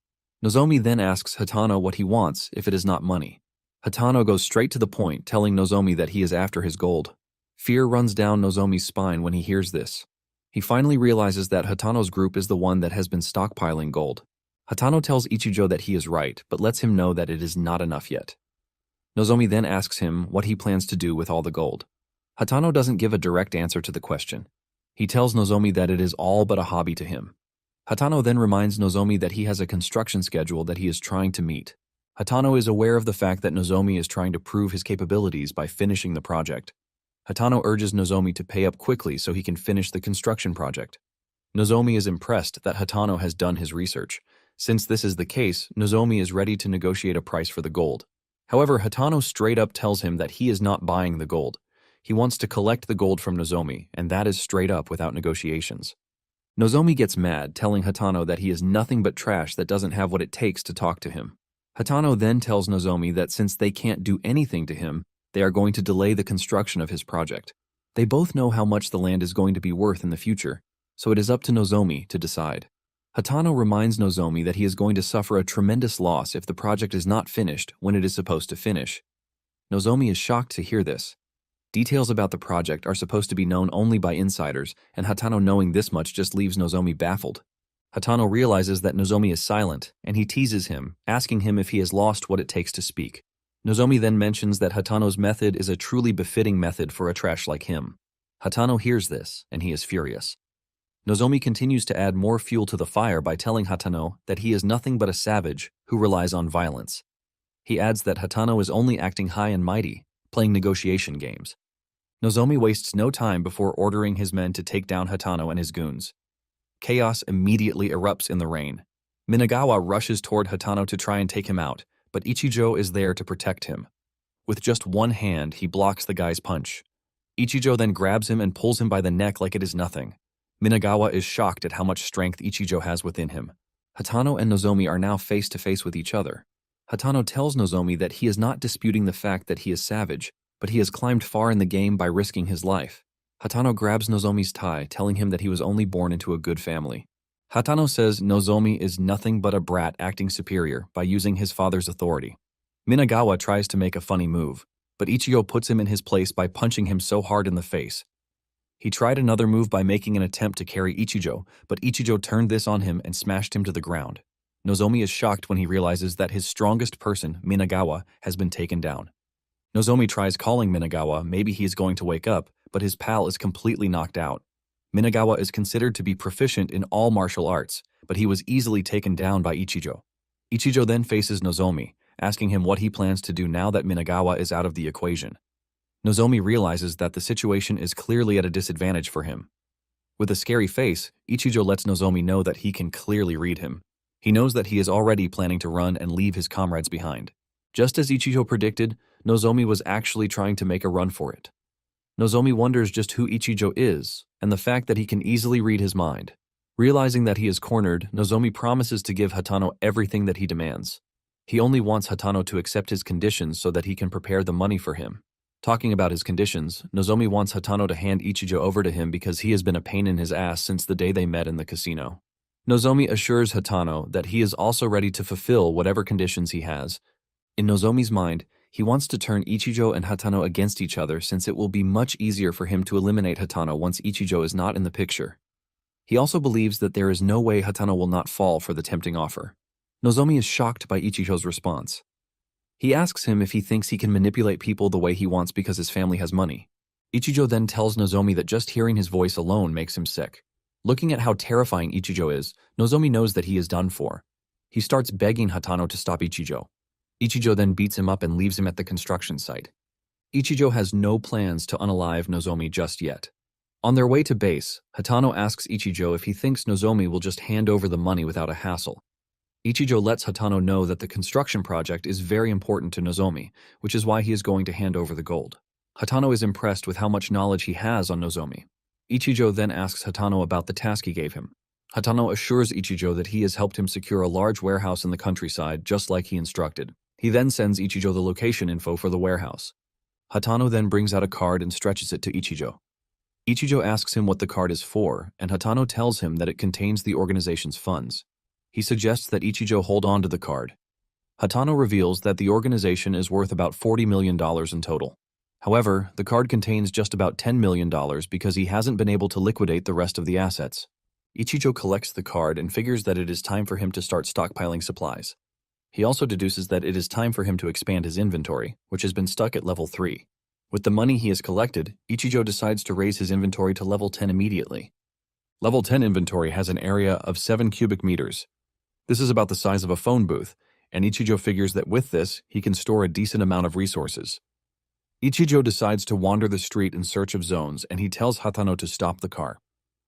Nozomi then asks Hatano what he wants if it is not money. Hatano goes straight to the point, telling Nozomi that he is after his gold. Fear runs down Nozomi's spine when he hears this. He finally realizes that Hatano's group is the one that has been stockpiling gold. Hatano tells Ichijo that he is right, but lets him know that it is not enough yet. Nozomi then asks him what he plans to do with all the gold. Hatano doesn't give a direct answer to the question. He tells Nozomi that it is all but a hobby to him. Hatano then reminds Nozomi that he has a construction schedule that he is trying to meet. Hatano is aware of the fact that Nozomi is trying to prove his capabilities by finishing the project. Hatano urges Nozomi to pay up quickly so he can finish the construction project. Nozomi is impressed that Hatano has done his research. Since this is the case, Nozomi is ready to negotiate a price for the gold. However, Hatano straight up tells him that he is not buying the gold. He wants to collect the gold from Nozomi, and that is straight up without negotiations. Nozomi gets mad, telling Hatano that he is nothing but trash that doesn't have what it takes to talk to him. Hatano then tells Nozomi that since they can't do anything to him, they are going to delay the construction of his project. They both know how much the land is going to be worth in the future, so it is up to Nozomi to decide. Hatano reminds Nozomi that he is going to suffer a tremendous loss if the project is not finished when it is supposed to finish. Nozomi is shocked to hear this. Details about the project are supposed to be known only by insiders, and Hatano knowing this much just leaves Nozomi baffled. Hatano realizes that Nozomi is silent, and he teases him, asking him if he has lost what it takes to speak. Nozomi then mentions that Hatano's method is a truly befitting method for a trash like him. Hatano hears this, and he is furious. Nozomi continues to add more fuel to the fire by telling Hatano that he is nothing but a savage who relies on violence. He adds that Hatano is only acting high and mighty, playing negotiation games. Nozomi wastes no time before ordering his men to take down Hatano and his goons. Chaos immediately erupts in the rain. Minagawa rushes toward Hatano to try and take him out, but Ichijo is there to protect him. With just one hand, he blocks the guy's punch. Ichijo then grabs him and pulls him by the neck like it is nothing. Minagawa is shocked at how much strength Ichijo has within him. Hatano and Nozomi are now face to face with each other. Hatano tells Nozomi that he is not disputing the fact that he is savage, but he has climbed far in the game by risking his life. Hatano grabs Nozomi's tie, telling him that he was only born into a good family. Hatano says Nozomi is nothing but a brat acting superior by using his father's authority. Minagawa tries to make a funny move, but Ichijo puts him in his place by punching him so hard in the face. He tried another move by making an attempt to carry Ichijo, but Ichijo turned this on him and smashed him to the ground. Nozomi is shocked when he realizes that his strongest person, Minagawa, has been taken down. Nozomi tries calling Minagawa, maybe he is going to wake up, but his pal is completely knocked out. Minagawa is considered to be proficient in all martial arts, but he was easily taken down by Ichijo. Ichijo then faces Nozomi, asking him what he plans to do now that Minagawa is out of the equation. Nozomi realizes that the situation is clearly at a disadvantage for him. With a scary face, Ichijo lets Nozomi know that he can clearly read him. He knows that he is already planning to run and leave his comrades behind. Just as Ichijo predicted, Nozomi was actually trying to make a run for it. Nozomi wonders just who Ichijo is, and the fact that he can easily read his mind. Realizing that he is cornered, Nozomi promises to give Hatano everything that he demands. He only wants Hatano to accept his conditions so that he can prepare the money for him. Talking about his conditions, Nozomi wants Hatano to hand Ichijo over to him because he has been a pain in his ass since the day they met in the casino. Nozomi assures Hatano that he is also ready to fulfill whatever conditions he has. In Nozomi's mind, he wants to turn Ichijo and Hatano against each other since it will be much easier for him to eliminate Hatano once Ichijo is not in the picture. He also believes that there is no way Hatano will not fall for the tempting offer. Nozomi is shocked by Ichijo's response. He asks him if he thinks he can manipulate people the way he wants because his family has money. Ichijo then tells Nozomi that just hearing his voice alone makes him sick. Looking at how terrifying Ichijo is, Nozomi knows that he is done for. He starts begging Hatano to stop Ichijo. Ichijo then beats him up and leaves him at the construction site. Ichijo has no plans to unalive Nozomi just yet. On their way to base, Hatano asks Ichijo if he thinks Nozomi will just hand over the money without a hassle. Ichijo lets Hatano know that the construction project is very important to Nozomi, which is why he is going to hand over the gold. Hatano is impressed with how much knowledge he has on Nozomi. Ichijo then asks Hatano about the task he gave him. Hatano assures Ichijo that he has helped him secure a large warehouse in the countryside just like he instructed. He then sends Ichijo the location info for the warehouse. Hatano then brings out a card and stretches it to Ichijo. Ichijo asks him what the card is for, and Hatano tells him that it contains the organization's funds. He suggests that Ichijo hold on to the card. Hatano reveals that the organization is worth about $40 million in total. However, the card contains just about $10 million because he hasn't been able to liquidate the rest of the assets. Ichijo collects the card and figures that it is time for him to start stockpiling supplies. He also deduces that it is time for him to expand his inventory, which has been stuck at level 3. With the money he has collected, Ichijo decides to raise his inventory to level 10 immediately. Level 10 inventory has an area of 7 cubic meters. This is about the size of a phone booth, and Ichijo figures that with this, he can store a decent amount of resources. Ichijo decides to wander the street in search of zones, and he tells Hatano to stop the car.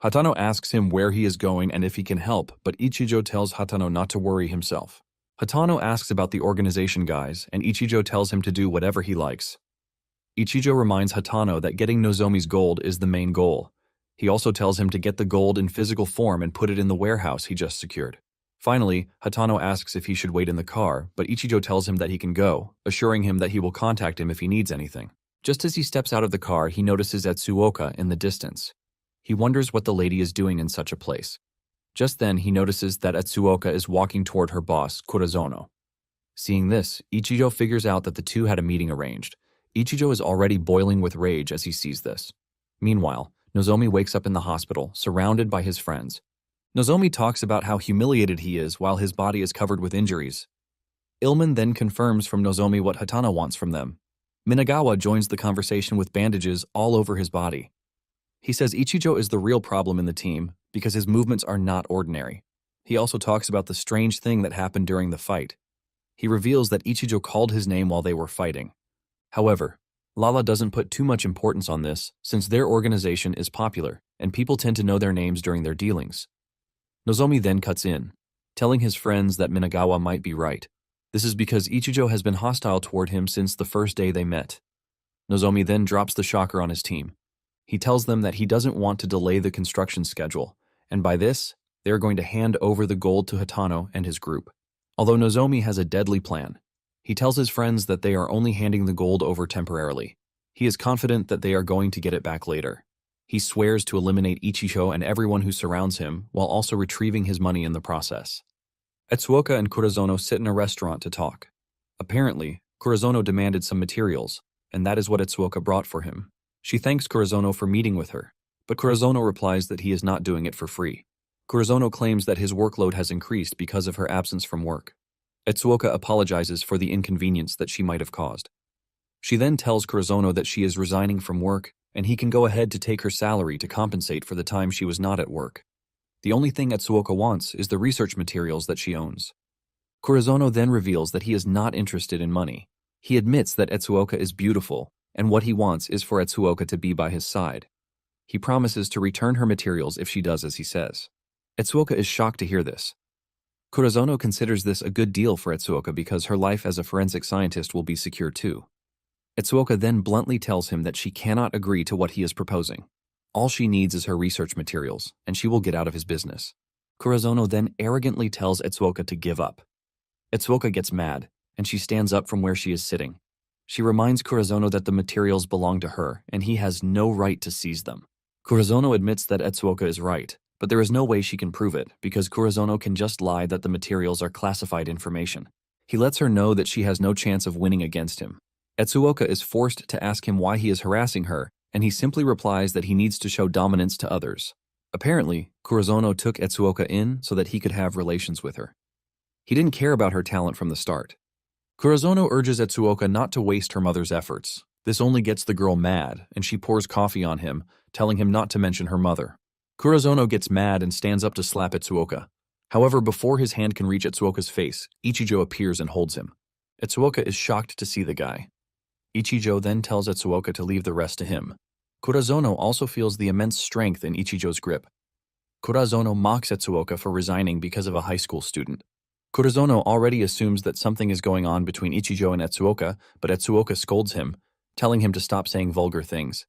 Hatano asks him where he is going and if he can help, but Ichijo tells Hatano not to worry himself. Hatano asks about the organization guys, and Ichijo tells him to do whatever he likes. Ichijo reminds Hatano that getting Nozomi's gold is the main goal. He also tells him to get the gold in physical form and put it in the warehouse he just secured. Finally, Hatano asks if he should wait in the car, but Ichijo tells him that he can go, assuring him that he will contact him if he needs anything. Just as he steps out of the car, he notices Atsuoka in the distance. He wonders what the lady is doing in such a place. Just then, he notices that Atsuoka is walking toward her boss, Kurozono. Seeing this, Ichijo figures out that the two had a meeting arranged. Ichijo is already boiling with rage as he sees this. Meanwhile, Nozomi wakes up in the hospital, surrounded by his friends. Nozomi talks about how humiliated he is while his body is covered with injuries. Ilman then confirms from Nozomi what Hatano wants from them. Minagawa joins the conversation with bandages all over his body. He says Ichijo is the real problem in the team because his movements are not ordinary. He also talks about the strange thing that happened during the fight. He reveals that Ichijo called his name while they were fighting. However, Lala doesn't put too much importance on this since their organization is popular and people tend to know their names during their dealings. Nozomi then cuts in, telling his friends that Minagawa might be right. This is because Ichijo has been hostile toward him since the first day they met. Nozomi then drops the shocker on his team. He tells them that he doesn't want to delay the construction schedule, and by this, they are going to hand over the gold to Hatano and his group. Although Nozomi has a deadly plan, he tells his friends that they are only handing the gold over temporarily. He is confident that they are going to get it back later. He swears to eliminate Ichijo and everyone who surrounds him while also retrieving his money in the process. Atsuoka and Kurozono sit in a restaurant to talk. Apparently, Kurozono demanded some materials, and that is what Atsuoka brought for him. She thanks Kurozono for meeting with her, but Kurozono replies that he is not doing it for free. Kurozono claims that his workload has increased because of her absence from work. Atsuoka apologizes for the inconvenience that she might have caused. She then tells Kurozono that she is resigning from work and he can go ahead to take her salary to compensate for the time she was not at work. The only thing Atsuoka wants is the research materials that she owns. Kurozono then reveals that he is not interested in money. He admits that Atsuoka is beautiful, and what he wants is for Atsuoka to be by his side. He promises to return her materials if she does as he says. Atsuoka is shocked to hear this. Kurozono considers this a good deal for Atsuoka because her life as a forensic scientist will be secure too. Atsuoka then bluntly tells him that she cannot agree to what he is proposing. All she needs is her research materials, and she will get out of his business. Kurozono then arrogantly tells Atsuoka to give up. Atsuoka gets mad, and she stands up from where she is sitting. She reminds Kurozono that the materials belong to her, and he has no right to seize them. Kurozono admits that Atsuoka is right, but there is no way she can prove it, because Kurozono can just lie that the materials are classified information. He lets her know that she has no chance of winning against him. Atsuoka is forced to ask him why he is harassing her, and he simply replies that he needs to show dominance to others. Apparently, Kurozono took Etsuoka in so that he could have relations with her. He didn't care about her talent from the start. Kurozono urges Etsuoka not to waste her mother's efforts. This only gets the girl mad, and she pours coffee on him, telling him not to mention her mother. Kurozono gets mad and stands up to slap Etsuoka. However, before his hand can reach Etsuoka's face, Ichijo appears and holds him. Etsuoka is shocked to see the guy. Ichijo then tells Etsuoka to leave the rest to him. Kurozono also feels the immense strength in Ichijo's grip. Kurozono mocks Etsuoka for resigning because of a high school student. Kurozono already assumes that something is going on between Ichijo and Etsuoka, but Etsuoka scolds him, telling him to stop saying vulgar things.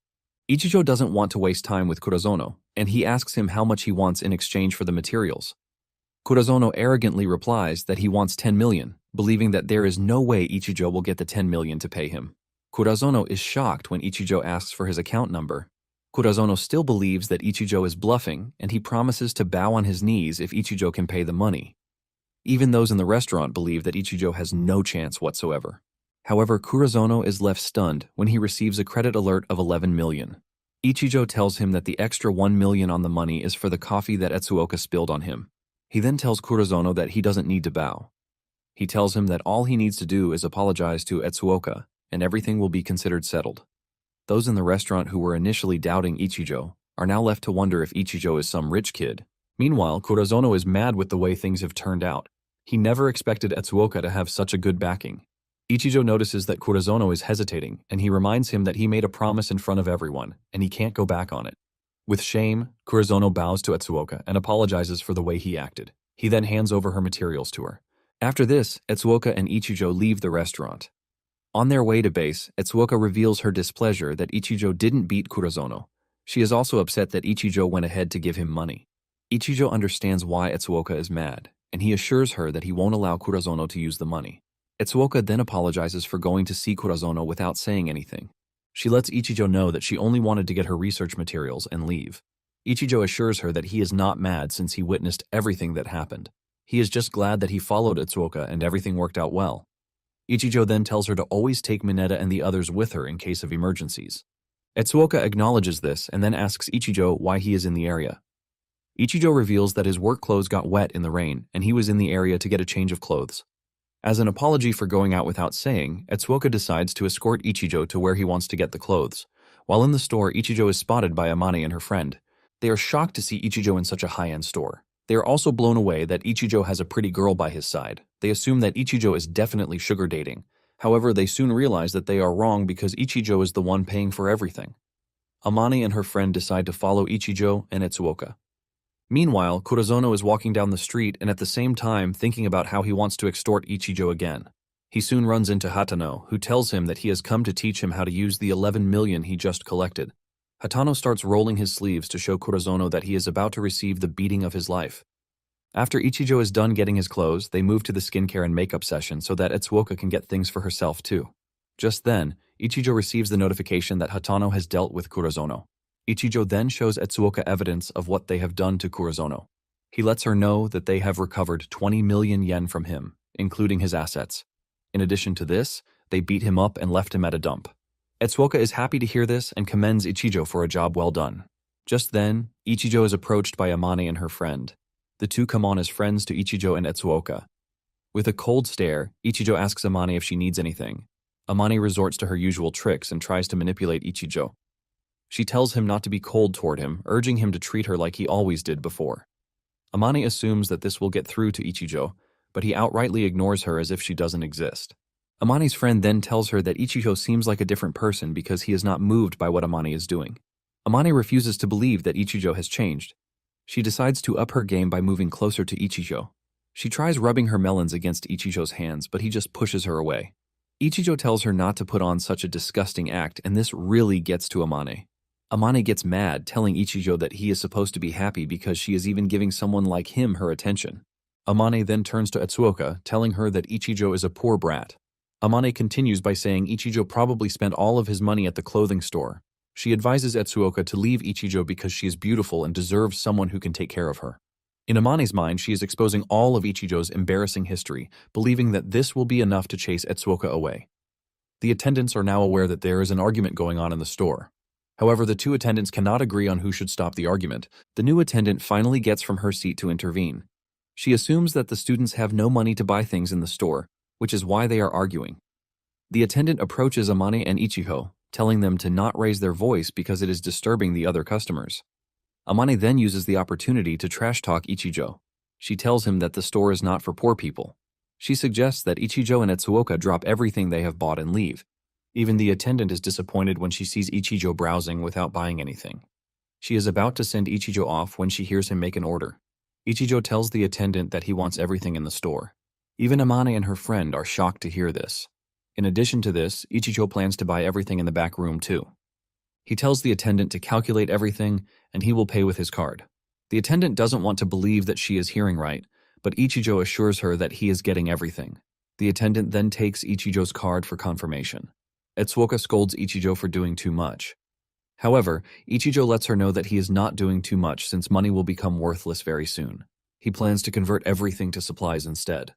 Ichijo doesn't want to waste time with Kurozono, and he asks him how much he wants in exchange for the materials. Kurozono arrogantly replies that he wants 10 million, believing that there is no way Ichijo will get the 10 million to pay him. Kurozono is shocked when Ichijo asks for his account number. Kurozono still believes that Ichijo is bluffing, and he promises to bow on his knees if Ichijo can pay the money. Even those in the restaurant believe that Ichijo has no chance whatsoever. However, Kurozono is left stunned when he receives a credit alert of 11 million. Ichijo tells him that the extra 1 million on the money is for the coffee that Etsuoka spilled on him. He then tells Kurozono that he doesn't need to bow. He tells him that all he needs to do is apologize to Etsuoka, and everything will be considered settled. Those in the restaurant who were initially doubting Ichijo are now left to wonder if Ichijo is some rich kid. Meanwhile, Kurozono is mad with the way things have turned out. He never expected Etsuoka to have such a good backing. Ichijo notices that Kurozono is hesitating, and he reminds him that he made a promise in front of everyone, and he can't go back on it. With shame, Kurozono bows to Etsuoka and apologizes for the way he acted. He then hands over her materials to her. After this, Etsuoka and Ichijo leave the restaurant. On their way to base, Etsuoka reveals her displeasure that Ichijo didn't beat Kurozono. She is also upset that Ichijo went ahead to give him money. Ichijo understands why Etsuoka is mad, and he assures her that he won't allow Kurozono to use the money. Etsuoka then apologizes for going to see Kurozono without saying anything. She lets Ichijo know that she only wanted to get her research materials and leave. Ichijo assures her that he is not mad since he witnessed everything that happened. He is just glad that he followed Etsuoka and everything worked out well. Ichijo then tells her to always take Mineta and the others with her in case of emergencies. Etsuoka acknowledges this and then asks Ichijo why he is in the area. Ichijo reveals that his work clothes got wet in the rain and he was in the area to get a change of clothes. As an apology for going out without saying, Etsuoka decides to escort Ichijo to where he wants to get the clothes. While in the store, Ichijo is spotted by Amane and her friend. They are shocked to see Ichijo in such a high-end store. They are also blown away that Ichijo has a pretty girl by his side. They assume that Ichijo is definitely sugar dating. However, they soon realize that they are wrong because Ichijo is the one paying for everything. Amane and her friend decide to follow Ichijo and Etsuoka. Meanwhile, Kurozono is walking down the street and at the same time thinking about how he wants to extort Ichijo again. He soon runs into Hatano, who tells him that he has come to teach him how to use the 11 million he just collected. Hatano starts rolling his sleeves to show Kurozono that he is about to receive the beating of his life. After Ichijo is done getting his clothes, they move to the skincare and makeup session so that Etsuoka can get things for herself too. Just then, Ichijo receives the notification that Hatano has dealt with Kurozono. Ichijo then shows Etsuoka evidence of what they have done to Kurozono. He lets her know that they have recovered 20 million yen from him, including his assets. In addition to this, they beat him up and left him at a dump. Etsuoka is happy to hear this and commends Ichijo for a job well done. Just then, Ichijo is approached by Amane and her friend. The two come on as friends to Ichijo and Etsuoka. With a cold stare, Ichijo asks Amane if she needs anything. Amane resorts to her usual tricks and tries to manipulate Ichijo. She tells him not to be cold toward him, urging him to treat her like he always did before. Amane assumes that this will get through to Ichijo, but he outrightly ignores her as if she doesn't exist. Amane's friend then tells her that Ichijo seems like a different person because he is not moved by what Amane is doing. Amane refuses to believe that Ichijo has changed. She decides to up her game by moving closer to Ichijo. She tries rubbing her melons against Ichijo's hands, but he just pushes her away. Ichijo tells her not to put on such a disgusting act, and this really gets to Amane. Amane gets mad, telling Ichijo that he is supposed to be happy because she is even giving someone like him her attention. Amane then turns to Etsuoka, telling her that Ichijo is a poor brat. Amane continues by saying Ichijo probably spent all of his money at the clothing store. She advises Etsuoka to leave Ichijo because she is beautiful and deserves someone who can take care of her. In Amane's mind, she is exposing all of Ichijo's embarrassing history, believing that this will be enough to chase Etsuoka away. The attendants are now aware that there is an argument going on in the store. However, the two attendants cannot agree on who should stop the argument. The new attendant finally gets from her seat to intervene. She assumes that the students have no money to buy things in the store, which is why they are arguing. The attendant approaches Amane and Ichigo, telling them to not raise their voice because it is disturbing the other customers. Amane then uses the opportunity to trash-talk Ichigo. She tells him that the store is not for poor people. She suggests that Ichigo and Etsuoka drop everything they have bought and leave. Even the attendant is disappointed when she sees Ichigo browsing without buying anything. She is about to send Ichigo off when she hears him make an order. Ichigo tells the attendant that he wants everything in the store. Even Amane and her friend are shocked to hear this. In addition to this, Ichigo plans to buy everything in the back room too. He tells the attendant to calculate everything, and he will pay with his card. The attendant doesn't want to believe that she is hearing right, but Ichigo assures her that he is getting everything. The attendant then takes Ichigo's card for confirmation. Etsuoka scolds Ichigo for doing too much. However, Ichigo lets her know that he is not doing too much since money will become worthless very soon. He plans to convert everything to supplies instead.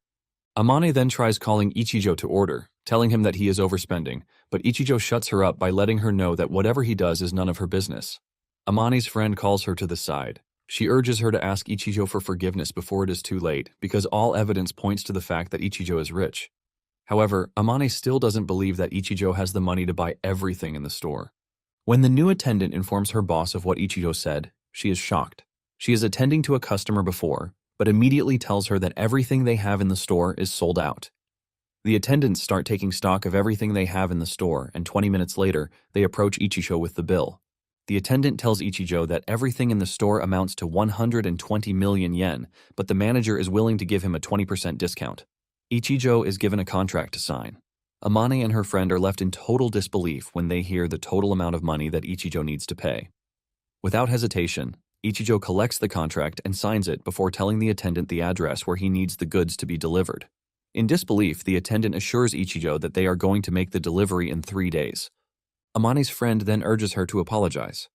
Amane then tries calling Ichigo to order, telling him that he is overspending, but Ichigo shuts her up by letting her know that whatever he does is none of her business. Amane's friend calls her to the side. She urges her to ask Ichigo for forgiveness before it is too late, because all evidence points to the fact that Ichigo is rich. However, Amane still doesn't believe that Ichigo has the money to buy everything in the store. When the new attendant informs her boss of what Ichigo said, she is shocked. She is attending to a customer before, but immediately tells her that everything they have in the store is sold out. The attendants start taking stock of everything they have in the store, and 20 minutes later, they approach Ichigo with the bill. The attendant tells Ichigo that everything in the store amounts to 120 million yen, but the manager is willing to give him a 20% discount. Ichigo is given a contract to sign. Amane and her friend are left in total disbelief when they hear the total amount of money that Ichigo needs to pay. Without hesitation, Ichigo collects the contract and signs it before telling the attendant the address where he needs the goods to be delivered. In disbelief, the attendant assures Ichigo that they are going to make the delivery in 3 days. Amane's friend then urges her to apologize.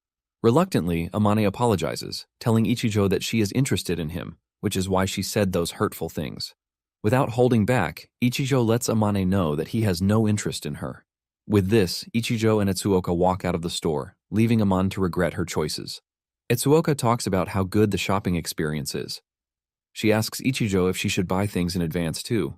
Reluctantly, Amane apologizes, telling Ichigo that she is interested in him, which is why she said those hurtful things. Without holding back, Ichigo lets Amane know that he has no interest in her. With this, Ichigo and Etsuoka walk out of the store, leaving Amane to regret her choices. Etsuoka talks about how good the shopping experience is. She asks Ichigo if she should buy things in advance too.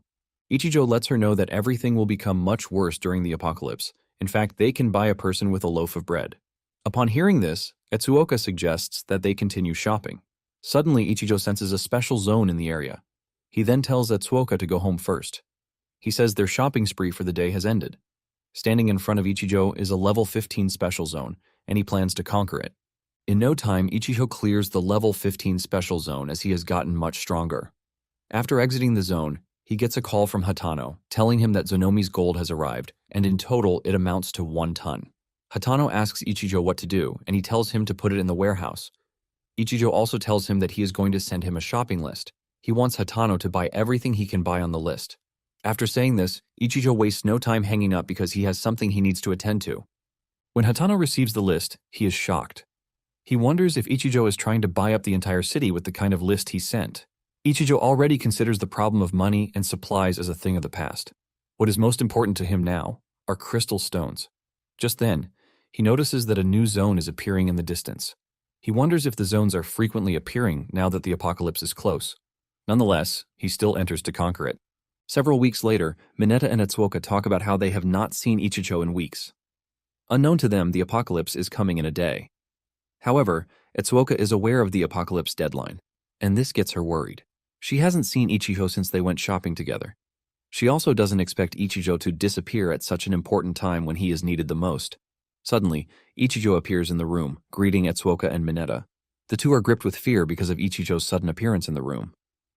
Ichigo lets her know that everything will become much worse during the apocalypse. In fact, they can buy a person with a loaf of bread. Upon hearing this, Etsuoka suggests that they continue shopping. Suddenly, Ichigo senses a special zone in the area. He then tells Etsuoka to go home first. He says their shopping spree for the day has ended. Standing in front of Ichigo is a level 15 special zone, and he plans to conquer it. In no time, Ichigo clears the level 15 special zone as he has gotten much stronger. After exiting the zone, he gets a call from Hatano, telling him that Zonomi's gold has arrived, and in total it amounts to 1 ton. Hatano asks Ichigo what to do, and he tells him to put it in the warehouse. Ichigo also tells him that he is going to send him a shopping list. He wants Hatano to buy everything he can buy on the list. After saying this, Ichigo wastes no time hanging up because he has something he needs to attend to. When Hatano receives the list, he is shocked. He wonders if Ichigo is trying to buy up the entire city with the kind of list he sent. Ichigo already considers the problem of money and supplies as a thing of the past. What is most important to him now are crystal stones. Just then, he notices that a new zone is appearing in the distance. He wonders if the zones are frequently appearing now that the apocalypse is close. Nonetheless, he still enters to conquer it. Several weeks later, Mineta and Etsuoka talk about how they have not seen Ichigo in weeks. Unknown to them, the apocalypse is coming in a day. However, Etsuoka is aware of the apocalypse deadline, and this gets her worried. She hasn't seen Ichigo since they went shopping together. She also doesn't expect Ichigo to disappear at such an important time when he is needed the most. Suddenly, Ichigo appears in the room, greeting Etsuoka and Mineta. The two are gripped with fear because of Ichigo's sudden appearance in the room.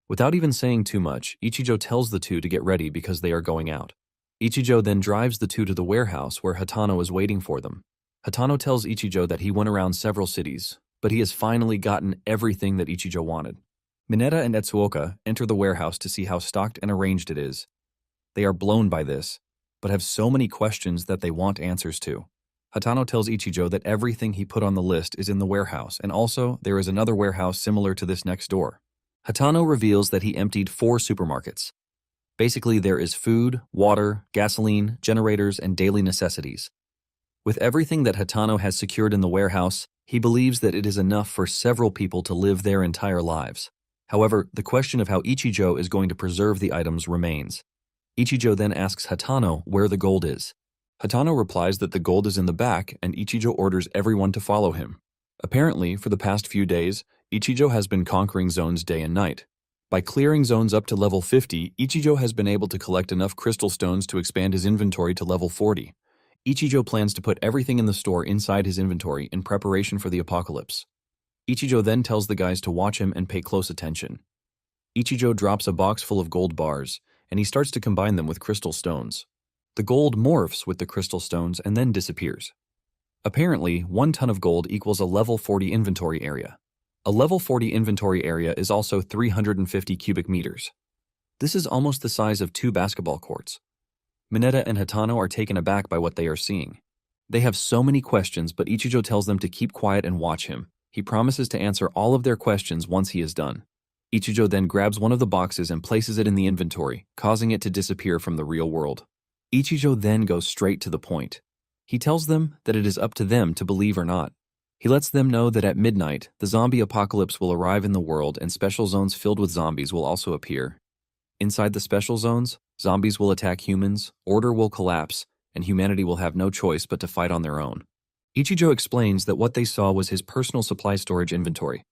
Without even saying too much, Ichigo tells the two to get ready because they are going out. Ichigo then drives the two to the warehouse where Hatano is waiting for them. Hatano tells Ichigo that he went around several cities, but he has finally gotten everything that Ichigo wanted. Mineta and Etsuoka enter the warehouse to see how stocked and arranged it is. They are blown by this, but have so many questions that they want answers to. Hatano tells Ichigo that everything he put on the list is in the warehouse, and also there is another warehouse similar to this next door. Hatano reveals that he emptied 4 supermarkets. Basically, there is food, water, gasoline, generators, and daily necessities. With everything that Hatano has secured in the warehouse, he believes that it is enough for several people to live their entire lives. However, the question of how Ichijo is going to preserve the items remains. Ichijo then asks Hatano where the gold is. Hatano replies that the gold is in the back, and Ichijo orders everyone to follow him. Apparently, for the past few days, Ichijo has been conquering zones day and night. By clearing zones up to level 50, Ichijo has been able to collect enough crystal stones to expand his inventory to level 40. Ichijo plans to put everything in the store inside his inventory in preparation for the apocalypse. Ichijo then tells the guys to watch him and pay close attention. Ichijo drops a box full of gold bars, and he starts to combine them with crystal stones. The gold morphs with the crystal stones and then disappears. Apparently, 1 ton of gold equals a level 40 inventory area. A level 40 inventory area is also 350 cubic meters. This is almost the size of 2 basketball courts. Mineta and Hatano are taken aback by what they are seeing. They have so many questions, but Ichijo tells them to keep quiet and watch him. He promises to answer all of their questions once he is done. Ichijo then grabs one of the boxes and places it in the inventory, causing it to disappear from the real world. Ichijo then goes straight to the point. He tells them that it is up to them to believe or not. He lets them know that at midnight, the zombie apocalypse will arrive in the world and special zones filled with zombies will also appear. Inside the special zones, zombies will attack humans, order will collapse, and humanity will have no choice but to fight on their own. Ichijo explains that what they saw was his personal supply storage inventory.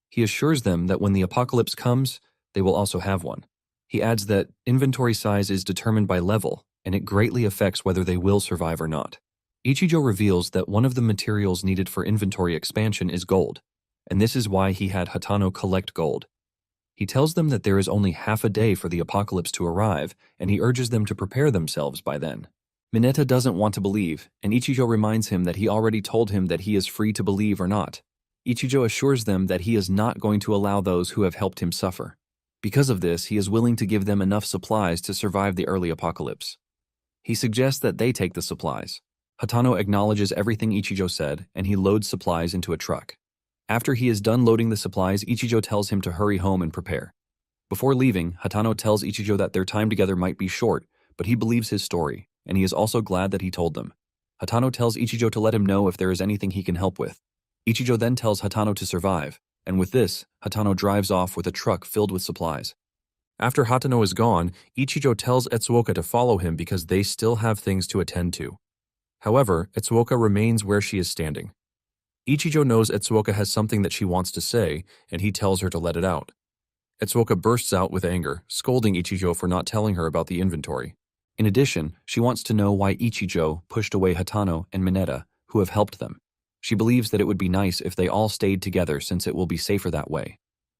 He assures them that when the apocalypse comes, they will also have one. He adds that inventory size is determined by level, and it greatly affects whether they will survive or not. Ichijo reveals that one of the materials needed for inventory expansion is gold, and this is why he had Hatano collect gold. He tells them that there is only half a day for the apocalypse to arrive, and he urges them to prepare themselves by then. Mineta doesn't want to believe, and Ichijo reminds him that he already told him that he is free to believe or not. Ichijo assures them that he is not going to allow those who have helped him suffer. Because of this, he is willing to give them enough supplies to survive the early apocalypse. He suggests that they take the supplies. Hatano acknowledges everything Ichijo said, and he loads supplies into a truck. After he is done loading the supplies, Ichijo tells him to hurry home and prepare. Before leaving, Hatano tells Ichijo that their time together might be short, but he believes his story, and he is also glad that he told them. Hatano tells Ichijo to let him know if there is anything he can help with. Ichijo then tells Hatano to survive, and with this, Hatano drives off with a truck filled with supplies. After Hatano is gone, Ichijo tells Etsuoka to follow him because they still have things to attend to. However, Etsuoka remains where she is standing. Ichijo knows Etsuoka has something that she wants to say, and he tells her to let it out. Etsuoka bursts out with anger, scolding Ichijo for not telling her about the inventory. In addition, she wants to know why Ichijo pushed away Hatano and Mineta, who have helped them. She believes that it would be nice if they all stayed together since it will be safer that way.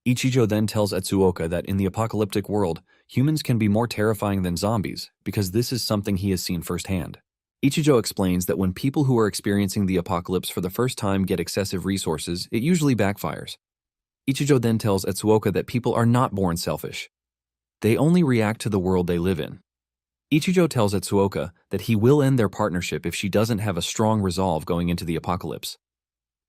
Ichijo then tells Etsuoka that in the apocalyptic world, humans can be more terrifying than zombies because this is something he has seen firsthand. Ichijo explains that when people who are experiencing the apocalypse for the first time get excessive resources, it usually backfires. Ichijo then tells Etsuoka that people are not born selfish. They only react to the world they live in. Ichijo tells Etsuoka that he will end their partnership if she doesn't have a strong resolve going into the apocalypse.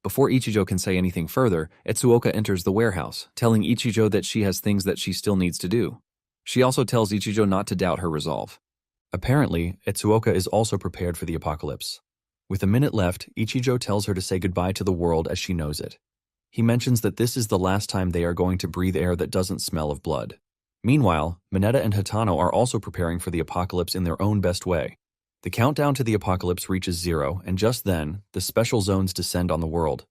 Before Ichijo can say anything further, Etsuoka enters the warehouse, telling Ichijo that she has things that she still needs to do. She also tells Ichijo not to doubt her resolve. Apparently, Etsuoka is also prepared for the apocalypse. With a minute left, Ichijo tells her to say goodbye to the world as she knows it. He mentions that this is the last time they are going to breathe air that doesn't smell of blood. Meanwhile, Mineta and Hatano are also preparing for the apocalypse in their own best way. The countdown to the apocalypse reaches 0, and just then, the special zones descend on the world.